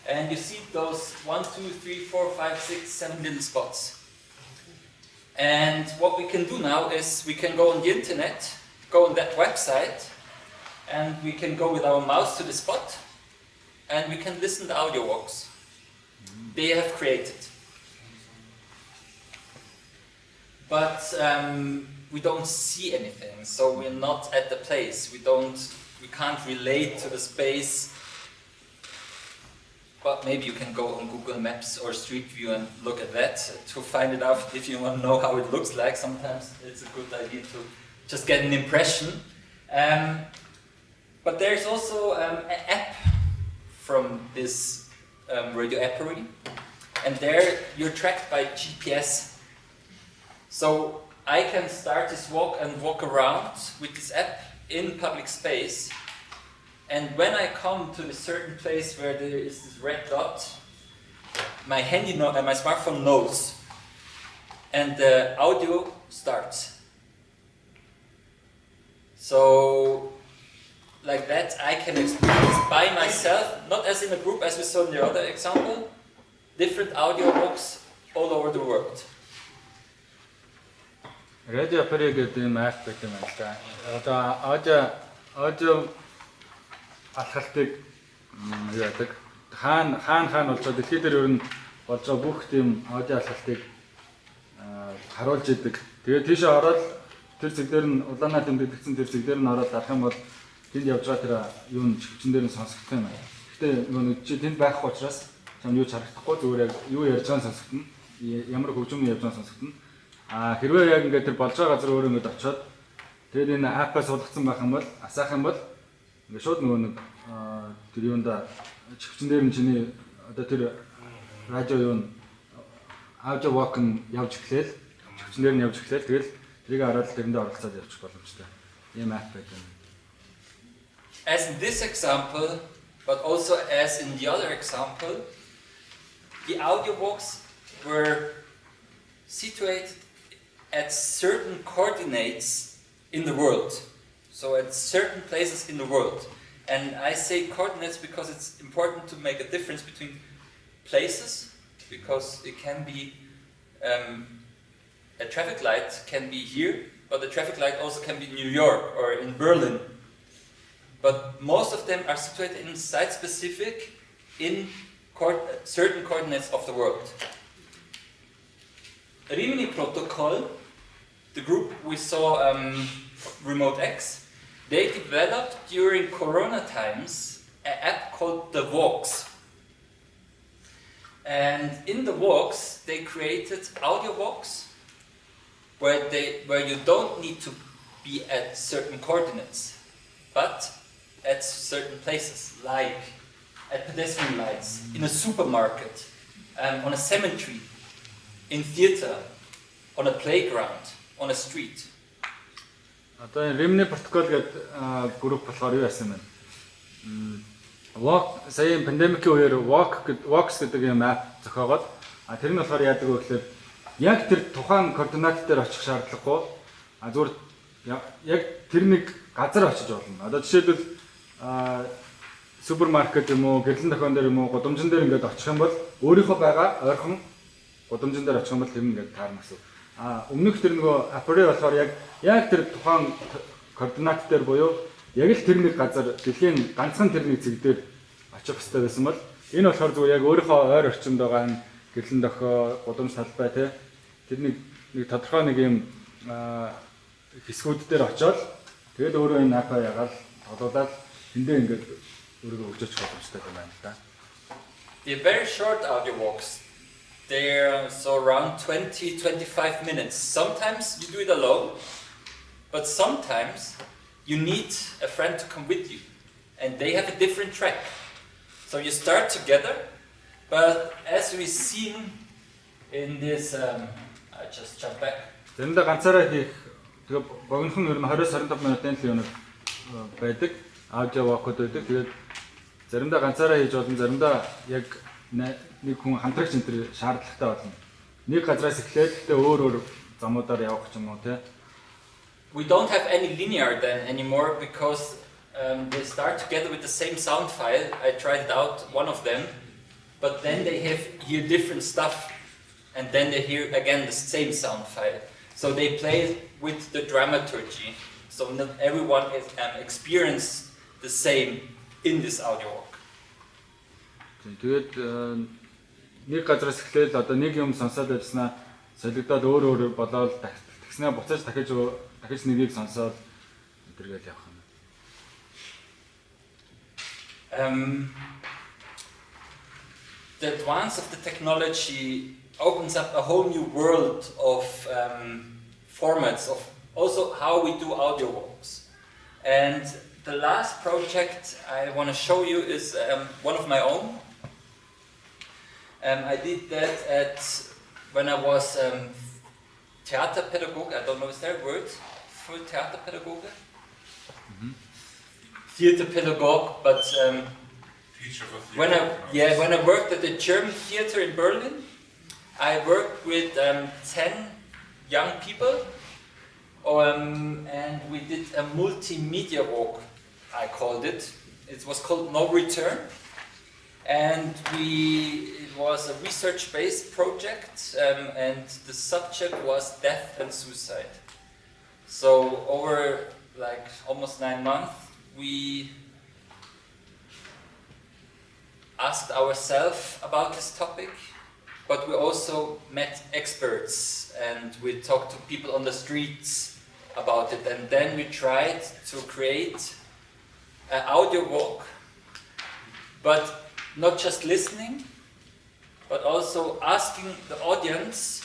And you see those 1, 2, 3, 4, 5, 6, 7 little spots. And what we can do now is we can go on the internet, go on that website, and we can go with our mouse to the spot, and we can listen to audio walks they have created. But we don't see anything, so we're not at the place. We can't relate to the space. But maybe you can go on Google Maps or Street View and look at that to find it out if you want to know how it looks like. Sometimes it's a good idea to just get an impression. But there's also an app from this Radio Apory, and there you're tracked by GPS. So I can start this walk and walk around with this app in public space. And when I come to a certain place where there is this red dot, my smartphone knows, and the audio starts. So, like that, I can experience by myself, not as in a group as we saw in the other example, different audio walks all over the world. Radio Apory гэдэг юм app гэдэг юм байна. Одоо аудио алхалтыг яадаг. Хаана болж байгаа дэлхий дээр ер нь болж байгаа бүх тийм аудио алхалтыг харуулж идэг. Тэгээд тийшээ ороод тэр зэг дээр нь улаанаар тэмдэгдсэн тэр зэг дээр нь ороод арах юм бол тэнд явж байгаа тэр юу н хөвчөн дээр нь сонсогдох юм байна. Гэтэ нөгөө чи тэнд байхгүй учраас чам юу ч харагдахгүй зүгээр яг юу ярьж байгааг сонсогдно. Ямар хөгжим явж байгааг сонсогдно. Хэрвээ яг ингээд тэр болж байгаа газар өөрөө ингээд очиод тэгээд энэ аппаас суулгацсан байх юм бол асаах юм бол ингээд шууд нөгөө нэг тэр юунда хөвчөн дээр нь чиний одоо тэр радио юу н аудио вок нь явж эхлээл хөвчөн дээр нь явж эхлээл тэгэл тэрийг хараад тэрэндээ оролцоод явчих боломжтой. Ийм app байдаг. As in this example, but also as in the other example, the audio walks were situated at certain coordinates in the world. So at certain places in the world. And I say coordinates because it's important to make a difference between places, because it can be a traffic light can be here, but the traffic light also can be in New York or in Berlin. But most of them are situated in site-specific, in certain coordinates of the world. Rimini Protocol, the group we saw, Remote X, they developed during Corona times an app called the Walks. And in the walks, they created audio walks where you don't need to be at certain coordinates, but at certain places, like at pedestrian lights, in a supermarket, on a cemetery, in theater, on a playground, on a street. Одоо Rimini Protocol гэдэг групп болохоор юу яасан бэ? Walk сая пандемикийн үеэр Walks гэдэг юм app зохиогоод тэр нь болохоор яадаг вэ гэхээр яг тэр тухайн координат дээр очих шаардлагагүй зүгээр яг тэр нэг газар очиж болно. Одоо жишээлбэл супермаркет юм уу, гэрлэн дохион дээр юм уу, гудамжин дээр ингээд очих юм бол өөрийнхөө байгаа ойрхон гудамжин дээр очих юм бол тэр нь ингээд таарна гэсэн. Өмнөх тэр нөгөө аппарат болохоор яг тэр тухайн координат дээр буюу яг л тэр нэг газар дэлхийн ганцхан тэр нэг зэг дээр очих хэрэгтэй байсан бол энэ болохоор зүгээр яг өөрийнхөө ойр орчимд байгаа энэ гэрлэн дохио, гудамж талбай тэр нэг тодорхой нэг юм хэсгүүд дээр очиод тэгээд өөрөө энэ аппа ягаал тоглуулаад тэндээ ингээд өөрийгөө өгчөж боломжтой юм байна л да. The very short audio walks, they're so around 20-25 minutes. Sometimes you do it alone, but sometimes you need a friend to come with you, and they have a different track. So you start together, but as we've seen in this, I just jump back. Заримдаа ганцаараа хийх тэгээ богинохон ер нь 20-25 минутын л юм байдаг. Аудио walk-уд байдаг. Тэгээд заримдаа ганцаараа хийж болно, заримдаа яг нэг хүн хамтрагч энэ төр шаардлагатай болно. Нэг газраас эхлээд тэгээ өөр замуудаар явах ч юм уу тий. We don't have any linear then anymore because they start together with the same sound file. I tried it out, one of them, but then they hear different stuff, and then they hear again the same sound file. So they play with the dramaturgy, so not everyone is experience the same in this audio walk. Тэгээд нэг газраас эхлээл одоо нэг юм сонсоод байснаа солигдоод өөр болоод тэгснэ буцаж дахиж нэгийг сонсоод өдөргөл явах юм. The advance of the technology opens up a whole new world of formats of also how we do audio walks. And the last project I want to show you is one of my own. I did that when I was Theaterpädagoge. I don't know, is there a word for Theaterpädagoge? Theaterpädagoge, but when I worked at the German theater in Berlin, I worked with 10 young people, and we did a multimedia walk, I called it. It was called No Return, and it was a research-based project, and the subject was death and suicide. So over like almost 9 months, we asked ourselves about this topic, but we also met experts and we talked to people on the streets about it, and then we tried to create an audio walk, but not just listening, but also asking the audience,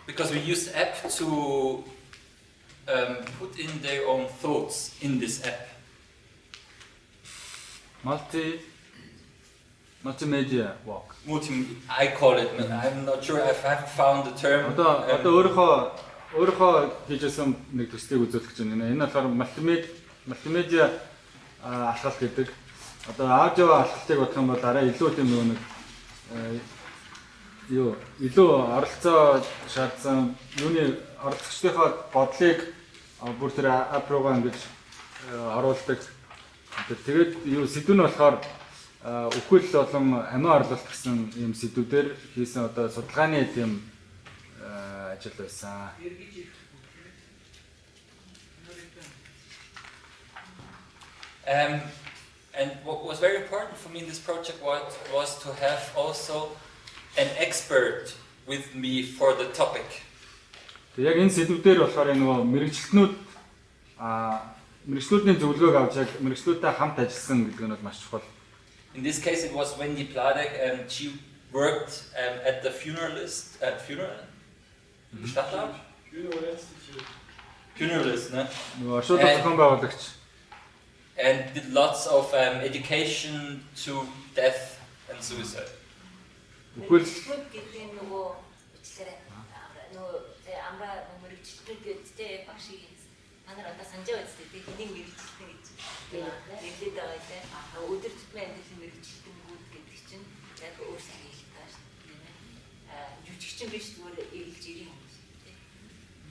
because we use the app to put in their own thoughts in this app. Multimedia walk. I call it. I'm not sure if I haven't found the term. Одоо өөрийнхөө хийжсэн нэг төслийг үзүүлэх гэж байна. Энэ болохоор мультимедиа алхалт гэдэг. Одоо аудио алхалтыг бодох юм бол арай илүү тийм нэг илүү оролцоо шаардсан юуны оролцогчдынхоо бодлыг бүр тэр апп руугаа ингэж оруулдаг. Тэгээд юу сэдв нь болохоор үхэл болон амиа орлолт гэсэн ийм сэдвүүдээр хийсэн одоо судалгааны тийм ажил байсан. And what was very important for me in this project was to have also an expert with me for the topic. Яг энэ сэдвүүдээр болохоор нөгөө мэрэгчлэтнүүд мэрэгчлүүдийн зөвлөгөөг авч яг мэрэгчлүүдтэй хамт ажилласан гэдэг нь бол маш чухал. In this case, it was Wendy Pladek, and she worked at the funeralist. Funeralist, no? And did lots of education to death and suicide.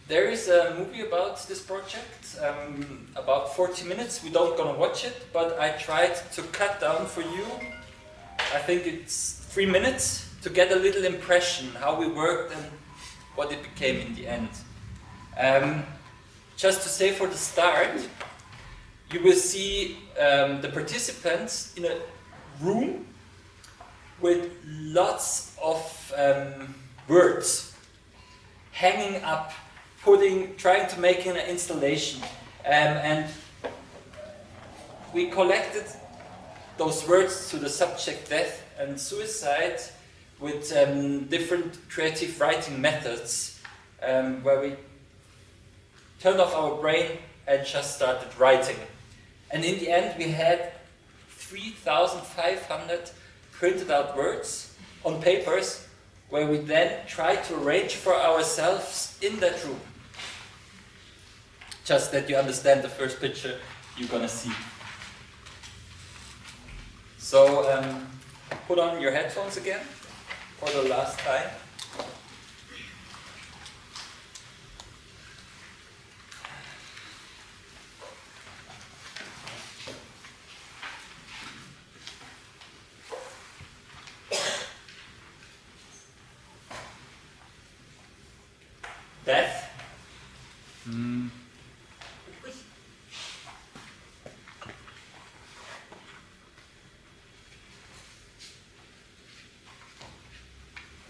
There is a movie about this project, about 40 minutes. We don't gonna watch it, but I tried to cut down for you. I think it's 3 minutes to get a little impression how we worked and what it became in the end. Just to say for the start, you will see the participants in a room with lots of words hanging up, trying to make an installation, and we collected those words to the subject death and suicide with different creative writing methods, where we turned off our brain and just started writing. And in the end we had 3,500 printed out words on papers, where we then tried to arrange for ourselves in that room. Just that you understand the first picture you're gonna see. So put on your headphones again for the last time. Death.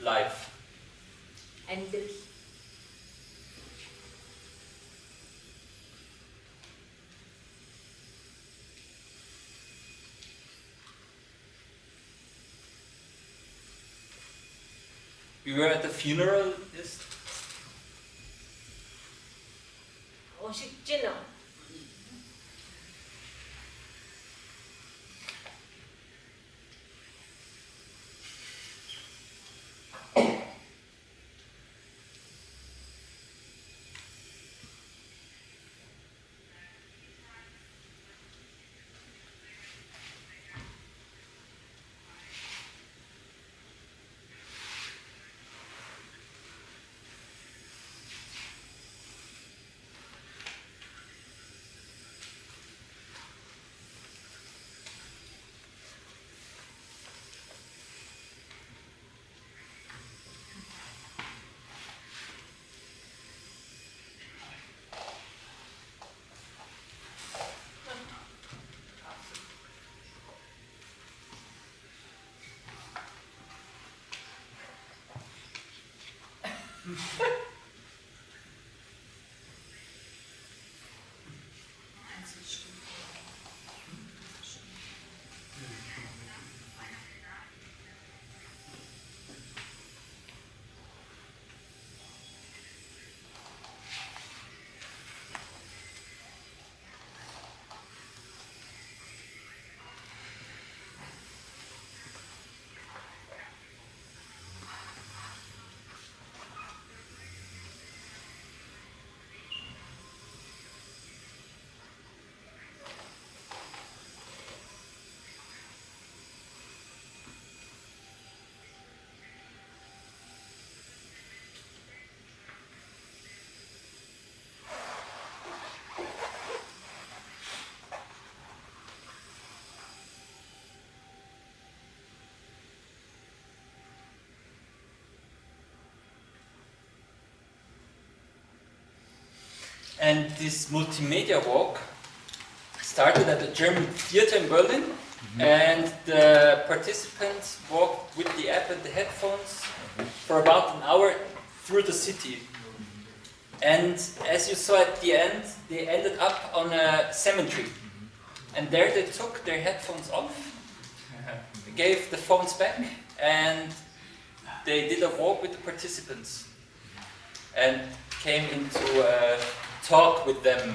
Life. And We were at the funeral. And this multimedia walk started at the German theater in Berlin, and the participants walked with the app and the headphones for about an hour through the city. And as you saw at the end, they ended up on a cemetery. And there they took their headphones off, gave the phones back, and they did a walk with the participants and came into a talk with them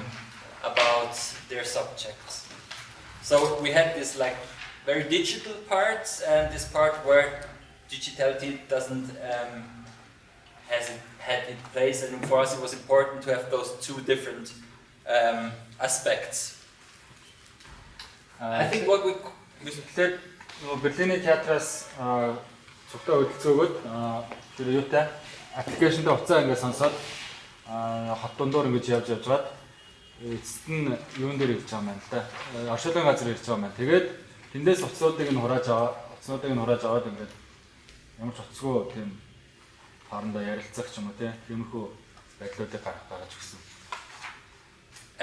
about their subjects. So we had this like very digital part and this part where digitality doesn't had its place, and for us it was important to have those two different aspects. I think what we тэгэхээр Берлиний театраас цогтой хөдөлцөөгөөд тэр юутай аппликейшнд уцаа ингээд сонсоод хот дундуур ингэж явж байгаад эцэст нь юун дээр ирж байгаа юм байна л да. Оршуулгын газар ирж байгаа юм байна. Тэгээд тэндээс уцнуудыг нь хурааж аваад ингээд ямар ч уцгүй тийм хоорондоо ярилцах ч юм уу тиймэрхүү байдлуудыг гаргаж өгсөн.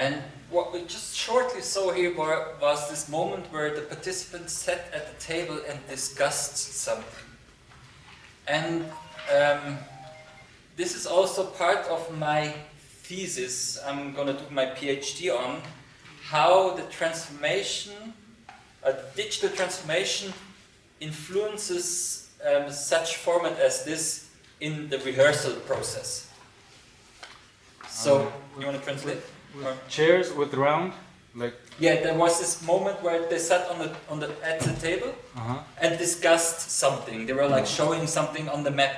And what we just shortly saw here was this moment where the participants sat at the table and discussed something. And this is also part of my thesis I'm going to do my PhD on, how the transformation, digital transformation influences such format as this in the rehearsal process. So, you want to translate? Chairs with round, like yeah, there was this moment where they sat at the table and discussed something. They were like showing something on the map.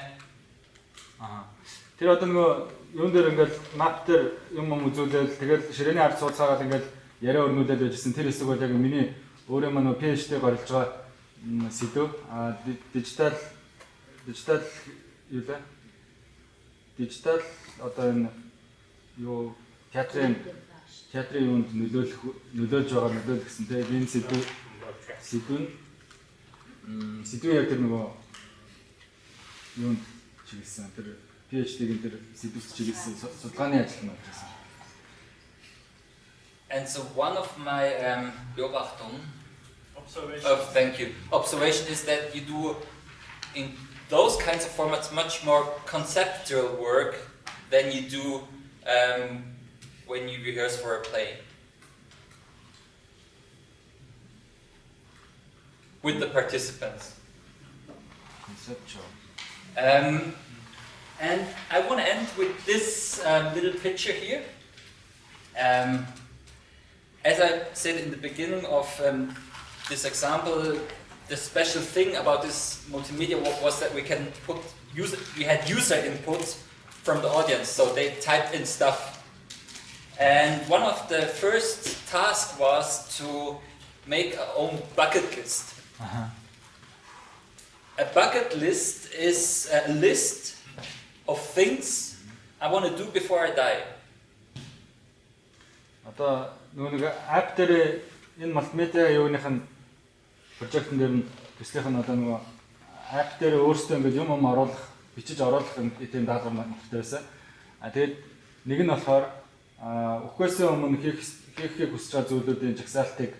Тэр одоо нөгөө юун дээр ингээд map дээр юм үзүүлээд тэгэл ширээний ард сууцаагаад ингээд яриа өрнүүлээд байжсэн. Тэр хэсэг бол яг миний өөрөө манай PhD гаргаж байгаа сэдв. Дижитал юу вэ? Дижитал одоо энэ юу театрын юунд нөлөөлж гэсэн тийм энэ сэдвэн яг тэр нөгөө юунд чиглэсэн тэр PhD-ийн тэр сэдвэс чиглэсэн судалгааны ажил нь болсон. And so one of my observation is that you do in those kinds of formats much more conceptual work than you do when you rehearse for a play with the participants. Conceptual. And I want to end with this little picture here. As I said in the beginning of this example, the special thing about this multimedia walk was that we had user input from the audience, so they typed in stuff. And one of the first tasks was to make our own bucket list. A bucket list is a list of things I want to do before I die. Одоо нэг app дээр энэ мултимедиа юуных нь прожектын дээр нь төслийнх нь одоо нөгөө app дээр өөрсдөө ингээд юм бичиж оруулах тийм даалгавар материал байсан. Тэгээд нэг нь болохоор өгөхөөс өмнө хийхийг хүсэж байгаа зүйлүүдийн жагсаалтыг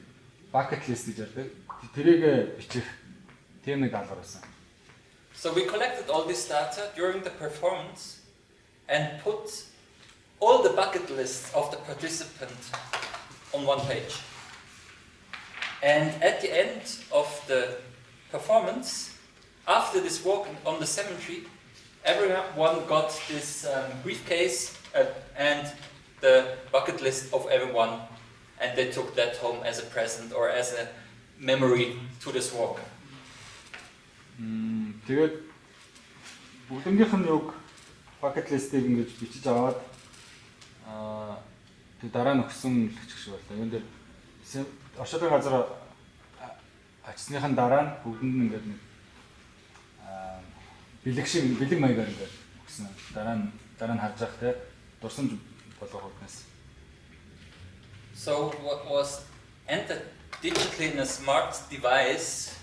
bucket list гэж ярьдаг. Тэрийг бичих тийм нэг даалгавар байсан. So we collected all this data during the performance and put all the bucket lists of the participant on one page. And at the end of the performance, after this walk on the cemetery, everyone got this briefcase and the bucket list of everyone, and they took that home as a present or as a memory to this walk. Тэгээд бүгднгийнх нь юг bucket list-ийг ингэж бичиж аваад тэг дараа нь өгсөн л гэж шиг байна. Юун дээр оршуулгын газар очсныхан дараа нь бүгдэнд нь ингээд нэг бэлэг маягаар ингээд өгсөн. Дараа нь харж явах те дурсамж болгох үгнээс. So what was entered digitally in a smart device,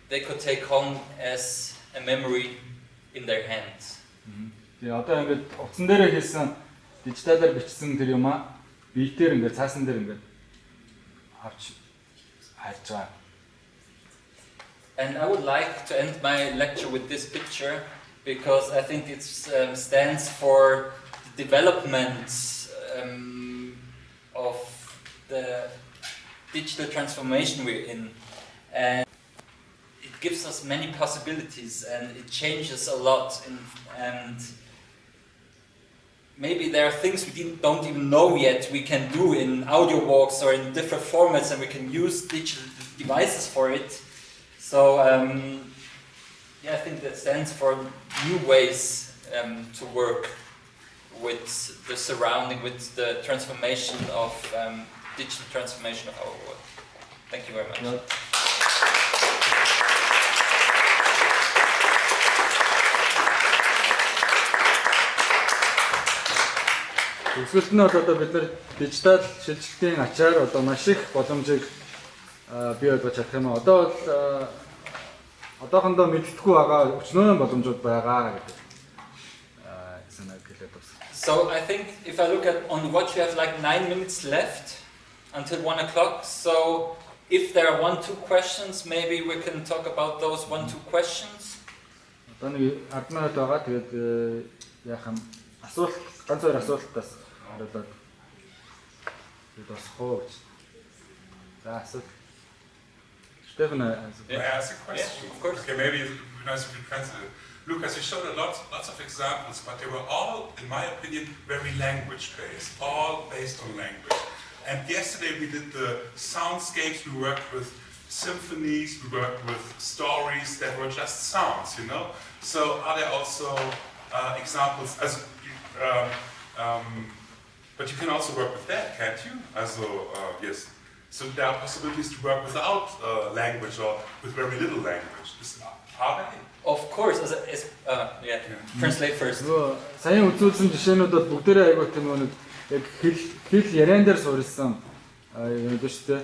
they could take home as a memory in their hands. Тэгээ одоо ингээд утсан дээрээ хийсэн дижиталаар бичсэн тэр юмаа биетээр ингээд цаасан дээр ингээд авч харж байгаа. And I would like to end my lecture with this picture because I think it stands for the development of the digital transformation we're in. And it gives us many possibilities and it changes a lot. And maybe there are things we don't even know yet we can do in audio walks or in different formats, and we can use digital devices for it. So yeah, I think that stands for new ways to work with the surrounding, with the transformation of digital transformation of our world. Thank you very much. Yep. Өсвөлт нь бол одоо бид нар дижитал шилжилтийн ачаар одоо маш их боломжийг бий болгож чадах юм аа. Одоо бол одоохондоо мэддэхгүй байгаа өчнөө боломжууд байгаа гэдэг санааг хэлээд байна. So I think if I look at on the watch, we have like 9 minutes left until 1 o'clock. So if there are 1-2 questions, maybe we can talk about those 1-2 questions. Одоо нэг 10 минут байгаа. Тэгээд яах юм асуулт ганц хоёр асуултаас хариулаад босхоо. За асуулт. Stefan, may I ask a question? Yeah, of course. Okay, maybe it would be nice if you translate it. Lucas, you showed lots of examples, but they were all, in my opinion, very language-based, all based on language. And yesterday we did the soundscapes, we worked with symphonies, we worked with stories that were just sounds, you know? So are there also examples, but you can also work with that, can't you? Yes. So there are possibilities to work without language or with very little language. Are they? Of course, yeah. Translate first. Саяхан үзүүлсэн жишээнүүд бол бүгдээрээ айгүй тийм нэг яг хэл яриан дээр суурилсан юм дээ шүү дээ.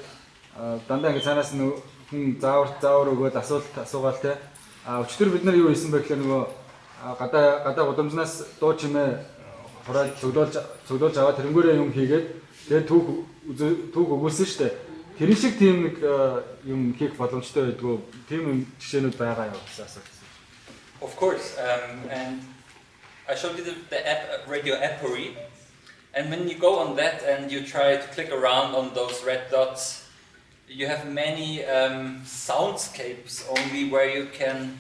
Дандаа ингэ цаанаас нь хүн заавар өгөөд асуулт асуугаал те. Өчтөр бид нар юу хийсэн бэ гэхээр нөгөө гадаа гудамжнаас дуу чимээ хураад цуглуулж аваад тэрнгүүрээ юм хийгээд тэгээд түүх өгүүлсэн шүү дээ. Тэрэн шиг тийм нэг юм хийх боломжтой байдгүй тийм жишээнүүд байгаа юу гэсэн асуулт. Of course, and I showed you the app, Radio Appery, and when you go on that and you try to click around on those red dots, you have many soundscapes only where you can.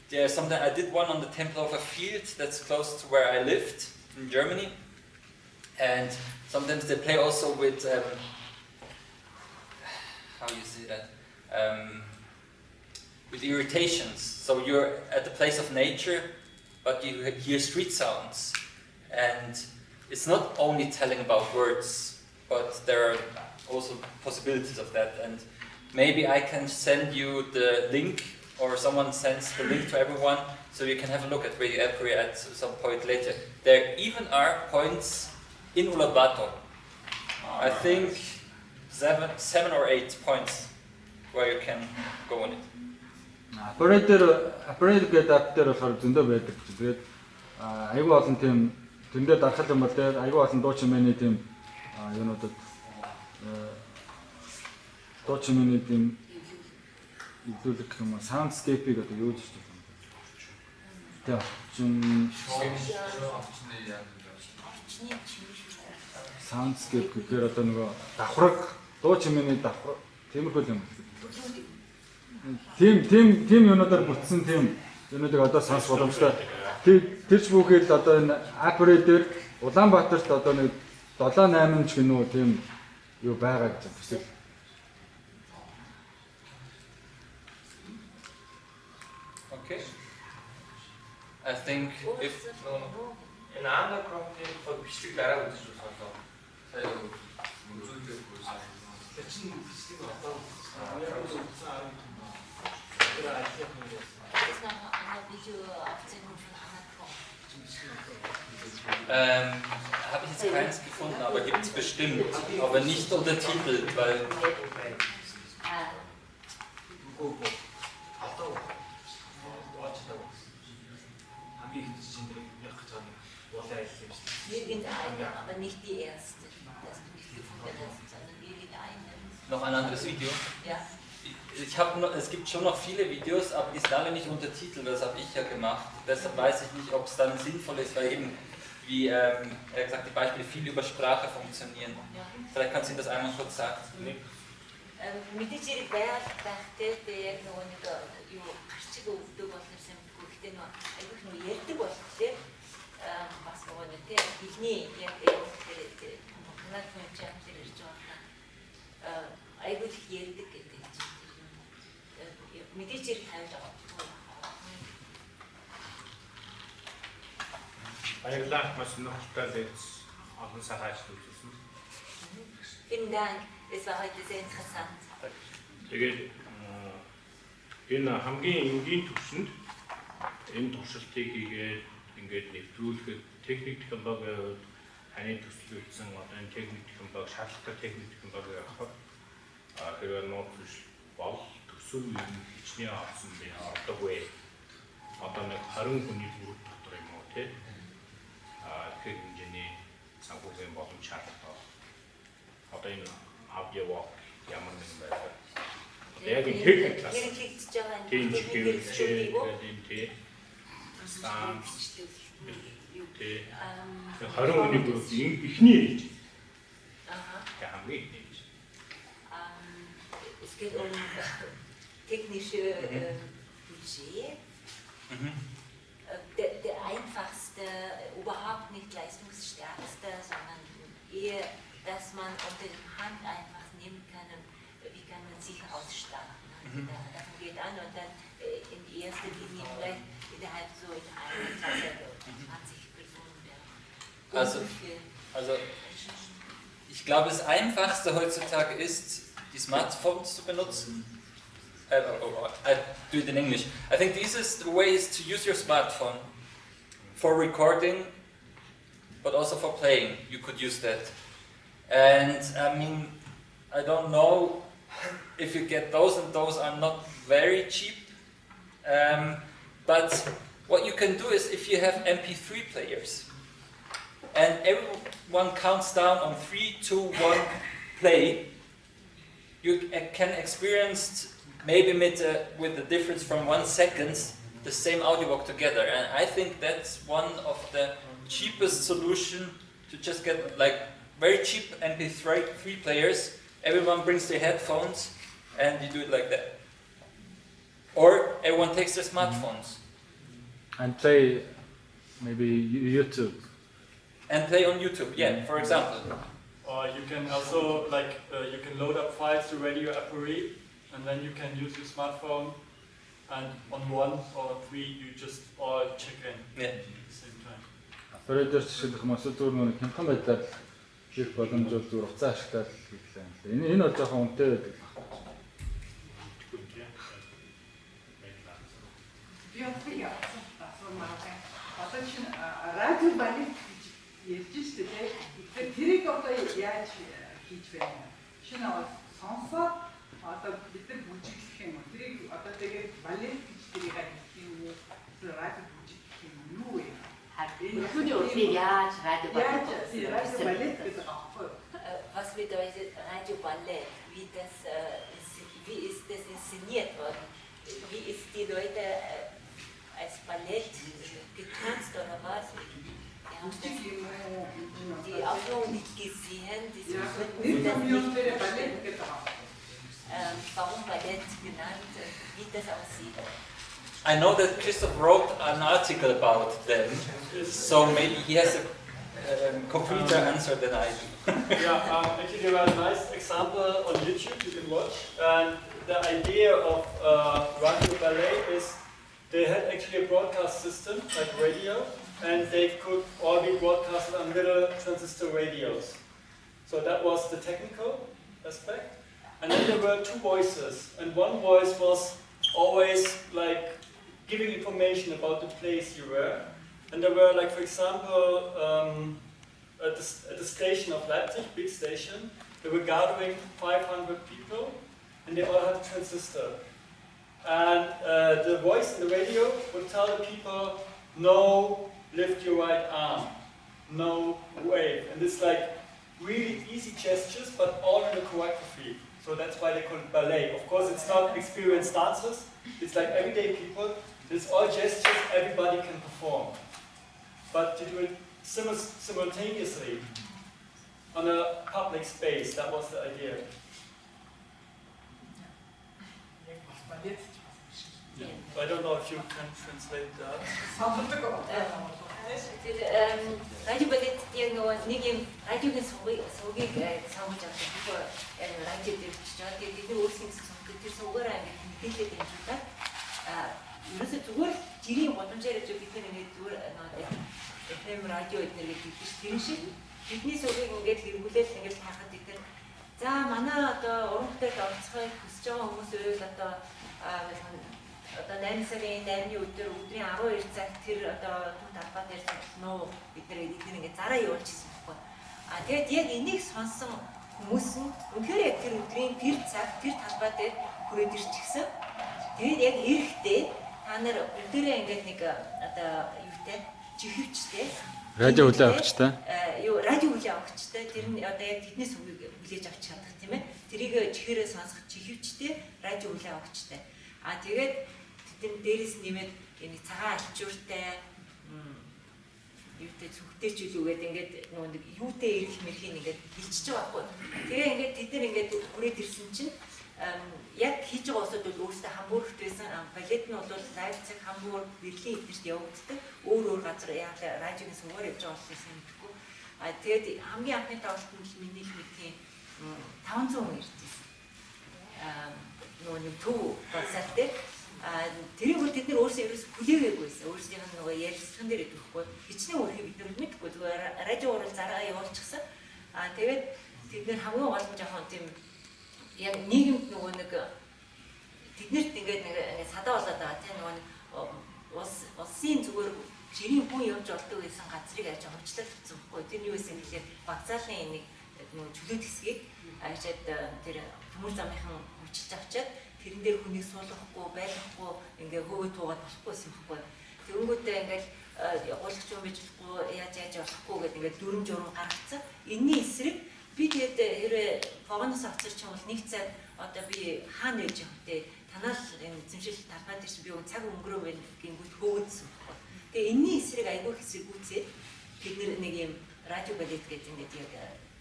There's something I did one on the Temple of a Field that's close to where I lived in Germany, and sometimes they play also with how you say that. With irritations, so you're at the place of nature, but you hear street sounds, and it's not only telling about words, but there are also possibilities of that. And maybe I can send you the link, or someone sends the link to everyone, so you can have a look at Radio Appery at some point later. There even are points in Ulaanbaatar. I think 7 or 8 points where you can go on it. Appareil гэдэг app дээр болохоор зөндөө байдаг. Тэгээд айгүй олон тийм тэндээ дарахал юм бол тэгээд айгүй олон дуу чимээний тийм юунуудад дуу чимээний тийм илүүлэх юм soundscape-ийг одоо юу гэж хэлдэг юм бэ? Soundscape гэхээр одоо нөгөө давхраг дуу чимээний давхраг тиймэрхүү юм. Тийм юунуудаар бүтсэн тийм юунуудыг одоо сонсох боломжтой. Тэр ч бүхэл одоо энэ Appery дээр Улаанбаатарт одоо нэг 7-8 ч гинүү тийм юу байгаа гэж байна. Okay. I think if энэ аанда компьютер хог бичлэг дараа үзэж болохоор сая үзүүлдэг байсан. Тэр чинь бичлэг одоо habe ich jetzt keins gefunden, aber gibt es bestimmt, aber nicht untertitelt, weil Irgendeine, aber nicht die erste, das du nicht gefunden hast, sondern irgendeine. Noch ein anderes Video? Ja. Es gibt schon noch viele Videos, aber die sind alle nicht untertitelt, das habe ich ja gemacht. Deshalb weiß ich nicht, ob es dann sinnvoll ist, weil eben, wie er gesagt, die Beispiele viel über Sprache funktionieren. Ja. Vielleicht kannst du das einmal kurz sagen. Мэдээж хэрэг байхтай яг нэг юу гарчиг өвдөг болсон юм гэхдээ айгүйх нэг ярьдаг болчихлээ бас нэг тийм ихний яг тэр манайх юм чам тэр ирж байгаа айгүйх ярьдаг гэдэг чинь мэдээж хэрэг тавьж байгаа. Баярлалаа маш нөхөртэй лекц олон сайхан ажил үзүүлсэн. Vielen Dank. Es war heute sehr interessant. Тэгээд энэ хамгийн энгийн төвшөнд энэ туршилтыг хийгээд ингээд нэвтрүүлэхэд техник технологийн таны төсөлсөн одоо энэ техник технологи шаардлагатай техник технологи авах хэрэг нууц бол төсөв юм хичнээн авсан бэ ордоггүй. Одоо нэг 20 хүний бүрд дотор юм уу тий? Тэгэхээр хэмжээний санхүүгийн боломж шаардлагатай. Одоо энэ авьяа ямар нэгэн байдлаар яг энэ техник класс хэрэглэгдэж байгаа энэ хэрэглэгдэж тий тий 20 хүний бүрд ихний хийж хамгийн ихний хийж es geht um technische Budget. Der einfachste, überhaupt nicht leistungsstärkste, sondern eher, dass man unter die Hand einfach nehmen kann und wie kann man sich ausstatten. Davon geht an und dann in erster Linie vielleicht innerhalb so in einer Klasse 20 Personen. Also ich glaube, das Einfachste heutzutage ist, die Smartphones zu benutzen. I do it in English. I think the easiest way is to use your smartphone for recording, but also for playing. You could use that. And I mean, I don't know if you get those, and those are not very cheap. But what you can do is if you have MP3 players, and everyone counts down on 3, 2, 1, play, you can experience maybe with the difference from 1 second the same audiobook together. And I think that's one of the cheapest solution to just get like very cheap MP3 players. Everyone brings their headphones and you do it like that. Or everyone takes their smartphones. And play maybe YouTube. And play on YouTube, yeah, for example. Or you can also, you can load up files to Radio Appareil, and then you can use your smartphone, and on 1 or 3 you just all check in at the same time. Аппарейтер жишээлх юм эсвэл зүгээр нэг хямдхан байдлаар хийх боломжтой зүгээр уцаа ашиглаад хийлээ. Энэ бол жоохон үнэтэй байдаг. Би асуумаар одоо чинь радио балет гэж ярьж штэ тий. Тэгэхээр тэрийг одоо яаж хийж байна? Шинэ сонсоод одоо бид нар бүжиглэх юм уу? Тэрийг одоо тэгээд балет гэж тэрийг хэлэх юм уу? Радио бүжиглэх юм юу вэ? Түүний үгийг яаж радио балет гэдэг аахгүй. Was bedeutet Radio Ballett? Wie ist das inszeniert worden? Wie ist die Leute als Ballett getanzt oder was? Die Aufführung nicht gesehen, die sind nicht warum Ballett genannt, wie das aussieht. I know that Christoph wrote an article about them, so maybe he has a completer answer than I do. Yeah, actually there are a nice example on YouTube you can watch. And the idea of Radio Ballet is they had actually a broadcast system like radio, and they could all be broadcasted on little transistor radios. So that was the technical aspect. And then there were 2 voices, and one voice was always like giving information about the place you were. And there were, like, for example, at the station of Leipzig, big station, they were gathering 500 people, and they all had a transistor. And the voice in the radio would tell the people, no, lift your right arm. no wave. And it's like really easy gestures, but all in the choreography. So that's why they call it ballet. Of course, it's not experienced dancers. It's like everyday people. It's all gestures everybody can perform. But to do it simultaneously on a public space, that was the idea. I don't know if you can translate that. радио балет яг нөгөө нэг юм радиогийн сувгийг савж авдаг бүр яг радио дээр чичээд тэгээд бид өөрсдийн сувг тэр сувгаараа ингээд хэлээд юм шиг та ерөөсөө зүгээр жирийн боломжоор гэж бид нэг зүгээр FM радио эднэр гэдэг чинь тэр шиг бидний сувгийг ингээд хэрэглээл ингээд хахад бид за манай одоо уран бүтээлд оролцохыг хүсэж байгаа хүмүүс үйл одоо 8 сарын 8-ны өдөр өдрийн 12 цагт тэр одоо түн талбай дээр сонсноо бид нар ингээд зараа явуулчихсан байхгүй. Тэгээд яг энийг сонсон хүмүүс нь үнэхээр яг тэр өдрийн тэр цаг тэр талбай дээр хүрээд ирчихсэн. Тэгээд яг эрэхтэй та нар бүгдээрээ ингээд нэг одоо юутай чихвчтэй радио хүлээ авахчтай. Радио хүлээ авахчтай тэр нь одоо яг тэднээс хүлээж авч чадах тийм ээ. Тэрийг чихээрээ сонсох чихвчтэй радио хүлээ авахчтай. Тэгээд тэд дээрээс нэмээд энэ цагаан алчууртай юутэй зүгтэй ч үлээгээд ингээд нэг юутэй ирэх мэрхийн ингээд хилчиж байгаа байхгүй. Тэгээ ингээд тэд нар ингээд хүрээд ирсэн чинь яг хийж байгаа усуд бол өөрсдөө Хамбургт байсан. Балет нь бол Лайпциг, Хамбург, Берлин эднэрт явагддаг. Өөр газар яг радиогийн сүгээр явж байгаа болсон юм гэхгүй. Тэгээд хамгийн анхны тоглолтод нь миний хэлмэтийн 500 хүн ирсэн. Нөгөө нэг төв концерт дээр тэрийг бол тэд нар өөрсдөө ерөөс хүлээгээгүй байсан. Өөрсдийнх нь нөгөө ярилцсан дээр идэхгүй. Хичнээн өөрхий бид нар мэдгүй зүгээр радиоор зараа явуулчихсан. Тэгээд тэд нар хамгийн гол нь жоохон тийм яг нийгэмд нөгөө нэг тэднэрт ингээд нэг садаа болоод байгаа тийм нөгөө нэг улсын зүгээр жирийн хүн явж олдог байсан газрыг ажиж хөвчлөлт хийсэн байхгүй. Тэр нь юу байсан гэхээр вокзалын нэг нөгөө чөлөөт хэсгийг ажиад тэр төмөр замынхан хөвчилж авчаад тэрэн дээр хүнийг суулгахгүй, байлгахгүй, ингээ хөвөө туугаад болохгүйсэн байхгүй. Тэнгүүтээ ингээл явуулах юм байж болохгүй, яаж болохгүй гэдэг ингээ дүрм журм гаргацсан. Энэний эсрэг би тэгээд хэрвээ фогоноос авчирч юм бол нэг цаг одоо би хаана яж явах вэ? Танаа л энэ эзэмшил талбай дээр чи би цаг өнгөрөө байна гингүүт хөөгдсөн байхгүй. Тэгээ энэний эсрэг айгүй хэсэг үүсээд бид нэг юм радио балет гэж ингээд яг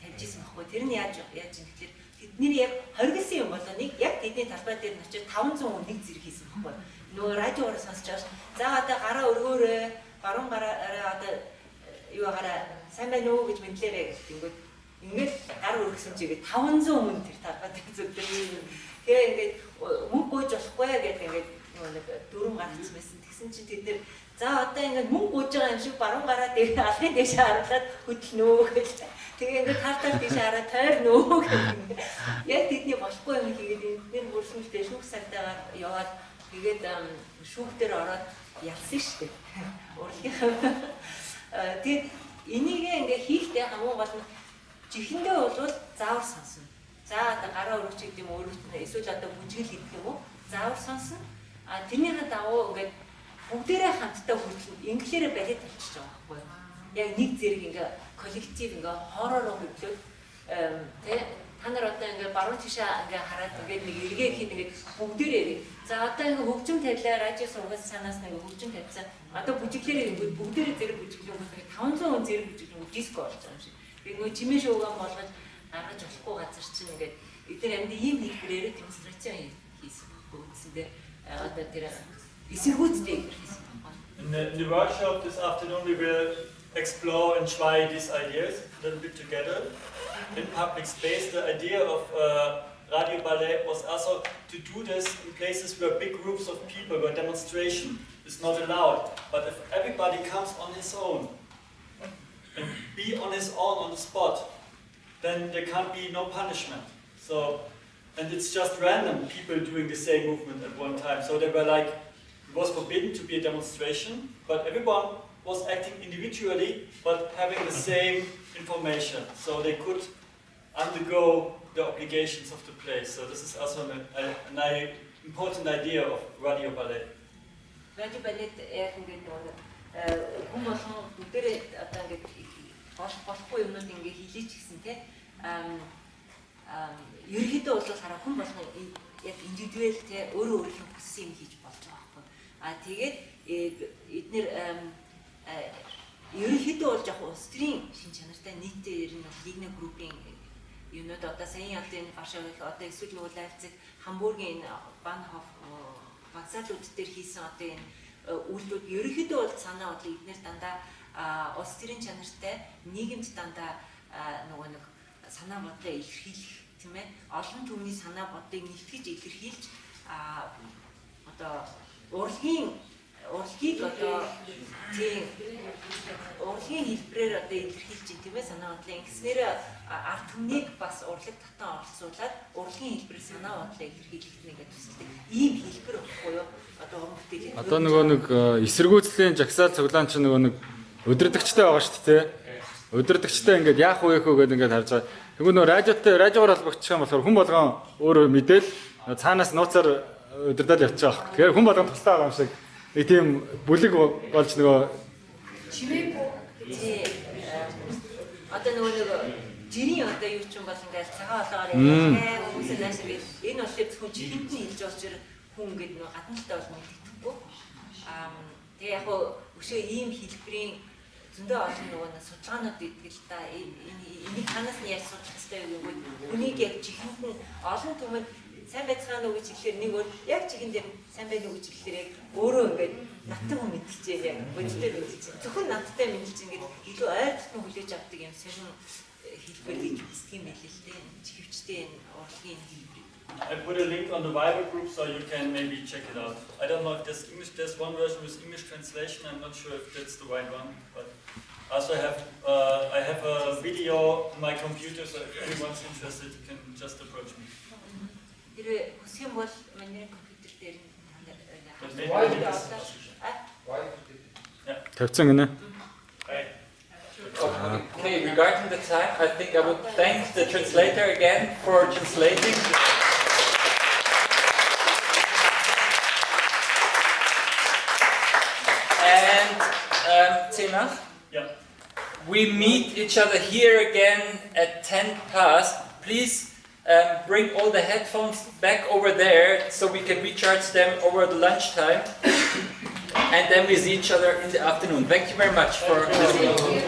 тавьжсэн байхгүй. Тэр нь яаж юм гэхээр тэдний яг хоригсон юм болоо нэг яг тэдний талбай дээр нь очиж 500 хүн нэг зэрэг хийсэн байхгүй. Нөгөө радиоор сонсож байгаа. За одоо гараа өргөөрэй. Баруун гараа одоо юу гараа сайн байна уу гэж мэдлээрэй гэнгүүт ингээд гар өргөсөн чигээ 500 хүн тэр талбай дээр зүгдээ. Тэгээ ингээд мөнгө гүйж болохгүй гэдэг ингээд нэг дөрөв гарцсан байсан. Тэгсэн чинь тэд нэр за одоо ингээд мөнгө гүйж байгаа юм шиг баруун гараа дээр алхын дэше харлаад хөдлөнөө гэж. Тэгээ ингээд тартаар дэше хараад тойрнөө гэх. Яг тэдний болохгүй юм хийгээд энэ бүрсэмжтэй шүүх сартаагаар яваад тэгээд шүүх дээр ороод ялсан шүү дээ. Урлагийн. Тэгээд энийг ингээд хийхдээ хамгийн гол нь чихэндээ бол заавар сонсно. За одоо гараа өргөж гэдэг юм өөрөөр нь эсвэл одоо бүжгэл гэдэг юм уу? Заавар сонсно. Тэрнийхээ дагуу ингээд бүгдээрээ хамтдаа хөдлөн инглээрээ балет болчихж байгаа байхгүй юу? Яг нэг зэрэг ингээ коллектив ингээ хоороо хөдлөөд та нар одоо ингээ баруун тишаа ингээ хараад ингээ нэг эргээ хийн ингээ бүгдээрээ за одоо ингээ хөгжим тавилаа радио сургууль санаас нэг хөгжим тавьсан. Одоо бүжиглээрээ ингээ бүгдээрээ зэрэг бүжиглэнгүүт 500 хүн зэрэг бүжиглэнгүүт диско болж байгаа юм шиг. Би нөгөө чимээ шуугаан болгож гаргаж болохгүй газар чинь ингээд эдгээр амьд ийм хэлбэрээр демонстрацийн хийсэн байхгүй үндсэндээ одоо тэр эсэргүүцтэй хийсэн байхгүй. In the workshop this afternoon we will explore and try these ideas a little bit together in public space. The idea of radio ballet was also to do this in places where big groups of people, where demonstration is not allowed. But if everybody comes on his own and be on his own on the spot, then there can't be no punishment. So, and it's just random people doing the same movement at one time. So they were like, it was forbidden to be a demonstration, but everyone was acting individually, but having the same information. So they could undergo the obligations of the place. So this is also an important idea of radio ballet. Radio ballet болохгүй юмнууд ингээ хийлээч гэсэн те ерөнхийдөө бол хараа хүн болгон яг индивидуал те өөрөө өөрийнхөө хүссэн юм хийж болж байгаа байхгүй. Тэгээд эдгээр ерөнхийдөө бол яг улс төрийн шин чанартай нийтээр нь лигнэ группийн юунууд одоо саяхан ялын Варшавыг одоо эсвэл нөгөө Лайпциг, Хамбургийн Банхоф вокзалууд дээр хийсэн одоо энэ үйлдэл ерөнхийдөө бол санаа бодлоо эдгээр дандаа улс төрийн чанартай нийгэмд дандаа нөгөө нэг санаа бодлоо илэрхийлэх тийм ээ олон түвний санаа бодлыг нэгтгэж илэрхийлж одоо урлагийг одоо тийм урлагийн хэлбэрээр одоо илэрхийлж тийм ээ санаа бодлыг ингэснээр ард түмнийг бас урлаг татан оролцуулаад урлагийн хэлбэрээр санаа бодлоо илэрхийлэх нэгэ төсөлдөг ийм хэлбэр баггүй юу одоо уран бүтээлийн одоо нөгөө нэг эсэргүүцлийн жагсаал цуглаан чинь нөгөө нэг өдөрдөгчтэй байгаа шүү дээ. Өдөрдөгчтэй ингээд яах вэ гэдэг ингээд харж байгаа. Тэгвэл нөгөө радиогоор холбогдчих юм болохоор хүн болгон өөрөө мэдээл цаанаас нууцаар өдөрдөл явчих واخ. Тэгэхээр хүн болгон тустай байгаа юм шиг нэг тийм бүлэг болж нөгөө чимээгүй одоо нөгөө жирийн одоо юу ч юм бол ингээд цагаан олоогоор яг хүмүүсээ наашрыг энэ бол зөвхөн чихэнд нь илж болж хүн ингээд нөгөө гадналтаа бол мэддэхгүй. Тэгээ яг өшөө ийм хэлбэрийн зөндөө олон нөгөө судалгаанууд идэгэл та энийг ханаас нь яаж судлах хэрэгтэй юм бэ? Үнийг яг чихэнд нь олон түмэнд сайн байцгаана уу гэж хэлэхээр нэг өөр яг чихэн дээр сайн байна уу гэж хэлэхээр яг өөрөө ингээд надтай хүн мэдчихжээ яг бодиттой мэдчихжээ. Зөвхөн надтай мэдчихжээ ингээд илүү ойртол нь хүлээж авдаг юм сонин хэлбэр гэж үздэг юм байл л дээ. Чихвчтэй энэ урлагийн хэлбэр. I put a link on the Viber group so you can maybe check it out. I don't know if there's English. There's one version with English translation. I'm not sure if that's the right one, but also I have a video on my computer, so if anyone's interested, you can just approach me. Тэр хүсэх юм бол манай компьютер дээр тавьсан гинэ. Okay, regarding the time, I think I would thank the translator again for translating. And Tina, we meet each other here again at 10 past. Please bring all the headphones back over there so we can recharge them over the lunchtime. And then we see each other in the afternoon. Thank you very much for listening.